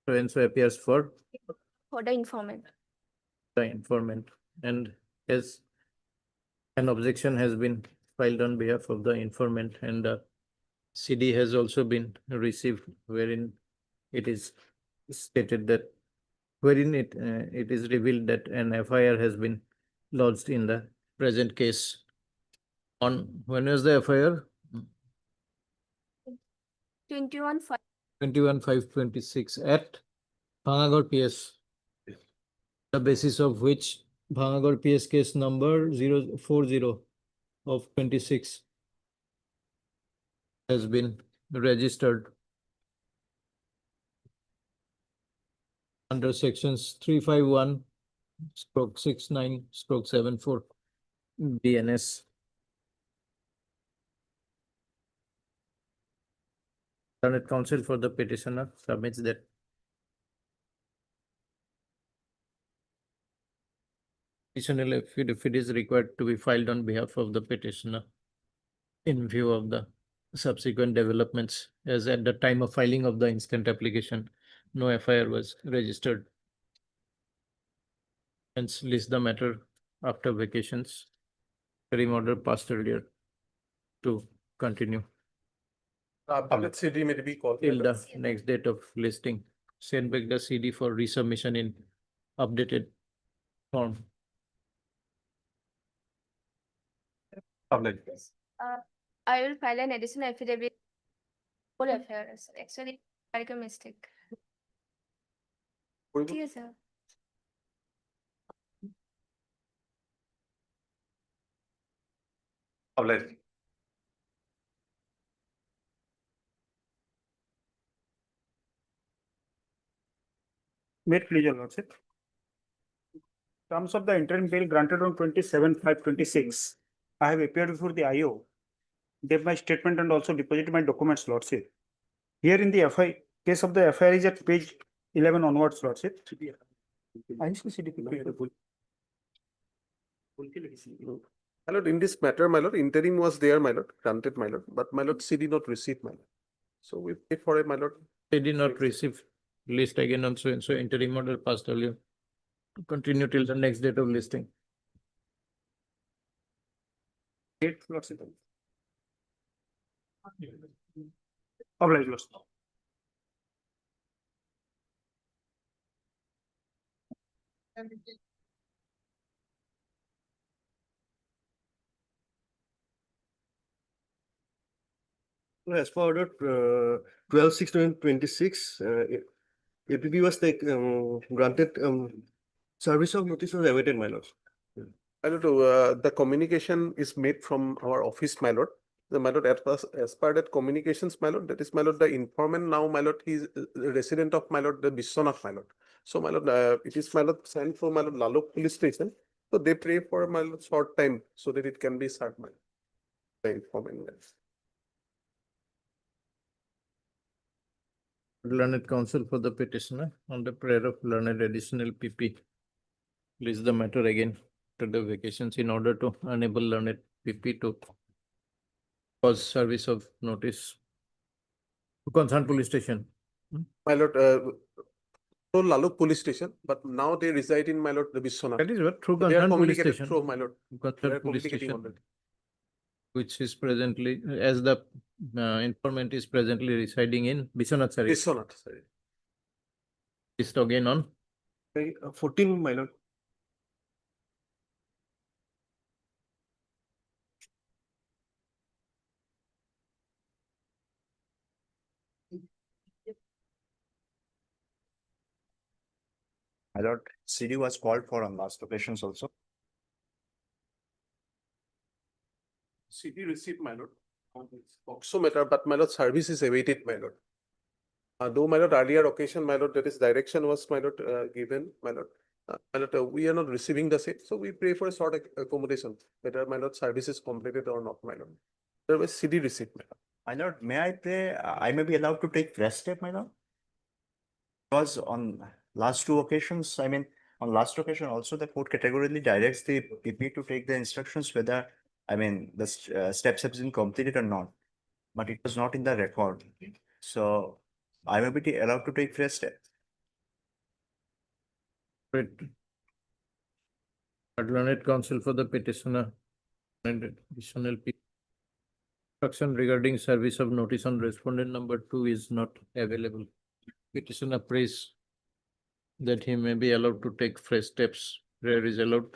So and so appears for the informant. The informant, and as an objection has been filed on behalf of the informant, and CD has also been received, wherein it is stated that wherein it is revealed that an FIR has been lodged in the present case. On when was the FIR? 21/5/26 at Bhangagar PS. The basis of which Bhangagar PS case number 040 of 26 has been registered under sections 351/69/74 BNS. Learned Counsel for the petitioner submits that additional affidavit is required to be filed on behalf of the petitioner in view of the subsequent developments, as at the time of filing of the instant application, no FIR was registered. Hence, list the matter after vacations. Interim order passed earlier to continue. Updated CD may be called. Till the next date of listing. Send back the CD for resubmission in updated form. I will file an additional affidavit. Full affairs. Actually, I make a mistake. Yes, sir. May it please your lordship. Terms of the interim bail granted on 27/5/26. I have appeared before the IO, gave my statement and also deposited my documents, lordship. Here in the case of the FIR is at page 11 onwards, lordship. My lord, in this matter, my lord, interim was there, my lord, granted, my lord, but my lord, CD not received, my lord. So we pay for it, my lord. They did not receive list again on so and so interim order passed earlier. Continue till the next date of listing. Date, lordship. Obliged, lordship. As per order 12/6/26, APB was granted service of notice was awaited, my lord. My lord, the communication is made from our office, my lord, my lord, as per that communications, my lord, that is, my lord, the informant now, my lord, he is a resident of, my lord, the Biswanath, my lord. So, my lord, it is, my lord, sent for, my lord, Lalok police station. So they pray for, my lord, short time so that it can be served, my lord, the informant. Learned counsel for the petitioner on the prayer of learned additional PP. Please the matter again to the vacations in order to enable learned PP to cause service of notice to concerned police station. My lord, through Laluk police station, but now they reside in, my lord, the Biswanath. That is what through So they are concerned police communicated station. through, my lord. They Concerned are police communicating station, already. which is presently, as the informant is presently residing in Biswanath, sorry. Biswanath, sorry. List again on 14, my lord. My lord, CD was called for on last occasions also. CD received, my lord, on this POCSO matter, but my lord, service is awaited, my lord. Though, my lord, earlier occasion, my lord, that is direction was, my lord, given, my lord. My lord, we are not receiving the same, so we pray for a short accommodation, whether, my lord, service is completed or not, my lord. There was CD received, my lord. My lord, may I pray, I may be allowed to take fresh step, my lord? Because on last two occasions, I mean, on last occasion also, the court categorically directs the PP to take the instructions whether, I mean, the steps have been completed or not. But it was not in the record. So I may be allowed to take fresh step. Great. Learned counsel for the petitioner and additional instruction regarding service of notice on respondent number 2 is not available. Petitioner prays that he may be allowed to take fresh steps. Prayer is allowed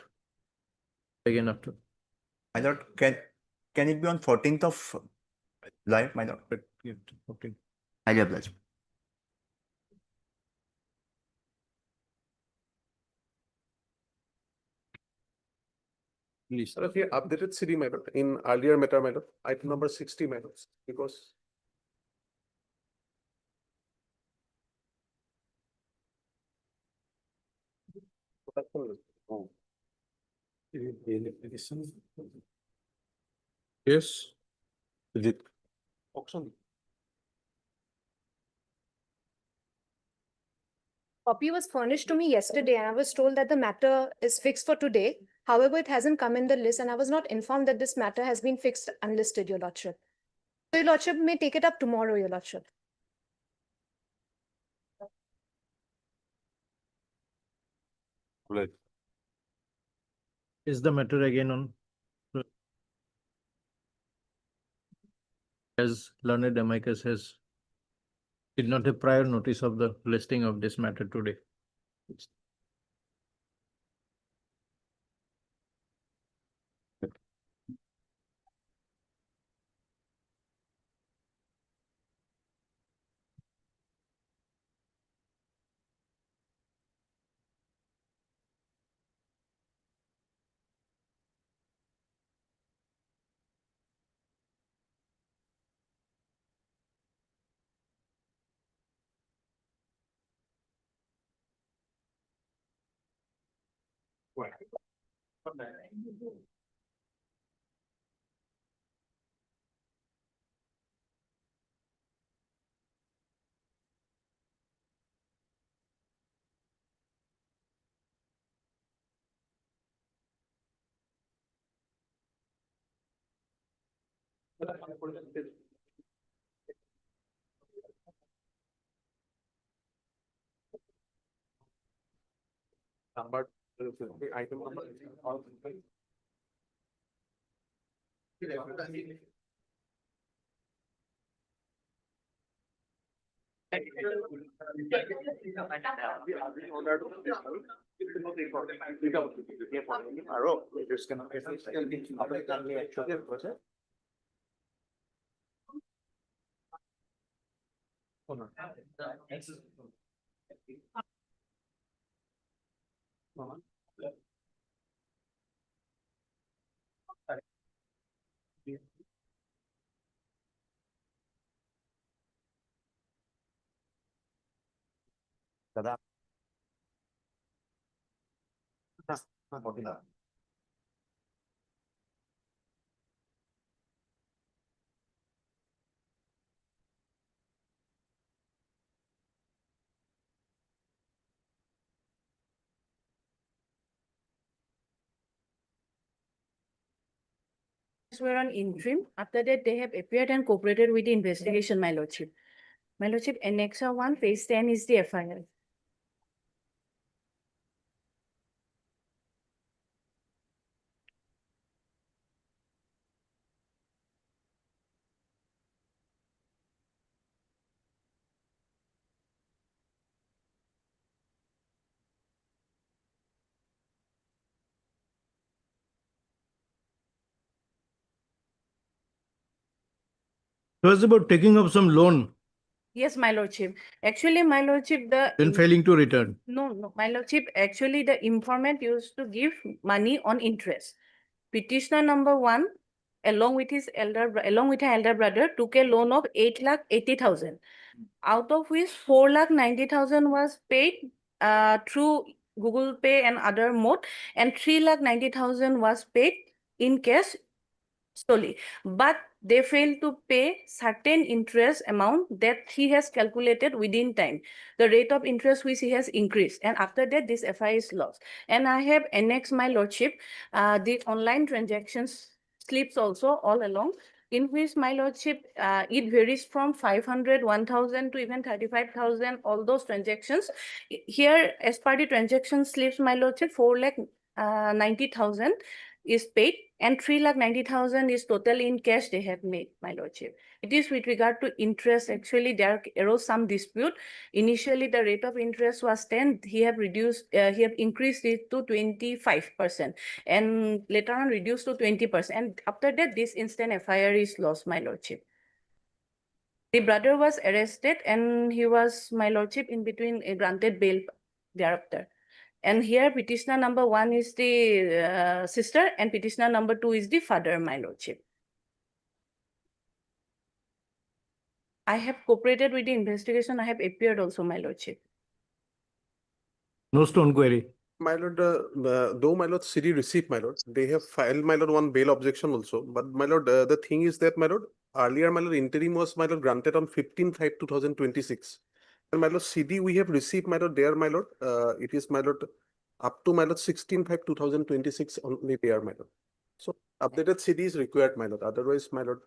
again after. My lord, can it be on 14th of July, my lord? Okay. Highly obliged. Please. Sir, if you updated CD, my lord, in earlier matter, my lord, item number 60, my lord, because Yes. Is it auction? Copy was furnished to me yesterday and I was told that the matter is fixed for today. However, it hasn't come in the list and I was not informed that this matter has been fixed unlisted, Your Lordship. So Your Lordship may take it up tomorrow, Your Lordship. Is the matter again on as learned amicus has did not have prior notice of the listing of this matter today. Number, item number. Dada. Were on interim. After that, they have appeared and cooperated with the investigation, my lordship. My lordship, Annexa 1, phase 10 is the FIR. It was about taking up some loan, Yes, my lordship. Actually, my lordship, then failing to return. No, my lordship, actually the informant used to give money on interest. Petitioner number 1, along with her elder brother, took a loan of 8,80,000, out of which 4,90,000 was paid through Google Pay and other mode, and 3,90,000 was paid in cash solely. But they failed to pay certain interest amount that he has calculated within time, the rate of interest which he has increased, and after that this FI is lost. And I have annexed, my lordship, the online transactions slips also all along, in which, my lordship, it varies from 500, 1,000 to even 35,000, all those transactions. Here, as per the transaction slips, my lordship, 4,90,000 is paid, and 3,90,000 is total in cash they have made, my lordship. It is with regard to interest, actually there arose some dispute. Initially, the rate of interest was 10, he have increased it to 25%, and later on reduced to 20%. And after that, this instant FIR is lost, my lordship. The brother was arrested and he was, my lordship, in between granted bail thereafter. And here petitioner number 1 is the sister, and petitioner number 2 is the father, my lordship. I have cooperated with the investigation. I have appeared also, my lordship. No stone query. My lord, though my lord CD received, my lord, they have filed, my lord, one bail objection also. But my lord, the thing is that, my lord, earlier, my lord, interim was, my lord, granted on 15/5/2026. And my lord, CD we have received, my lord, there, my lord, it is, my lord, up to, my lord, 16/5/2026 only there, my lord. So updated CD is required, my lord. Otherwise, my lord,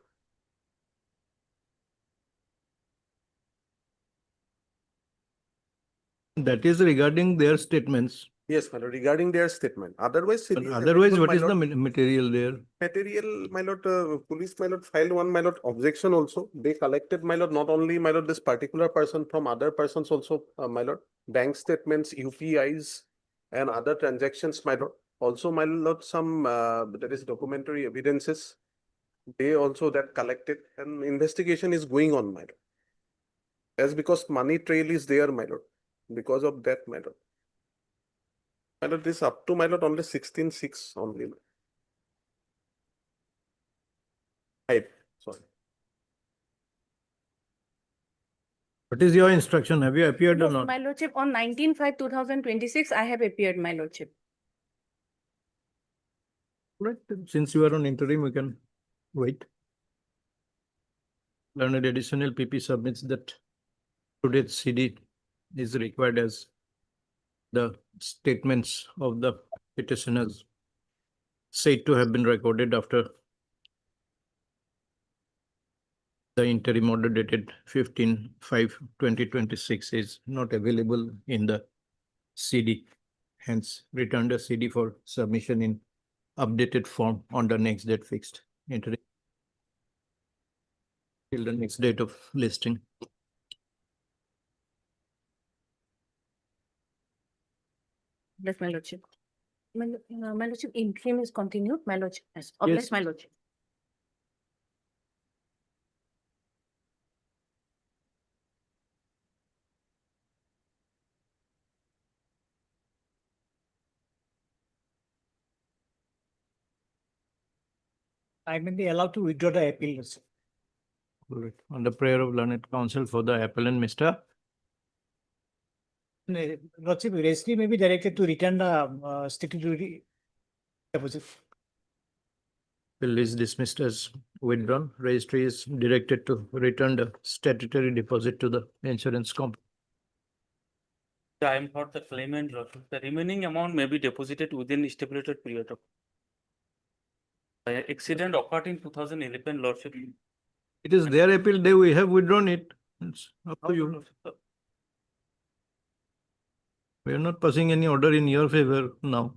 That is regarding their statements. yes, my lord, regarding their statement. Otherwise, CD But is otherwise, available, what my is the lord. material there? Material, my lord, police, my lord, filed one, my lord, objection also. They collected, my lord, not only, my lord, this particular person, from other persons also, my lord, bank statements, UPIs, and other transactions, my lord. Also, my lord, some, there is documentary evidences. They also that collected, and investigation is going on, my lord. As because money trail is there, my lord, because of that, my lord. My lord, this up to, my lord, only 16/6 only. Sorry. What is your instruction? Have you appeared or Yes, not? my lordship, on 19/5/2026, I have appeared, my lordship. Right. Since you are on interim, we can wait. Learned additional PP submits that today's CD is required as the statements of the petitioners said to have been recorded after the interim order dated 15/5/2026 is not available in the CD. Hence, return the CD for submission in updated form on the next date fixed. Interim till the next date of listing. Yes, my lordship. My lordship, interim is continued, my lordship. Yes, Yes. my lordship. I may be allowed to withdraw the appeal. All right. On the prayer of learned counsel for the appellant, Mr. Lordship, registry may be directed to return the statutory deposit. Bill is dismissed as withdrawn. Registry is directed to return the statutory deposit to the insurance company. I am not the claimant, Lordship. The remaining amount may be deposited within stipulated period of. Accident occurred in 2011, Lordship. It is their appeal day. We have withdrawn it. It's up to you. We are not passing any order in your favor now.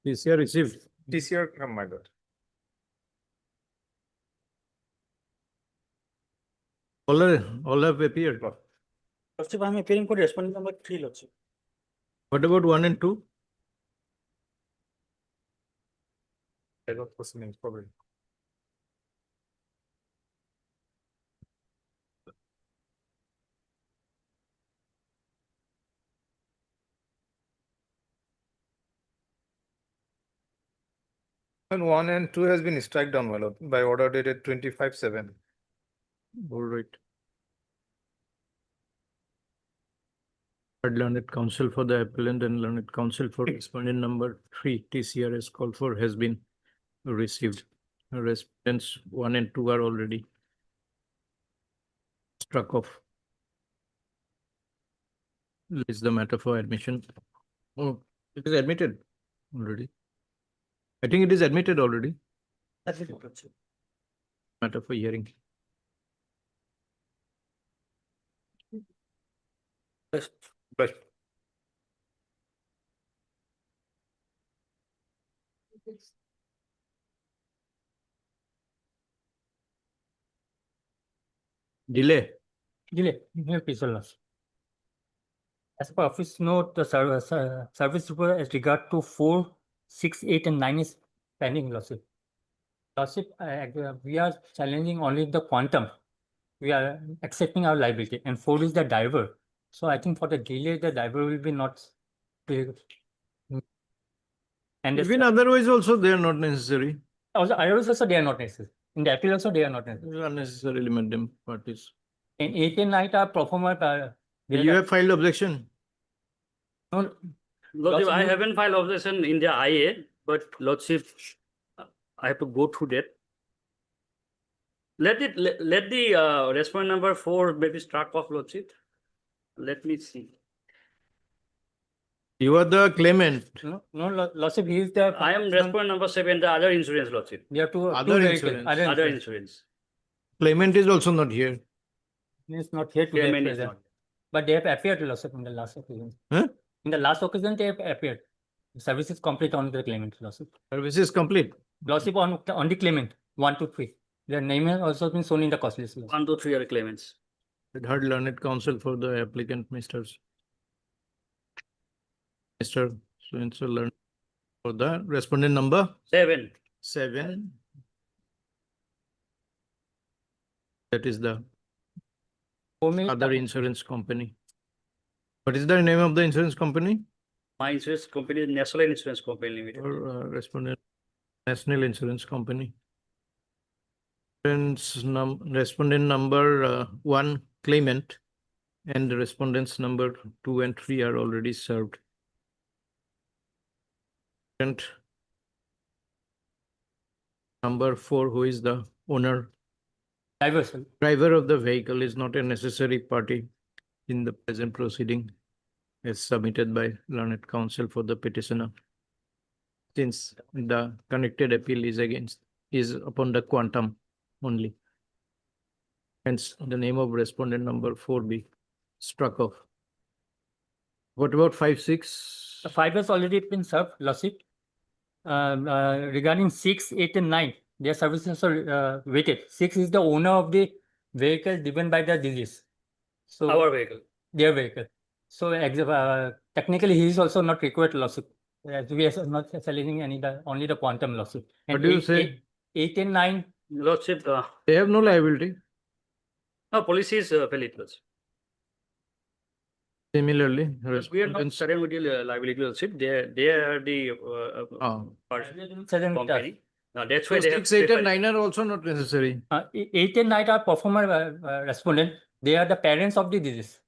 TCR received. TCR come, my lord. All have appeared. Lordship, I am appearing for respondent number 3, Lordship. What about 1 and 2? I don't foresee any problem. And 1 and 2 has been struck down, my lord, by order dated 25/7. All right. Learned counsel for the appellant and learned counsel for respondent number 3, TCR as called for, has been received. Respondents 1 and 2 are already struck off. Is the matter for admission. Oh, it is admitted already. I think it is admitted already. That's it, Lordship. Matter for hearing. Best. Delay. Please, Lordship. As per office note, the service report as regard to 4, 6, 8, and 9 is pending, Lordship. Lordship, we are challenging only the quantum. We are accepting our liability, and 4 is the driver. So I think for the delay, the driver will be not. And Even otherwise also they are not necessary. also, also they are not necessary. In the appeal also they are not necessary. You unnecessarily made them parties. In 8 and 9 are performer. You have filed objection. No, Lordship, I haven't filed objection in the IA, but Lordship, I have to go through that. Let the respondent number 4 maybe struck off, Lordship. Let me see. You are the claimant. No, Lordship, he is the. I am respondent number 7, the other insurance, Lordship. We have to. Other insurance. Other insurance. Claimant is also not here. He is not here today. Claimant is not. But they have appeared, Lordship, in the last occasion. Huh? In the last occasion, they have appeared. The service is complete on the claimant, Lordship. Service is complete. Lordship on the claimant, 1, 2, 3. Their name has also been shown in the cost list. 1, 2, 3 are claimants. It heard learned counsel for the applicant, Mr. So learned for the respondent number 7. 7. That is the other insurance company. What is the name of the insurance company? My insurance company is National Insurance Company Limited. Or respondent National Insurance Company. Respondent number 1 claimant and the respondents number 2 and 3 are already served. And number 4, who is the owner? Driver of the vehicle is not a necessary party in the present proceeding as submitted by learned counsel for the petitioner. Since the connected appeal is upon the quantum only. Hence, the name of respondent number 4 be struck off. What about 5, 6? 5 has already been served, Lordship. Regarding 6, 8, and 9, their services are waited. 6 is the owner of the vehicle driven by the disease. So Our vehicle. Their vehicle. So technically, he is also not required, Lordship. As we are not challenging only the quantum, Lordship. And What do you say? 8 and 9, Lordship, They have no liability. no, policy is valid, Lordship. Similarly, We are not respondents. certain with the liability, Lordship. They are the Certain company. That's why So they have. 6, 8 and 9 are also not necessary. 8 and 9 are performer respondent. They are the parents of the disease.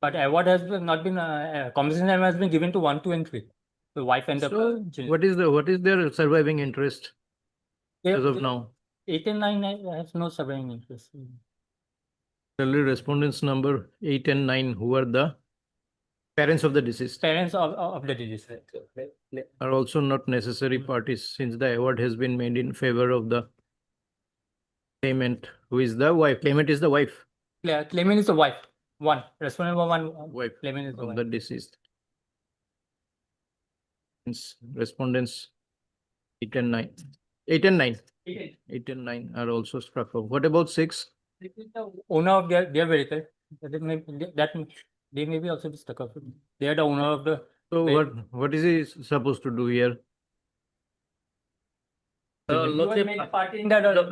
But award has not been, compensation has been given to 1, 2, and 3. The wife and the So children. what is their surviving interest as of now? 8 and 9 has no surviving interest. Only respondents number 8 and 9, who are the parents of the deceased, Parents of the disease. are also not necessary parties, since the award has been made in favor of the claimant, who is the wife. Claimant is the wife. Claimant is the wife. One. Respondent number 1. Wife Claimant is the of wife. the deceased. Hence, respondents 8 and 9. 8 and 9. 8 and 9 are also struck off. What about 6? This is the owner of their vehicle. They may be also be stuck off. They are the owner of the. So what is he supposed to do here? Lordship,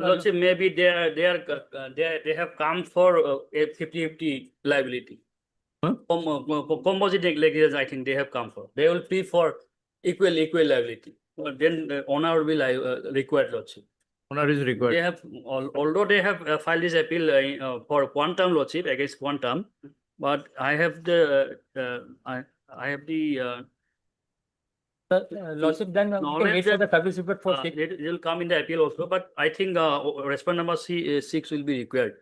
Lordship, maybe they have come for a 50-50 liability. Huh? Composite negligence, I think they have come for. They will plead for equal liability. But then the owner will be required, Lordship. Owner is required. They have, although they have filed this appeal for quantum, Lordship, against quantum, but I have the I have the Lordship, then we can wait for the service report for six. it will come in the appeal also, but I think respondent number 6 will be required.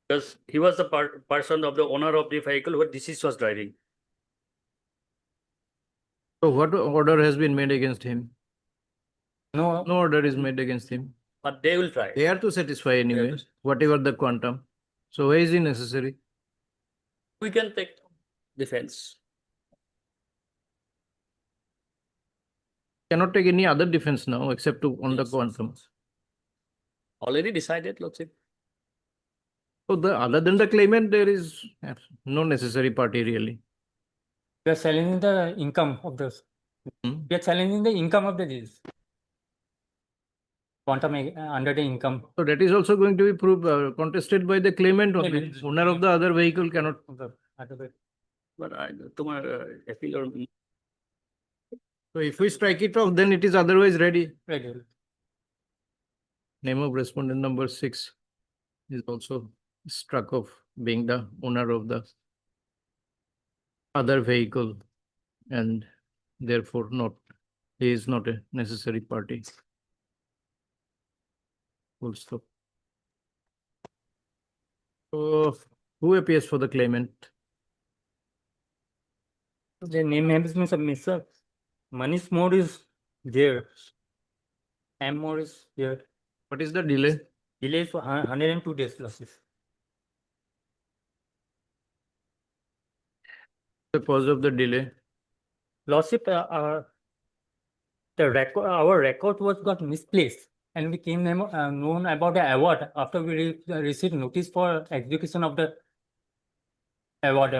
Because he was the person of the owner of the vehicle who deceased was driving. So what order has been made against him? No order is made against him. But they will try. They are to satisfy anyway, whatever the quantum. So why is he necessary? We can take defense. Cannot take any other defense now except on the quantum. Already decided, Lordship. So other than the claimant, there is no necessary party really. We are challenging the income of this. We are challenging the income of the disease. Quantum under the income. So that is also going to be contested by the claimant only. Owner of the other vehicle cannot. But appeal or. So if we strike it off, then it is otherwise ready. Right. Name of respondent number 6 is also struck off, being the owner of the other vehicle, and therefore he is not a necessary party. Full stop. So who appears for the claimant? The name has been submitted. Manish mode is there. M mode is there. What is the delay? Delay is 102 days losses. The cause of the delay? Lordship, our record got misplaced, and we came known about the award after we received notice for execution of the award.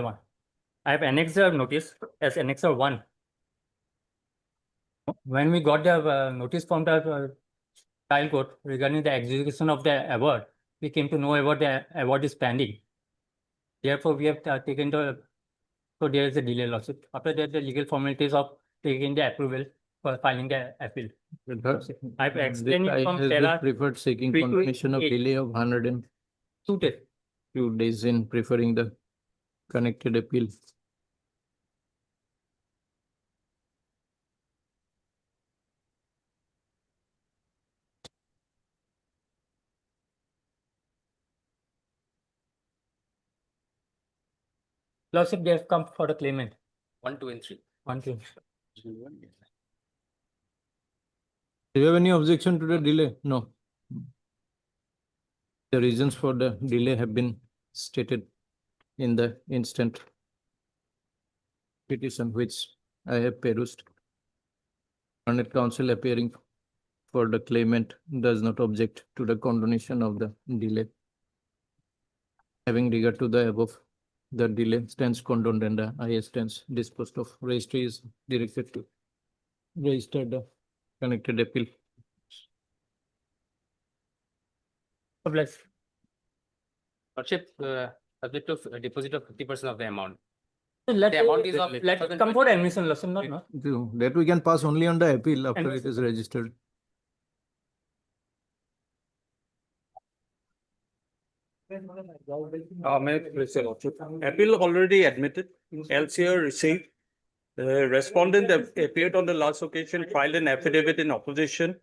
I have annexed the notice as annexer 1. When we got the notice from the trial court regarding the execution of the award, we came to know about the award is pending. Therefore, we have taken so there is a delay, Lordship. After that, the legal formalities of taking the approval for filing the appeal. I've explained it from para preferred seeking 3 to confirmation of 8. delay of 102 days. 2 days in preferring the connected appeal. Lordship, they have come for the claimant. 1, 2, and 3. 1, 2. Do you have any objection to the delay? No. The reasons for the delay have been stated in the instant petition which I have perused. Learned counsel appearing for the claimant does not object to the condonation of the delay. Having regard to the above, the delay stands condoned and the IA stands disposed of. Registry is directed to register the connected appeal. Lordship, subject to a deposit of 50% of the amount. Let, The amount is of let it come for admission, Lordship, not, no. That we can pass only on the appeal after And- it is registered. May I please say, Lordship? Appeal already admitted, LCR received. The respondent appeared on the last occasion, filed an affidavit in opposition,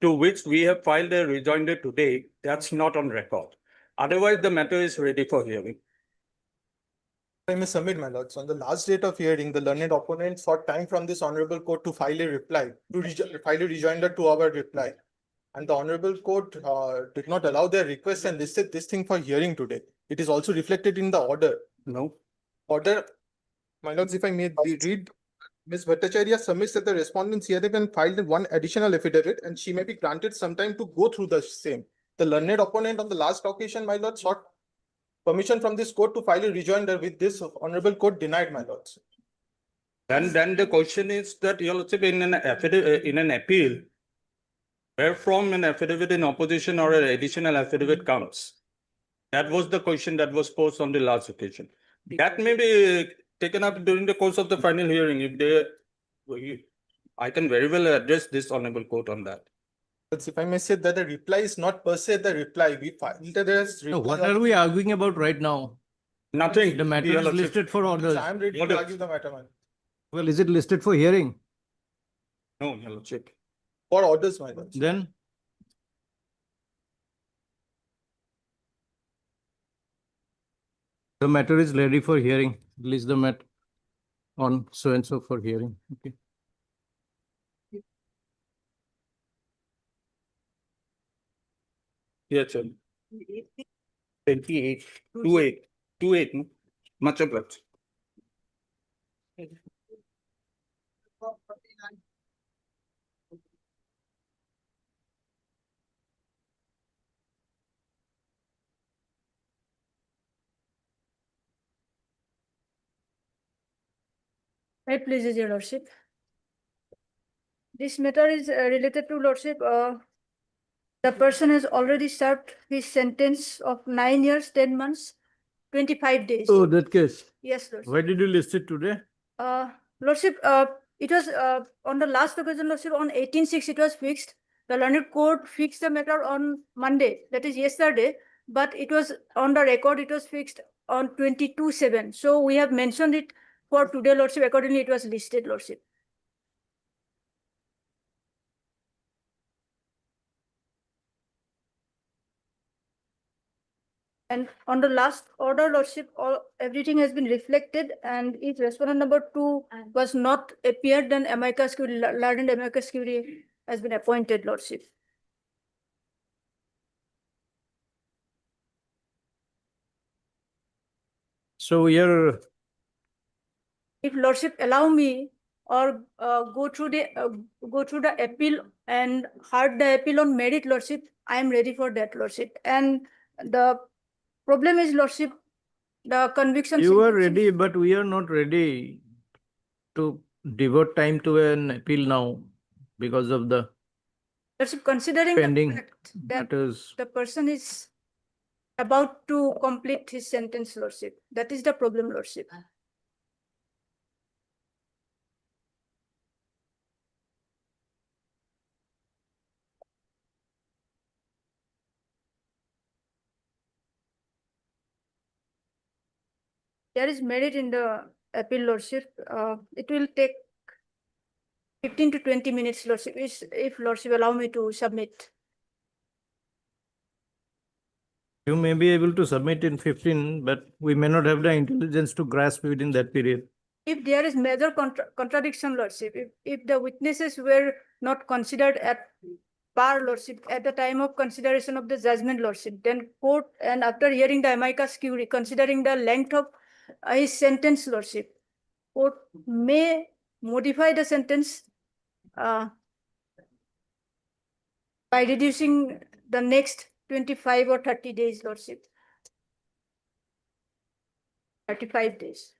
to which we have filed a rejoinder today. That's not on record. Otherwise, the matter is ready for hearing. I may submit, my lords. On the last date of hearing, the learned opponent sought time from this honorable court to file a reply, file a rejoinder to our reply. And the honorable court did not allow their request and listed this thing for hearing today. It is also reflected in the order. No. Order, my lords, if I may read, Ms. Bhattacharya submits that the respondents here can file one additional affidavit and she may be granted some time to go through the same. The learned opponent on the last occasion, my lord, sought permission from this court to file a rejoinder, with this honorable court denied, my lords. And then the question is that, Your Lordship, in an affidavit, in an appeal, where from an affidavit in opposition or an additional affidavit comes? That was the question that was posed on the last occasion. That may be taken up during the course of the final hearing. If they, I can very well address this honorable court on that. But if I may say that the reply is not per se the reply, we filed it as So what are we arguing about right now? Nothing. The matter Your is Lordship. listed for orders. I am ready What to if- argue the matter, man. Well, is it listed for hearing? No, Your Lordship. For orders, my lords. Then the matter is ready for hearing. List the matter on so and so for hearing. Okay. Yes, sir. 28, 28, 28, no? Much obliged. May it please your lordship. This matter is related to lordship. The person has already served his sentence of 9 years, 10 months, 25 days. Oh, that case. Yes, lordship. Why did you list it today? Lordship, it was on the last occasion, lordship, on 18/6 it was fixed. The learned court fixed the matter on Monday, that is yesterday, but it was on the record, it was fixed on 22/7. So we have mentioned it for today, lordship. Accordingly, it was listed, lordship. And on the last order, lordship, everything has been reflected, and if respondent number 2 was not appeared, then amicus curiae, learned amicus curiae has been appointed, lordship. So we are, If lordship allow me, or go through the appeal and heard the appeal on merit, lordship, I am ready for that, lordship. And the problem is, lordship, the conviction. you are sentencing- ready, but we are not ready to devote time to an appeal now because of the Lordship, considering the pending fact that matters. the person is about to complete his sentence, lordship. That is the problem, lordship. There is merit in the appeal, lordship. It will take 15 to 20 minutes, lordship, if lordship allow me to submit. You may be able to submit in 15, but we may not have the intelligence to grasp within that period. If there is major contradiction, lordship, if the witnesses were not considered at par, lordship, at the time of consideration of the judgment, lordship, then court, and after hearing the amicus curiae, considering the length of his sentence, lordship, court may modify the sentence by reducing the next 25 or 30 days, lordship. 35 days.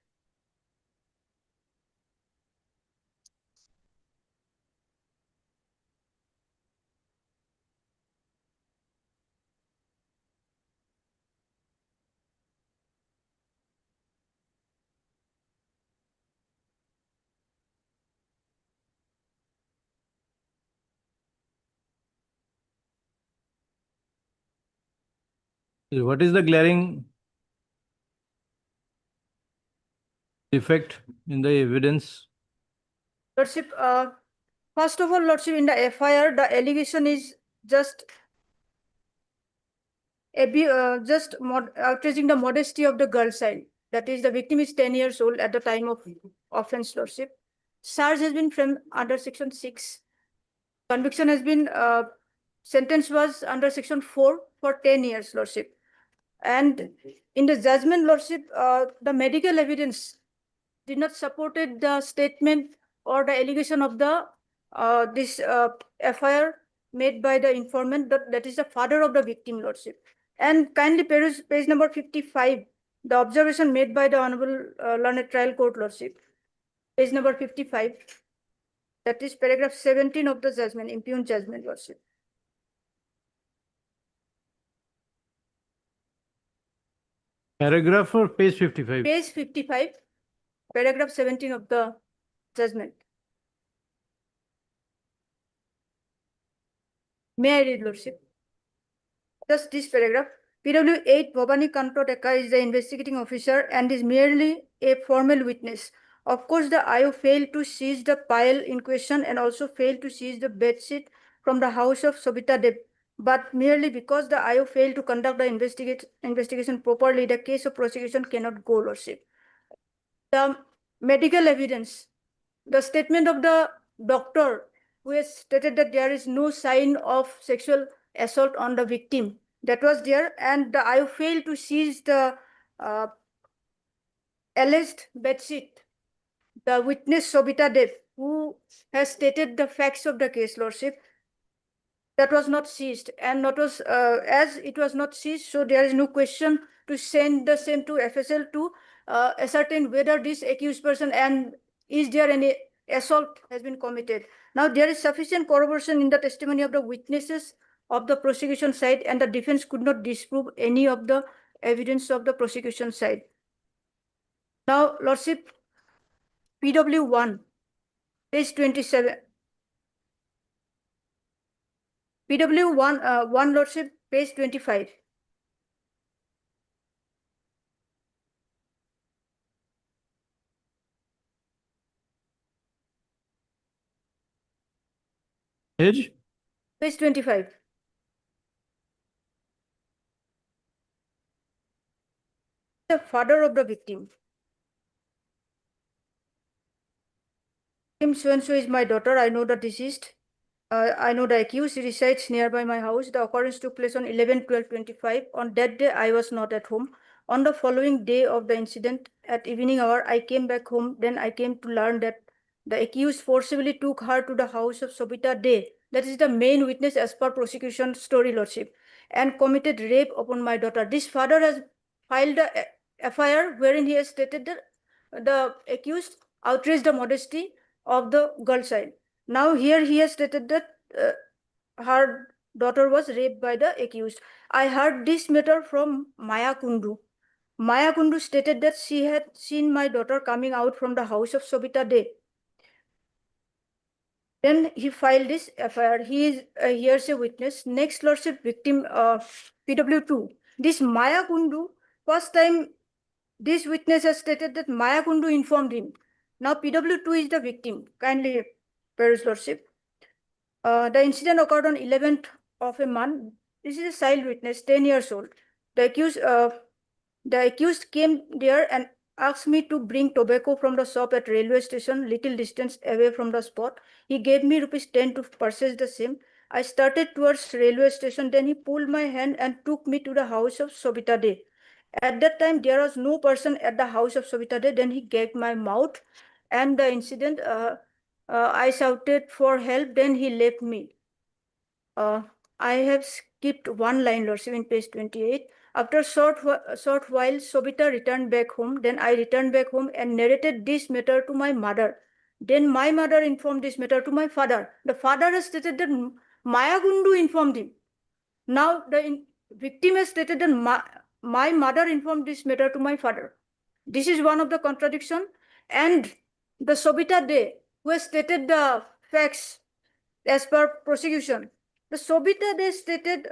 What is the glaring defect in the evidence? Lordship, first of all, Lordship, in the FIR, the allegation is just outraging the modesty of the girl child. That is, the victim is 10 years old at the time of offense, Lordship. Charge has been framed under Section 6. Conviction has been, sentence was under Section 4 for 10 years, Lordship. And in the judgment, Lordship, the medical evidence did not supported the statement or the allegation of the this FIR made by the informant, that is the father of the victim, Lordship. And kindly peruse page number 55, the observation made by the Honorable Learned Trial Court, Lordship. Page number 55, that is paragraph 17 of the judgment, impugned judgment, Lordship. Paragraph or page 55? Page 55, paragraph 17 of the judgment. May I read, Lordship? Just this paragraph. PW8 Bhavani Kanto Deka is the investigating officer and is merely a formal witness. Of course, the IO failed to seize the pile in question and also failed to seize the bedsheet from the house of Sobita Dev. But merely because the IO failed to conduct the investigation properly, the case of prosecution cannot go, Lordship. The medical evidence, the statement of the doctor who has stated that there is no sign of sexual assault on the victim, that was there, and the IO failed to seize the alleged bedsheet. The witness Sobita Dev, who has stated the facts of the case, Lordship, that was not seized, and not was as it was not seized, so there is no question to send the same to FSL to ascertain whether this accused person and is there any assault has been committed. Now there is sufficient corroboration in the testimony of the witnesses of the prosecution side, and the defense could not disprove any of the evidence of the prosecution side. Now, Lordship, PW1, page 27. PW1, 1, Lordship, page 25. Page? Page 25. The father of the victim. Kim so-and-so is my daughter. I know the deceased. I know the accused. He resides nearby my house. The occurrence took place on 11/12/25. On that day, I was not at home. On the following day of the incident, at evening hour, I came back home. Then I came to learn that the accused forcibly took her to the house of Sobita Day, that is the main witness as per prosecution story, Lordship, and committed rape upon my daughter. This father has filed a FIR wherein he has stated that the accused outraged the modesty of the girl child. Now here he has stated that her daughter was raped by the accused. I heard this matter from Maya Kundu. Maya Kundu stated that she had seen my daughter coming out from the house of Sobita Day. Then he filed this FIR. He is here's a witness. Next, Lordship, victim PW2. This Maya Kundu, first time this witness has stated that Maya Kundu informed him. Now PW2 is the victim. Kindly peruse, Lordship. The incident occurred on 11th of a month. This is a child witness, 10 years old. The accused came there and asked me to bring tobacco from the shop at railway station, little distance away from the spot. He gave me ₹10 to purchase the same. I started towards railway station. Then he pulled my hand and took me to the house of Sobita Day. At that time, there was no person at the house of Sobita Day. Then he gagged my mouth, and the incident, I shouted for help. Then he left me. I have skipped one line, Lordship, in page 28. After a short while, Sobita returned back home. Then I returned back home and narrated this matter to my mother. Then my mother informed this matter to my father. The father has stated that Maya Kundu informed him. Now the victim has stated that my mother informed this matter to my father. This is one of the contradiction. And the Sobita Day, who has stated the facts as per prosecution, the Sobita Day stated,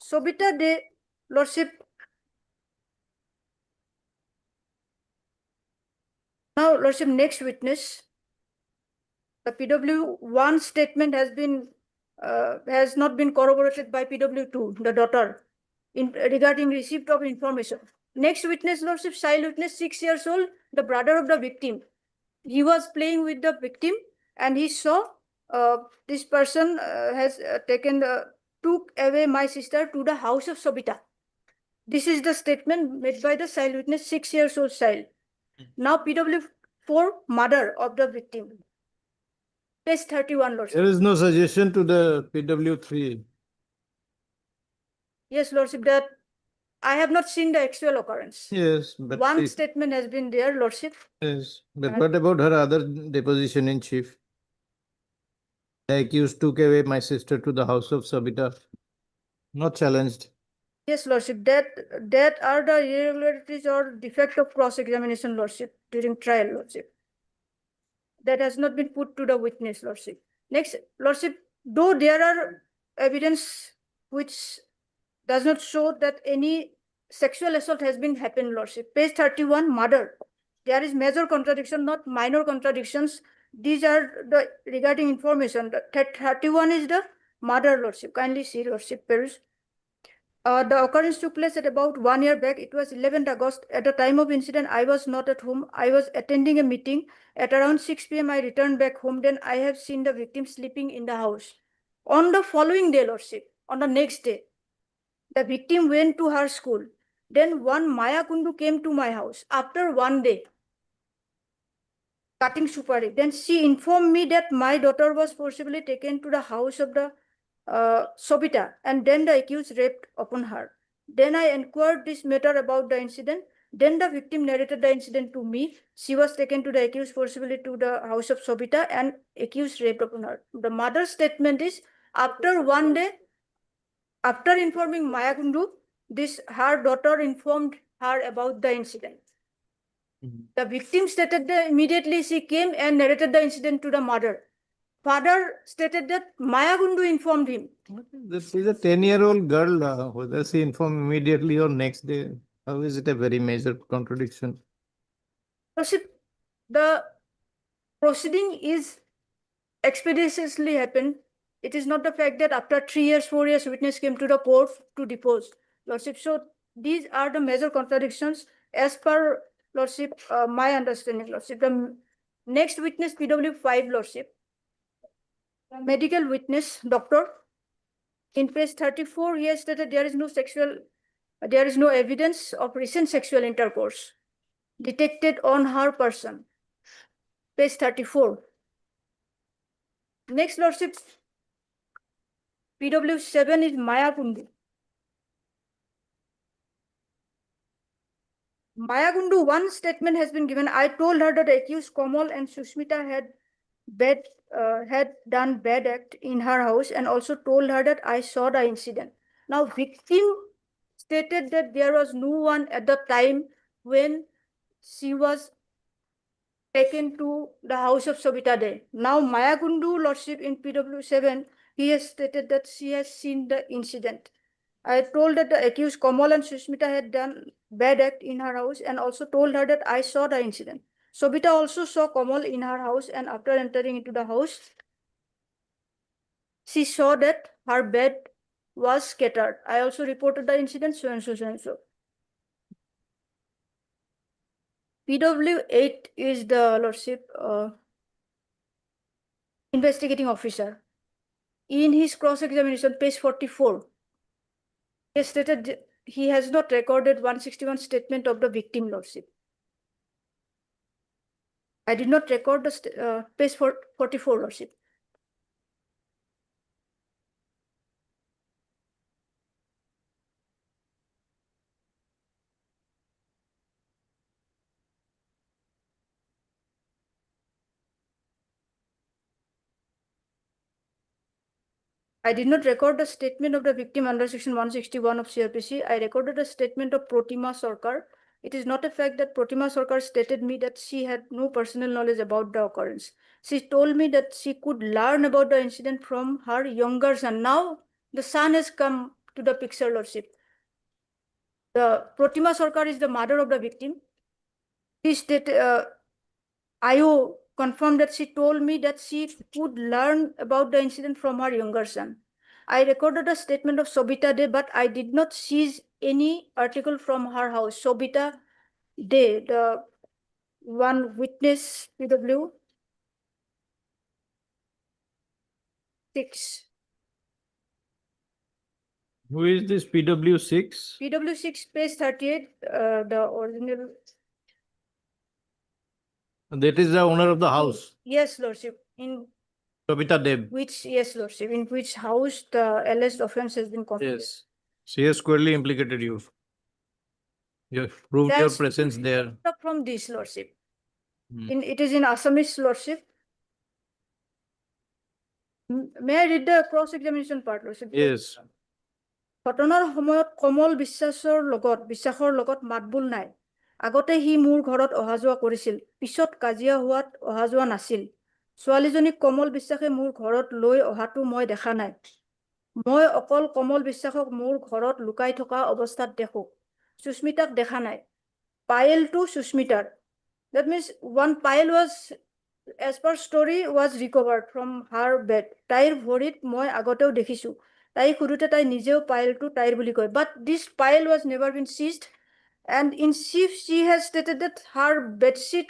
Sobita Day Lordship. Now, Lordship, next witness. The PW1 statement has not been corroborated by PW2, the daughter, regarding receipt of information. Next witness, Lordship, child witness, 6 years old, the brother of the victim. He was playing with the victim and he saw this person has took away my sister to the house of Sobita. This is the statement made by the child witness, 6 years old child. Now PW4, mother of the victim. Page 31, Lordship. There is no suggestion to the PW3. Yes, Lordship, that I have not seen the actual occurrence. Yes, but One statement has been there, Lordship. yes, but what about her other deposition in chief? The accused took away my sister to the house of Sabita. Not challenged. Yes, Lordship, that are the irregularities or defect of cross-examination, Lordship, during trial, Lordship. That has not been put to the witness, Lordship. Next, Lordship, though there are evidence which does not show that any sexual assault has been happened, Lordship. Page 31, murder. There is major contradiction, not minor contradictions. These are the regarding information. 31 is the murder, Lordship. Kindly see, Lordship, Paris. The occurrence took place at about 1 year back. It was 11th August. At the time of incident, I was not at home. I was attending a meeting. At around 6 p.m., I returned back home. Then I have seen the victim sleeping in the house. On the following day, Lordship, on the next day, the victim went to her school. Then one Maya Kundu came to my house after 1 day, cutting supari. Then she informed me that my daughter was forcibly taken to the house of the Sobita, and then the accused raped upon her. Then I inquired this matter about the incident. Then the victim narrated the incident to me. She was taken to the accused forcibly to the house of Sobita and accused raped upon her. The mother's statement is, after 1 day, after informing Maya Kundu, her daughter informed her about the incident. The victim stated that immediately she came and narrated the incident to the mother. Father stated that Maya Kundu informed him. This is a 10-year-old girl. Whether she informed immediately or next day, how is it a very major contradiction? The proceeding is expeditiously happened. It is not the fact that after 3 years, 4 years, witness came to the court to depose. Lordship, so these are the major contradictions as per Lordship, my understanding, Lordship. The next witness, PW5, Lordship. Medical witness, doctor. In page 34, he has stated there is no evidence of recent sexual intercourse detected on her person. Page 34. Next, Lordship, PW7 is Maya Kundu. Maya Kundu, one statement has been given. I told her that the accused Kamal and Sushmita had done bad act in her house, and also told her that I saw the incident. Now, victim stated that there was no one at the time when she was taken to the house of Sobita Day. Now, Maya Kundu, Lordship, in PW7, he has stated that she has seen the incident. I told that the accused Kamal and Sushmita had done bad act in her house, and also told her that I saw the incident. Sobita also saw Kamal in her house, and after entering into the house, she saw that her bed was scattered. I also reported the incident, so and so, so and so. PW8 is the Lordship investigating officer. In his cross-examination, page 44, he stated he has not recorded 161 statement of the victim, Lordship. I did not record the page 44, Lordship. I did not record the statement of the victim under section 161 of CRPC. I recorded a statement of Protima Sarkar. It is not a fact that Protima Sarkar stated me that she had no personal knowledge about the occurrence. She told me that she could learn about the incident from her younger son. Now the son has come to the picture, Lordship. the Protima Sarkar is the mother of the victim. IO confirmed that she told me that she would learn about the incident from her younger son. I recorded a statement of Sobita De, but I did not seize any article from her house. Sobita De, the one witness, PW 6. Who is this PW6? PW6, page 38, the original. That is the owner of the house, Yes, Lordship. In Babita Deb. which, yes, Lordship, in which house the alleged offense has been committed. Yes. She has squarely implicated you. You have proved your That's presence there. from this, Lordship. Hmm. It is in Assamese, Lordship. May I read the cross-examination part, Lordship? Yes. ঘটনাৰ সময়ত কমল বিশ্বাসৰ লগত মাতবোল নাই। আগতে C মোৰ ঘৰত অহা যোৱা কৰিছিল, পিছত কাজিয়া হোৱাত অহা যোৱা নাছিল। ছোৱালীজনীক কমল বিশ্বাসে মোৰ ঘৰত লৈ অহাটো মই দেখা নাই। মই অকল কমল বিশ্বাসক মোৰ ঘৰত লুকাই থকা অৱস্থাত দেখো। সুস্মিতাক দেখা নাই। পায়েলটো সুস্মিতাৰ। That means one pile was, as per story, was recovered from her bed. তাইৰ ভৰিত মই আগতেও দেখিছো। তাই সুধোতে তাই নিজেও পাইলটো তাইৰ বুলি কয়। But this pile was never been seized. And in chief, she has stated that her bedsheet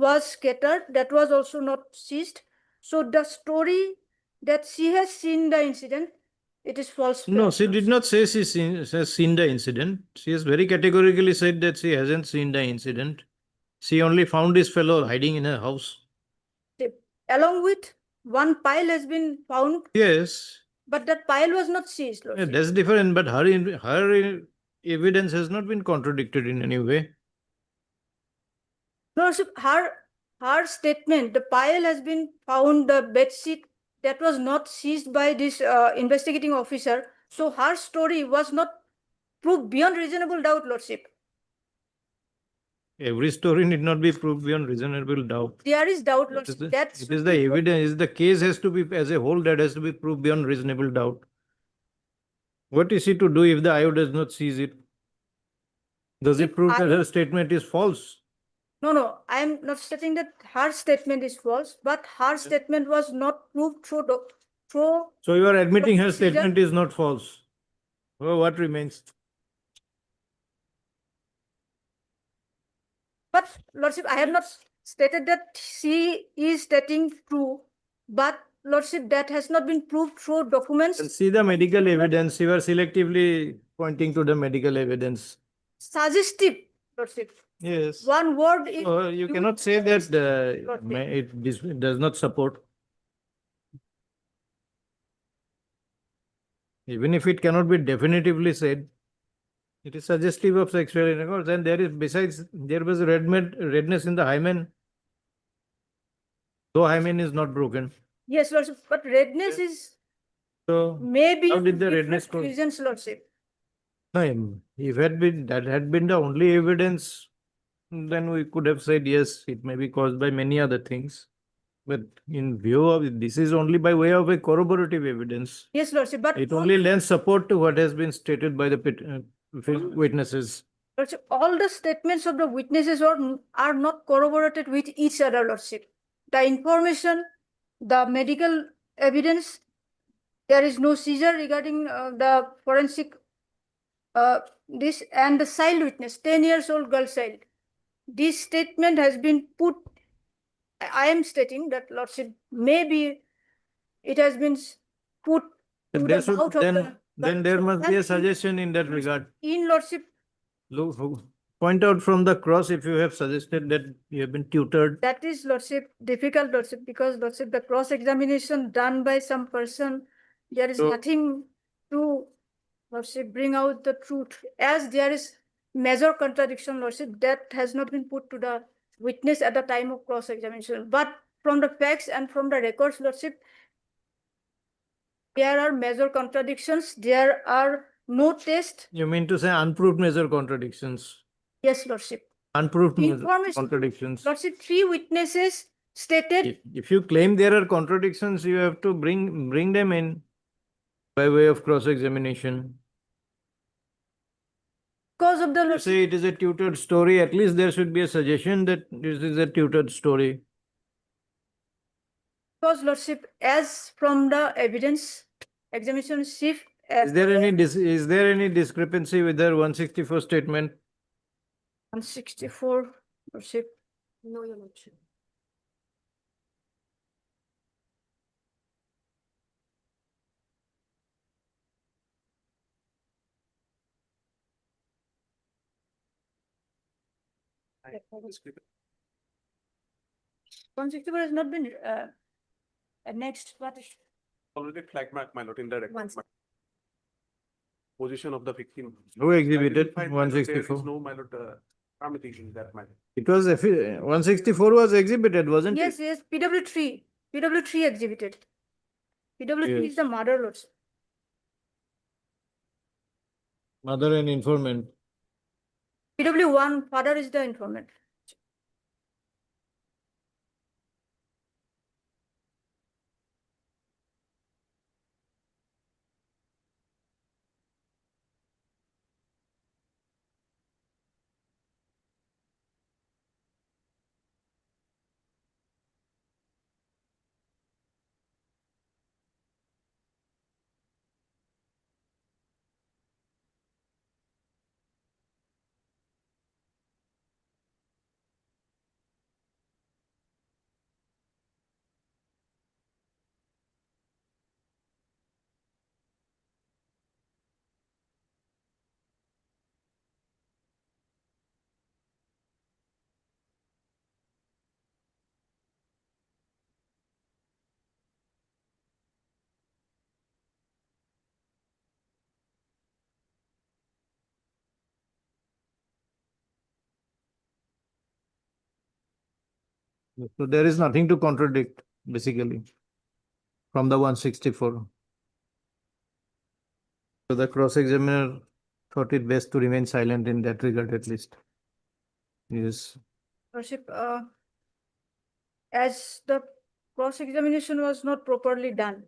was scattered. That was also not seized. So the story that she has seen the incident, it is false. No, she did not say she has seen the incident. She has very categorically said that she hasn't seen the incident. She only found this fellow hiding in her house. Along with one pile has been found. Yes. But that pile was not seized. Yeah, that's different. But her evidence has not been contradicted in any way. No, so her statement, the pile has been found, the bedsheet, that was not seized by this investigating officer. So her story was not proved beyond reasonable doubt, Lordship. Every story need not be proved beyond reasonable doubt. There is doubt, Lordship. It is the evidence. The case has to be, as a whole, that has to be proved beyond reasonable doubt. What is she to do if the IO does not seize it? Does it prove that her statement is false? No, I am not stating that her statement is false, but her statement was not proved through. So you are admitting her statement is not false. Well, what remains? But Lordship, I have not stated that she is stating true, but Lordship, that has not been proved through documents. And see the medical evidence. You are selectively pointing to the medical evidence. Suggestive, Lordship. Yes. One word is. So you cannot say that this does not support. Even if it cannot be definitively said, it is suggestive of sexual intercourse. And there is, besides, there was redness in the hymen. Though hymen is not broken. Yes, Lordship, but redness is. So maybe how did the redness cause? Reasons, Lordship. No, if that had been the only evidence, then we could have said yes, it may be caused by many other things. But in view of this is only by way of a corroborative evidence. Yes, Lordship, but it only lends support to what has been stated by the witnesses. Lordship, all the statements of the witnesses are not corroborated with each other, Lordship. The information, the medical evidence, there is no seizure regarding the forensic this, and the child witness, 10 years old girl child. This statement has been put. I am stating that, Lordship, maybe it has been put. Then there must be a suggestion in that regard. In Lordship. Look, point out from the cross if you have suggested that you have been tutored. That is, Lordship, difficult, Lordship, because, Lordship, the cross-examination done by some person, there is nothing to, Lordship, bring out the truth. As there is major contradiction, Lordship, that has not been put to the witness at the time of cross-examination. But from the facts and from the records, Lordship, there are major contradictions. There are no tests. You mean to say unproved major contradictions? Yes, Lordship. Unproved contradictions. Lordship, 3 witnesses stated. If you claim there are contradictions, you have to bring them in by way of cross-examination. Because of the You lordship, say it is a tutored story, at least there should be a suggestion that this is a tutored story. because lordship, as from the evidence examination shift. Is there any discrepancy with their 164 statement? 164, lordship. No, your lordship. Discrepancy. 164 has not been next, what is Already flag mark, my lord, indirect. Once- Position of the victim. Who exhibited Identified, my lord, There 164? is no, my lord, permutation that matter. It was, 164 was exhibited, wasn't yes, it? yes, PW3 exhibited. PW3 is the mother lordship. Mother and informant. PW1, father is the informant. So there is nothing to contradict, basically, from the 164. So the cross-examiner thought it best to remain silent in that regard, at least. Yes. Lordship, as the cross-examination was not properly done.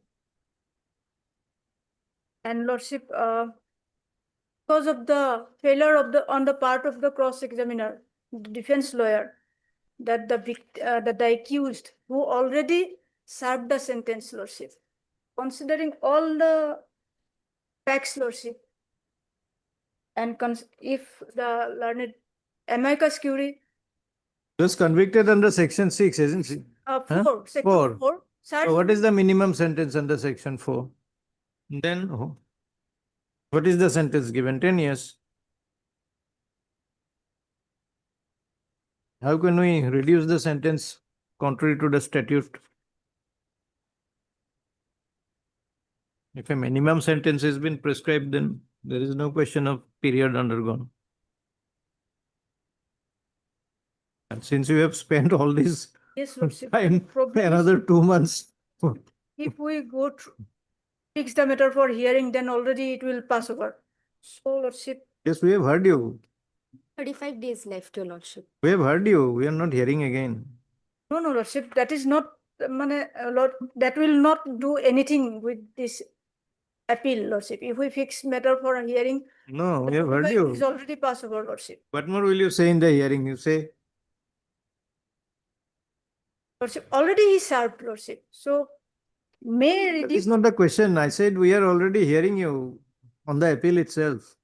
And lordship, because of the failure of on the part of the cross-examiner, the defense lawyer, that the accused who already served the sentence, lordship, considering all the facts, lordship, and if the learned amicus curiae, Was convicted under section 6, isn't she? section Four. 4, So what is the minimum sentence under section 4? Then what is the sentence given? 10 years. How can we reduce the sentence contrary to the statute? If a minimum sentence has been prescribed, then there is no question of period undergone. And since you have spent all this yes, lordship, time, problem is, another 2 months. if we go to fix the matter for hearing, then already it will pass over. So lordship, Yes, we have heard you. 35 days left, your lordship. We have heard you. We are not hearing again. no, lordship, that is not, Lord, that will not do anything with this appeal, lordship. If we fix matter for a hearing, No, we have heard you. it's already passed over, lordship. What more will you say in the hearing? You say, Lordship, already he served, lordship. So may that is not the question. I said we are already hearing you on the appeal itself.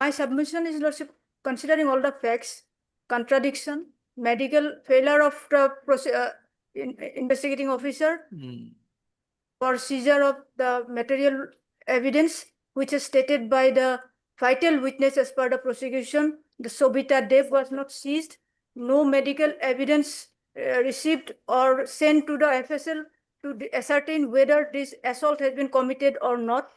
my submission is, lordship, considering all the facts, contradiction, medical failure of the investigating officer, for seizure of the material evidence which is stated by the vital witness as per the prosecution, the Sobita Dev was not seized, no medical evidence received or sent to the FSL to ascertain whether this assault has been committed or not.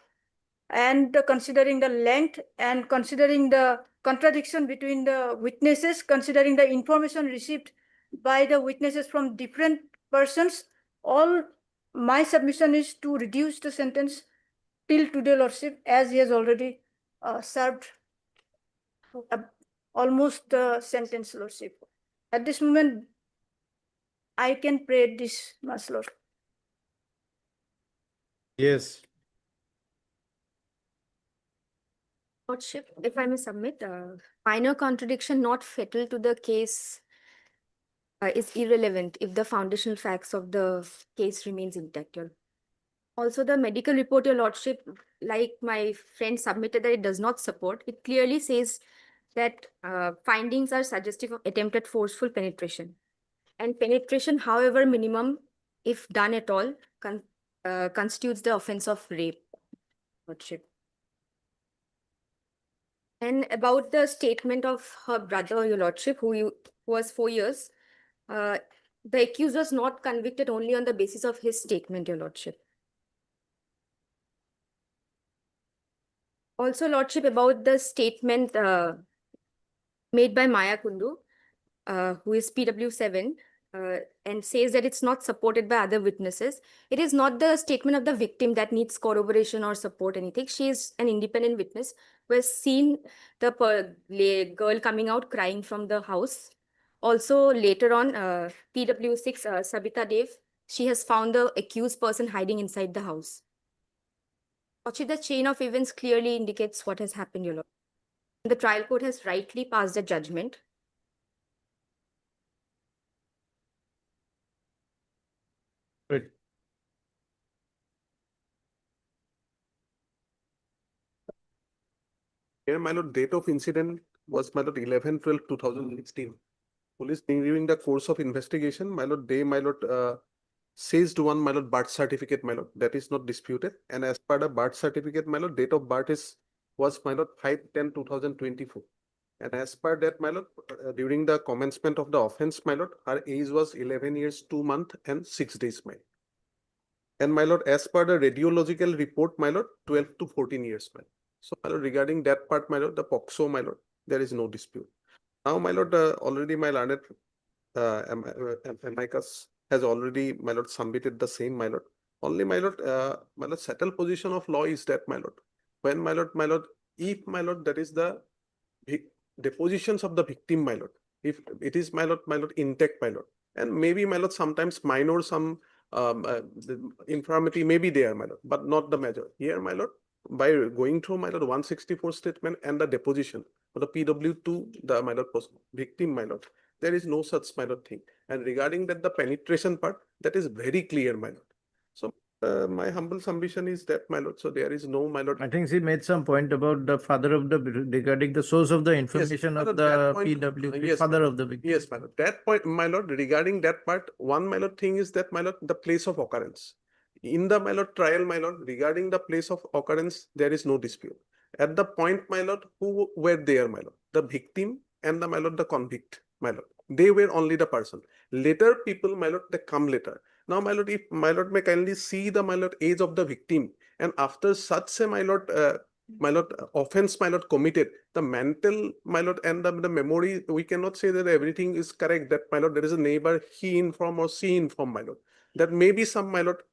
And considering the length and considering the contradiction between the witnesses, considering the information received by the witnesses from different persons, all my submission is to reduce the sentence till today, lordship, as he has already served almost the sentence, lordship. At this moment, I can pray this much, lord. Yes. Lordship, if I may submit, minor contradiction not fatal to the case is irrelevant if the foundational facts of the case remains intact. Also, the medical report, Your Lordship, like my friend submitted that it does not support, it clearly says that findings are suggestive of attempted forceful penetration. And penetration, however minimum, if done at all, constitutes the offense of rape, Lordship. And about the statement of her brother, Your Lordship, who was 4 years, the accused was not convicted only on the basis of his statement, Your Lordship. Also, Lordship, about the statement made by Maya Kundu, who is PW7, and says that it's not supported by other witnesses. It is not the statement of the victim that needs corroboration or support anything. She is an independent witness who has seen the girl coming out crying from the house. Also, later on, PW6, Sabita Dev, she has found the accused person hiding inside the house. Actually, the chain of events clearly indicates what has happened, Your Lord. The trial court has rightly passed a judgment. Right. Here, my lord, date of incident was my lord 11/12/2016. Police during the course of investigation, my lord, they, my lord, seized one, my lord, birth certificate, my lord, that is not disputed. And as per the birth certificate, my lord, date of birth was my lord 5/10/2024. And as per that, my lord, during the commencement of the offense, my lord, her age was 11 years, 2 months and 6 days, my lord. And my lord, as per the radiological report, my lord, 12 to 14 years, my lord. So, my lord, regarding that part, my lord, the POCSO, my lord, there is no dispute. Now, my lord, already my learned amicus has already, my lord, submitted the same, my lord. Only, my lord, settled position of law is that, my lord, when, my lord, if, my lord, that is the depositions of the victim, my lord, if it is, my lord, intact, my lord, and maybe, my lord, sometimes minor, some the infirmity may be there, my lord, but not the major. Here, my lord, by going through, my lord, 164 statement and the deposition for the PW2, the, my lord, victim, my lord, there is no such, my lord, thing. And regarding that, the penetration part, that is very clear, my lord. So, my humble submission is that, my lord, so there is no, my lord. I think she made some point about the father of the, regarding the source of the information my of lord, the that point, PW, yes, father my of the victim. Yes, my lord. That point, my lord, regarding that part, one, my lord, thing is that, my lord, the place of occurrence. In the, my lord, trial, my lord, regarding the place of occurrence, there is no dispute. At the point, my lord, who were there, my lord? The victim and the, my lord, the convict, my lord. They were only the person. Later people, my lord, they come later. Now, my lord, if my lord may kindly see the, my lord, age of the victim, and after such a, my lord, offense, my lord, committed, the mental, my lord, and the memory, we cannot say that everything is correct, that, my lord, there is a neighbor, he inform or she inform, my lord. That may be some, my lord,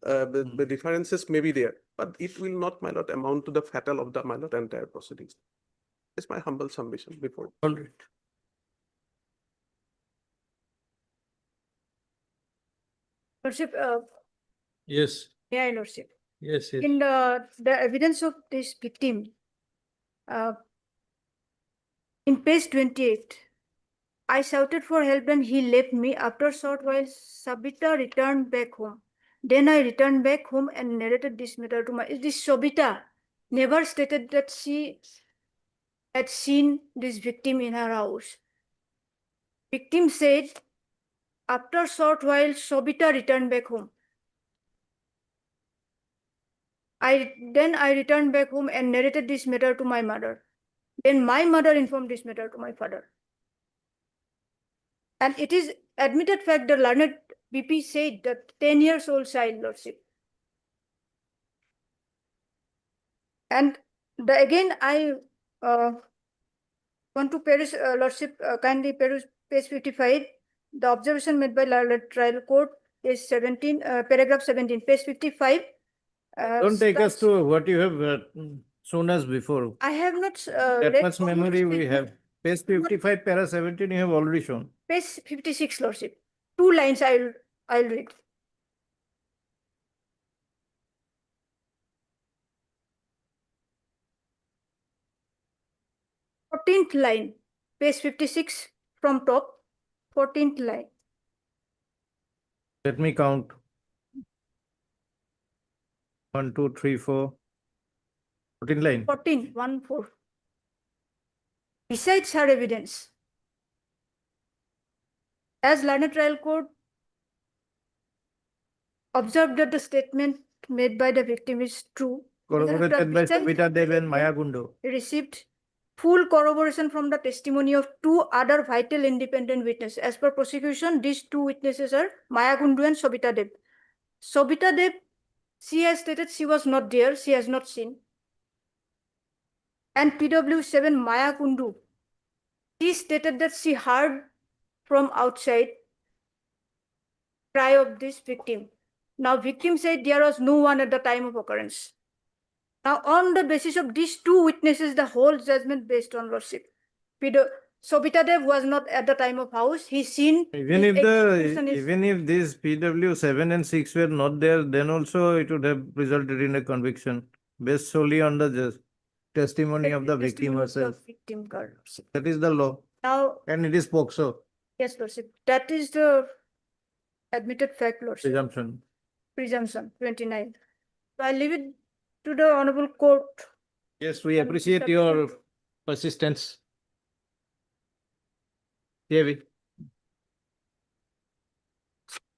the differences may be there, but it will not, my lord, amount to the fatal of the, my lord, entire proceedings. It's my humble submission before. All right. Lordship, Yes, may I, Lordship? yes, yes. In the evidence of this victim, in page 28, I shouted for help and he left me. After a short while, Sabita returned back home. Then I returned back home and narrated this matter to my. This Sabita never stated that she had seen this victim in her house. Victim said, after a short while, Sabita returned back home. Then I returned back home and narrated this matter to my mother. Then my mother informed this matter to my father. And it is admitted fact the learned BP said that 10 years old child, Lordship. And again, I want to peruse, Lordship, kindly peruse page 55. The observation made by trial court is 17, paragraph 17, page 55. Don't take us to what you have shown us before. I have not That read much memory we have. Page 55, para 17, you have already shown. Page 56, Lordship. 2 lines I'll read. 14th line, page 56 from top, 14th line. Let me count. 1, 2, 3, 4. 14 line. 14, 1, 4. Besides her evidence, as learned trial court observed that the statement made by the victim is true, Corroborated by Savita Dev and Maya Kundu. received full corroboration from the testimony of two other vital independent witnesses. As per prosecution, these two witnesses are Maya Kundu and Savita Dev. Savita Dev, she has stated she was not there, she has not seen. And PW7 Maya Kundu, she stated that she heard from outside cry of this victim. Now victim said there was no one at the time of occurrence. Now on the basis of these two witnesses, the whole judgment based on lordship. Sobita Dev was not at the time of house. He seen Even if these PW 7 and 6 were not there, then also it would have resulted in a conviction based solely on the testimony of the victim herself. Victim girl. That is the law. Now, and it is POCSO. Yes, lordship. That is the admitted fact, lordship. Presumption. Presumption 29. So I leave it to the honorable court. Yes, we appreciate your persistence. Devi.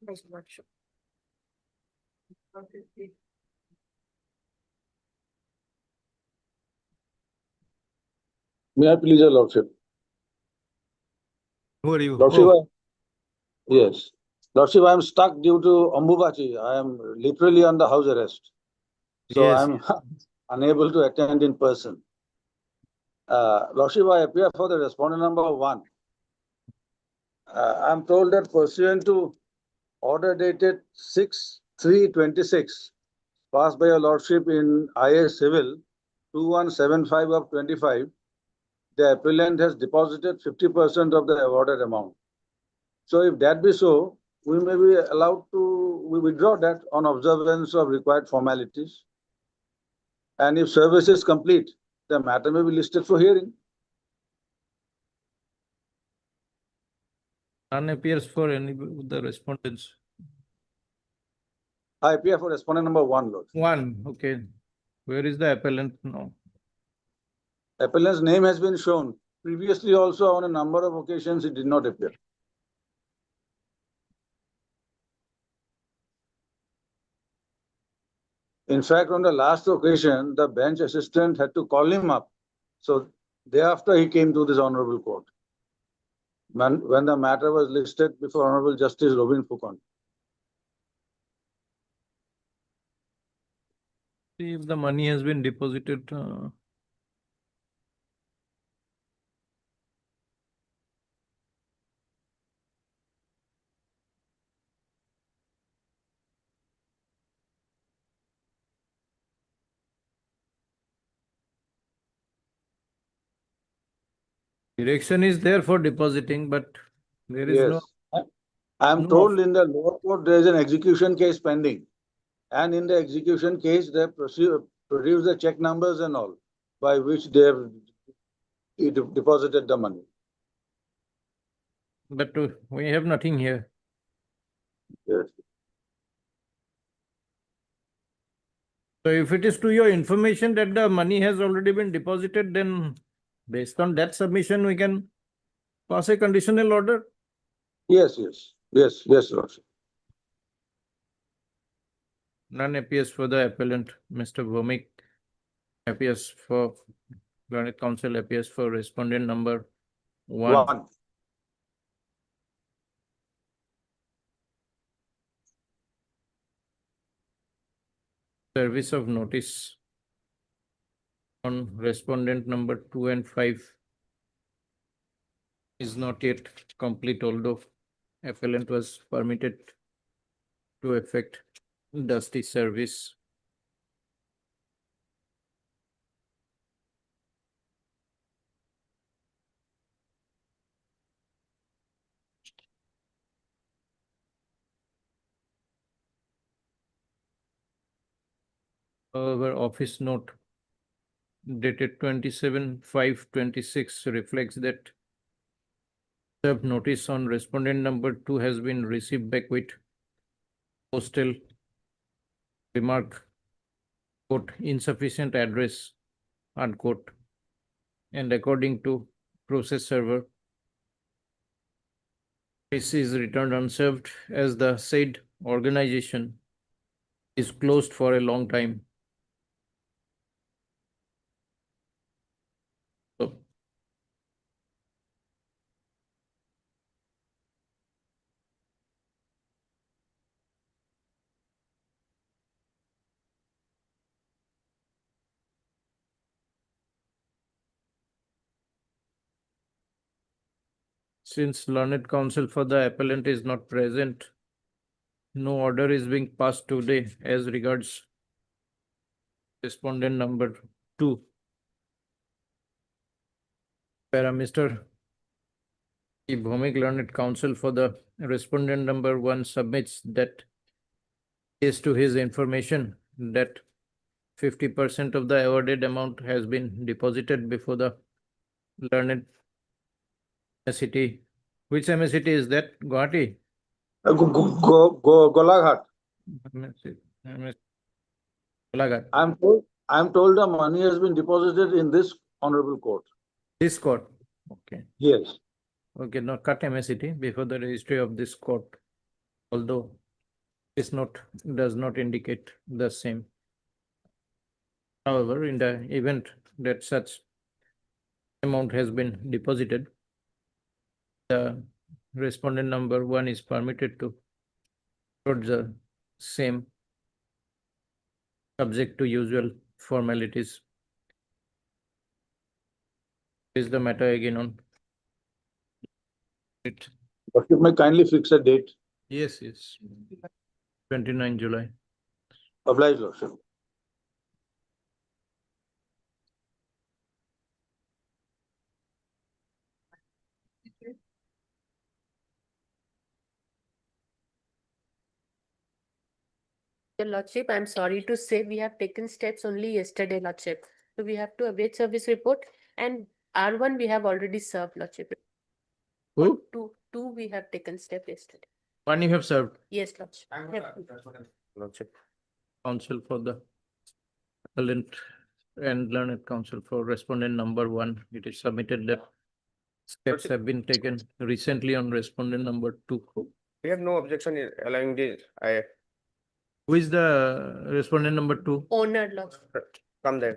Yes, lordship. May I please, your lordship? Who are you? Lordship, Oh. yes. Lordship, I am stuck due to Ambubachi. I am literally under house arrest. So Yes. I am unable to attend in person. Lordship, I appear for the respondent number 1. I am told that pursuant to order dated 6/3/26, passed by your lordship in IS Civil 2175 of 25, the appellant has deposited 50% of the awarded amount. So if that be so, we may be allowed to withdraw that on observance of required formalities. And if service is complete, the matter may be listed for hearing. None appears for any of the respondents. I appear for respondent number 1, Lord. 1, okay. Where is the appellant now? Appellant's name has been shown. Previously also on a number of occasions it did not appear. In fact, on the last occasion, the bench assistant had to call him up. So thereafter he came to this honorable court. When the matter was listed before Honorable Justice Robin Foucault. See if the money has been deposited. Direction is there for depositing, but there is no. I am told in the lower court there is an execution case pending. And in the execution case, they produce the check numbers and all, by which they have deposited the money. But we have nothing here. Yes. So if it is to your information that the money has already been deposited, then based on that submission, we can pass a conditional order. Yes, Lord. None appears for the appellant. Mr. Vomik appears for Granite Council, appears for respondent number 1. Service of notice on respondent number 2 and 5 is not yet complete, although appellant was permitted to effect dusty service. However, office note dated 27/5/26 reflects that served notice on respondent number 2 has been received back with postal remark, quote, insufficient address, unquote, and according to process server, this is returned unserved as the said organization is closed for a long time. So, since learned counsel for the appellant is not present, no order is being passed today as regards respondent number 2. Para Mr. Bhomik, learned counsel for the respondent number 1, submits that is to his information that 50% of the awarded amount has been deposited before the learned MSCT. Which MSCT is that? Gauhati? Golaghat. Golaghat. I'm told the money has been deposited in this honorable court. This court. Okay. Yes. Okay, now cut MSCT before the registry of this court, although this note does not indicate the same. However, in the event that such amount has been deposited, the respondent number 1 is permitted to put the same subject to usual formalities. Is the matter again on it? But you may kindly fix a date. Yes, yes. 29 July. Obliged, Lordship. Your Lordship, I'm sorry to say we have taken steps only yesterday, Lordship. So we have to await service report, and R1 we have already served, Lordship. Who? Two we have taken step yesterday. One you have served. Yes, Lordship. Lordship. Counsel for the appellant and learned counsel for respondent number 1. It is submitted that steps have been taken recently on respondent number 2. We have no objection in allowing this. Who is the respondent number 2? Owner, Lordship. Come there.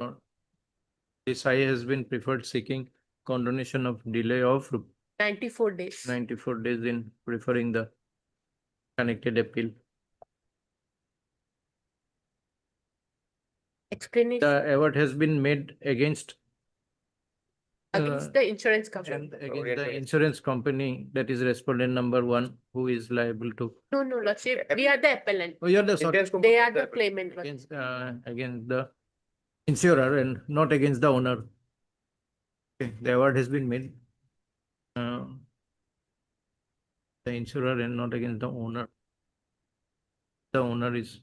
This IA has been preferred seeking condonation of delay of 94 days. 94 days in preferring the connected appeal. Explanation The award has been made against against the insurance company. and against the insurance company, that is respondent number 1, who is liable to. No, Lordship, we are the appellant. Oh, you are the They are the claimant. against the insurer and not against the owner. Okay, the award has been made. The insurer and not against the owner. The owner is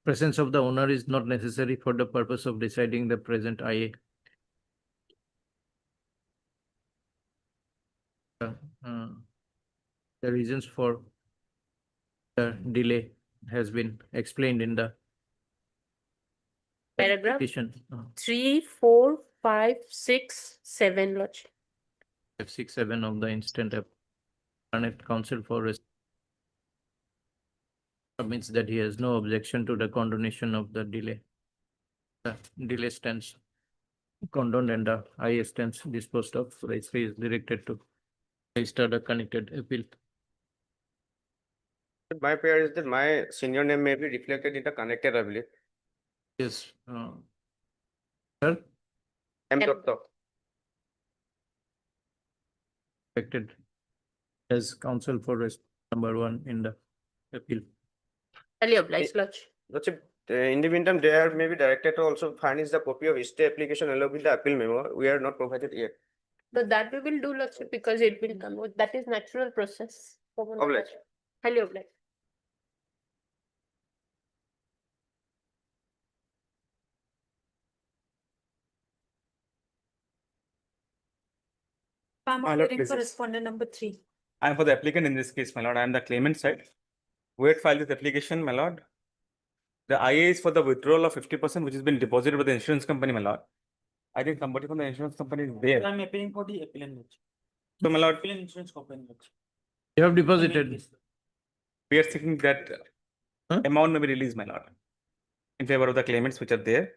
presence of the owner is not necessary for the purpose of deciding the present IA. The reasons for the delay has been explained in the Paragraph petition. 3, 4, 5, 6, 7, Lordship. F67 of the instant appellant counsel for submits that he has no objection to the condonation of the delay. The delay stands condoned and the IA stands disposed of. Registry is directed to register the connected appeal. My prayer is that my senior name may be reflected in the connected, I believe. Yes. Sir? M. Dr. Affected as counsel for number 1 in the appeal. Early obliged, Lordship. Lordship, in the meantime, there may be directed to also furnish the copy of stay application along with the appeal memo. We are not provided yet. So that we will do, Lordship, because it will come out. That is natural process. Obliged. Highly obliged. I'm My lord, ordering please. for respondent number 3. I am for the applicant in this case, my lord. I am the claimant side. We had filed this application, my lord. The IA is for the withdrawal of 50%, which has been deposited by the insurance company, my lord. I think somebody from the insurance company is there. I'm appealing for the appellant. So, my lord, Appellant insurance company. You have deposited. we are seeking that amount may be released, my lord, in favor of the claimants which are there.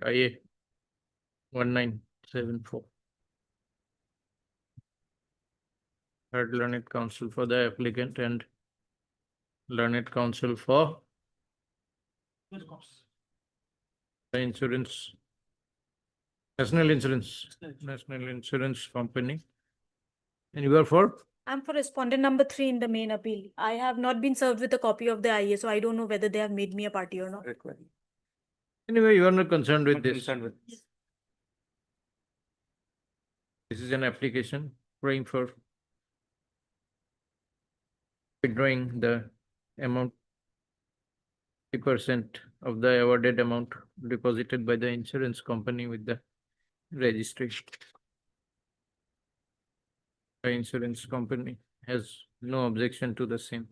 IA 1974. Third learned counsel for the applicant and learned counsel for the insurance, national insurance company. And you are for? I'm for respondent number 3 in the main appeal. I have not been served with a copy of the IA, so I don't know whether they have made me a party or not. Anyway, you are not concerned with Not this. concerned with this. This is an application praying for withdrawing the amount, 50% of the awarded amount deposited by the insurance company with the registry. The insurance company has no objection to the same.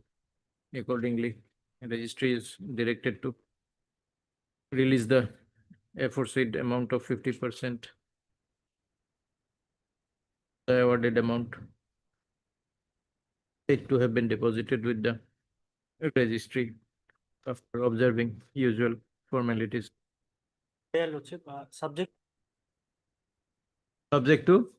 Accordingly, the registry is directed to release the aforesaid amount of 50%, the awarded amount said to have been deposited with the registry after observing usual formalities. Fair lordship, subject. Subject to?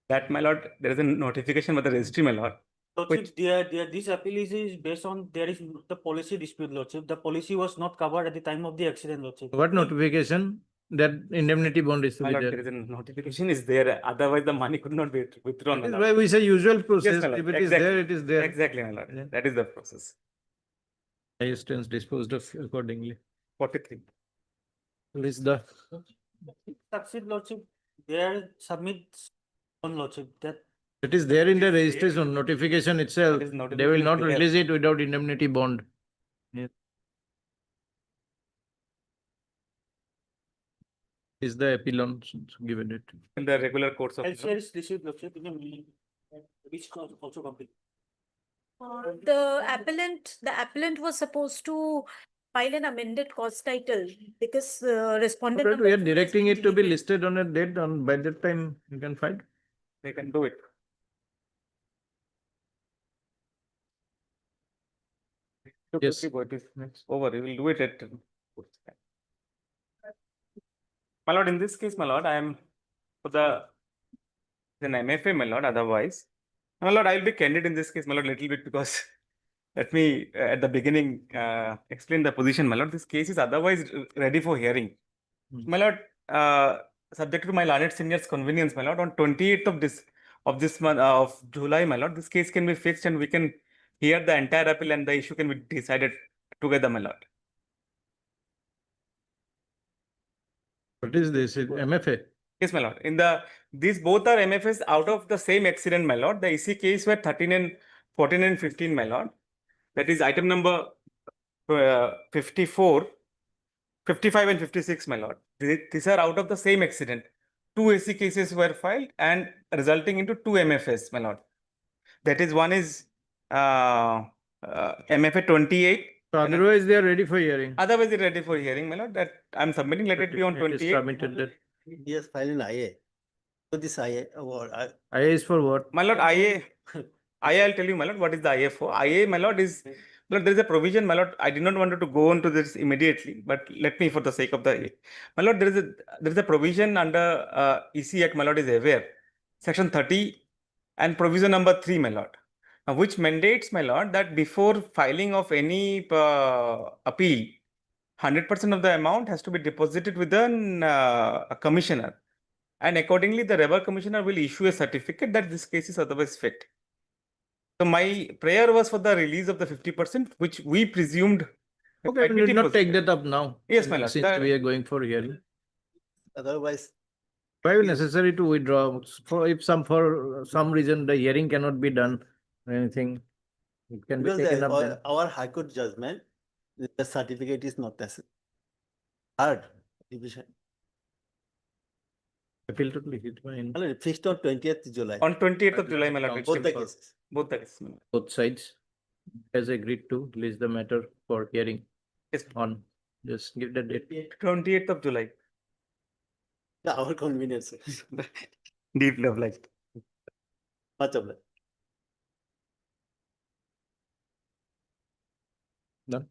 That, my lord, there is a notification by the registry, my lord. Lordship, this appeal is based on, there is the policy dispute, lordship. The policy was not covered at the time of the accident, lordship. What notification? That indemnity bond is to My be lord, there. there is a notification is there. Otherwise, the money could not be withdrawn. That my is lord. why we say usual process. Yes, my lord. If it is Exactly. there, it is there. Exactly, my lord. Yeah. That is the process. Instance disposed of accordingly. 43. List the Succeed, lordship. There submits on lordship that. it is there in the registration notification itself. That is They will notification not there. release it without indemnity bond. Yes. Is the appeal on given it? In the regular course of law. LCR is received, lordship, in a meeting, which also complete. The appellant was supposed to file an amended cause title because respondent. Alright, we are number 4 has directing been it to be deleted. listed on a date on by that time you can file. They can do it. Yes. It is over. We will do it at. My lord, in this case, my lord, I am for the an MFA, my lord. Otherwise, my lord, I will be candid in this case, my lord, little bit because let me at the beginning explain the position, my lord. This case is otherwise ready for hearing. My lord, subject to my learned senior's convenience, my lord, on 28th of this month of July, my lord, this case can be fixed and we can hear the entire appeal and the issue can be decided together, my lord. What is this? MFA? Yes, my lord. These both are MFS out of the same accident, my lord. The EC case were 13 and 14 and 15, my lord. That is item number 54, 55 and 56, my lord. These are out of the same accident. Two AC cases were filed and resulting into two MFS, my lord. That is one is MFA 28. So otherwise they are ready for hearing. Otherwise they're ready for hearing, my lord. That I'm submitting, let it be on 28. Submitted that. Yes, file in IA. So this IA, IA is for what? My lord, IA, I'll tell you, my lord, what is the IA for? IA, my lord, is, Lord, there is a provision, my lord. I did not want to go on to this immediately, but let me, for the sake of the, my lord, there is a provision under EC Act, my lord, is aware, section 30 and provision number 3, my lord, which mandates, my lord, that before filing of any appeal, 100% of the amount has to be deposited with a commissioner. And accordingly, the rebel commissioner will issue a certificate that this case is otherwise fit. So my prayer was for the release of the 50%, which we presumed. Okay, we need not take that up now. Yes, my lord. Since we are going for hearing. otherwise. Why is necessary to withdraw? For some reason the hearing cannot be done or anything, it can be Because taken up then. our High Court judgment, the certificate is not necessary. Third division. Appeal to it by in Fixed on 20th July. On 28th of July, my lord. Both the for cases. Both the cases. both sides has agreed to release the matter for hearing Yes, on, just give the date. 28th of July. Our convenience. Deep love like. Much obliged. Done.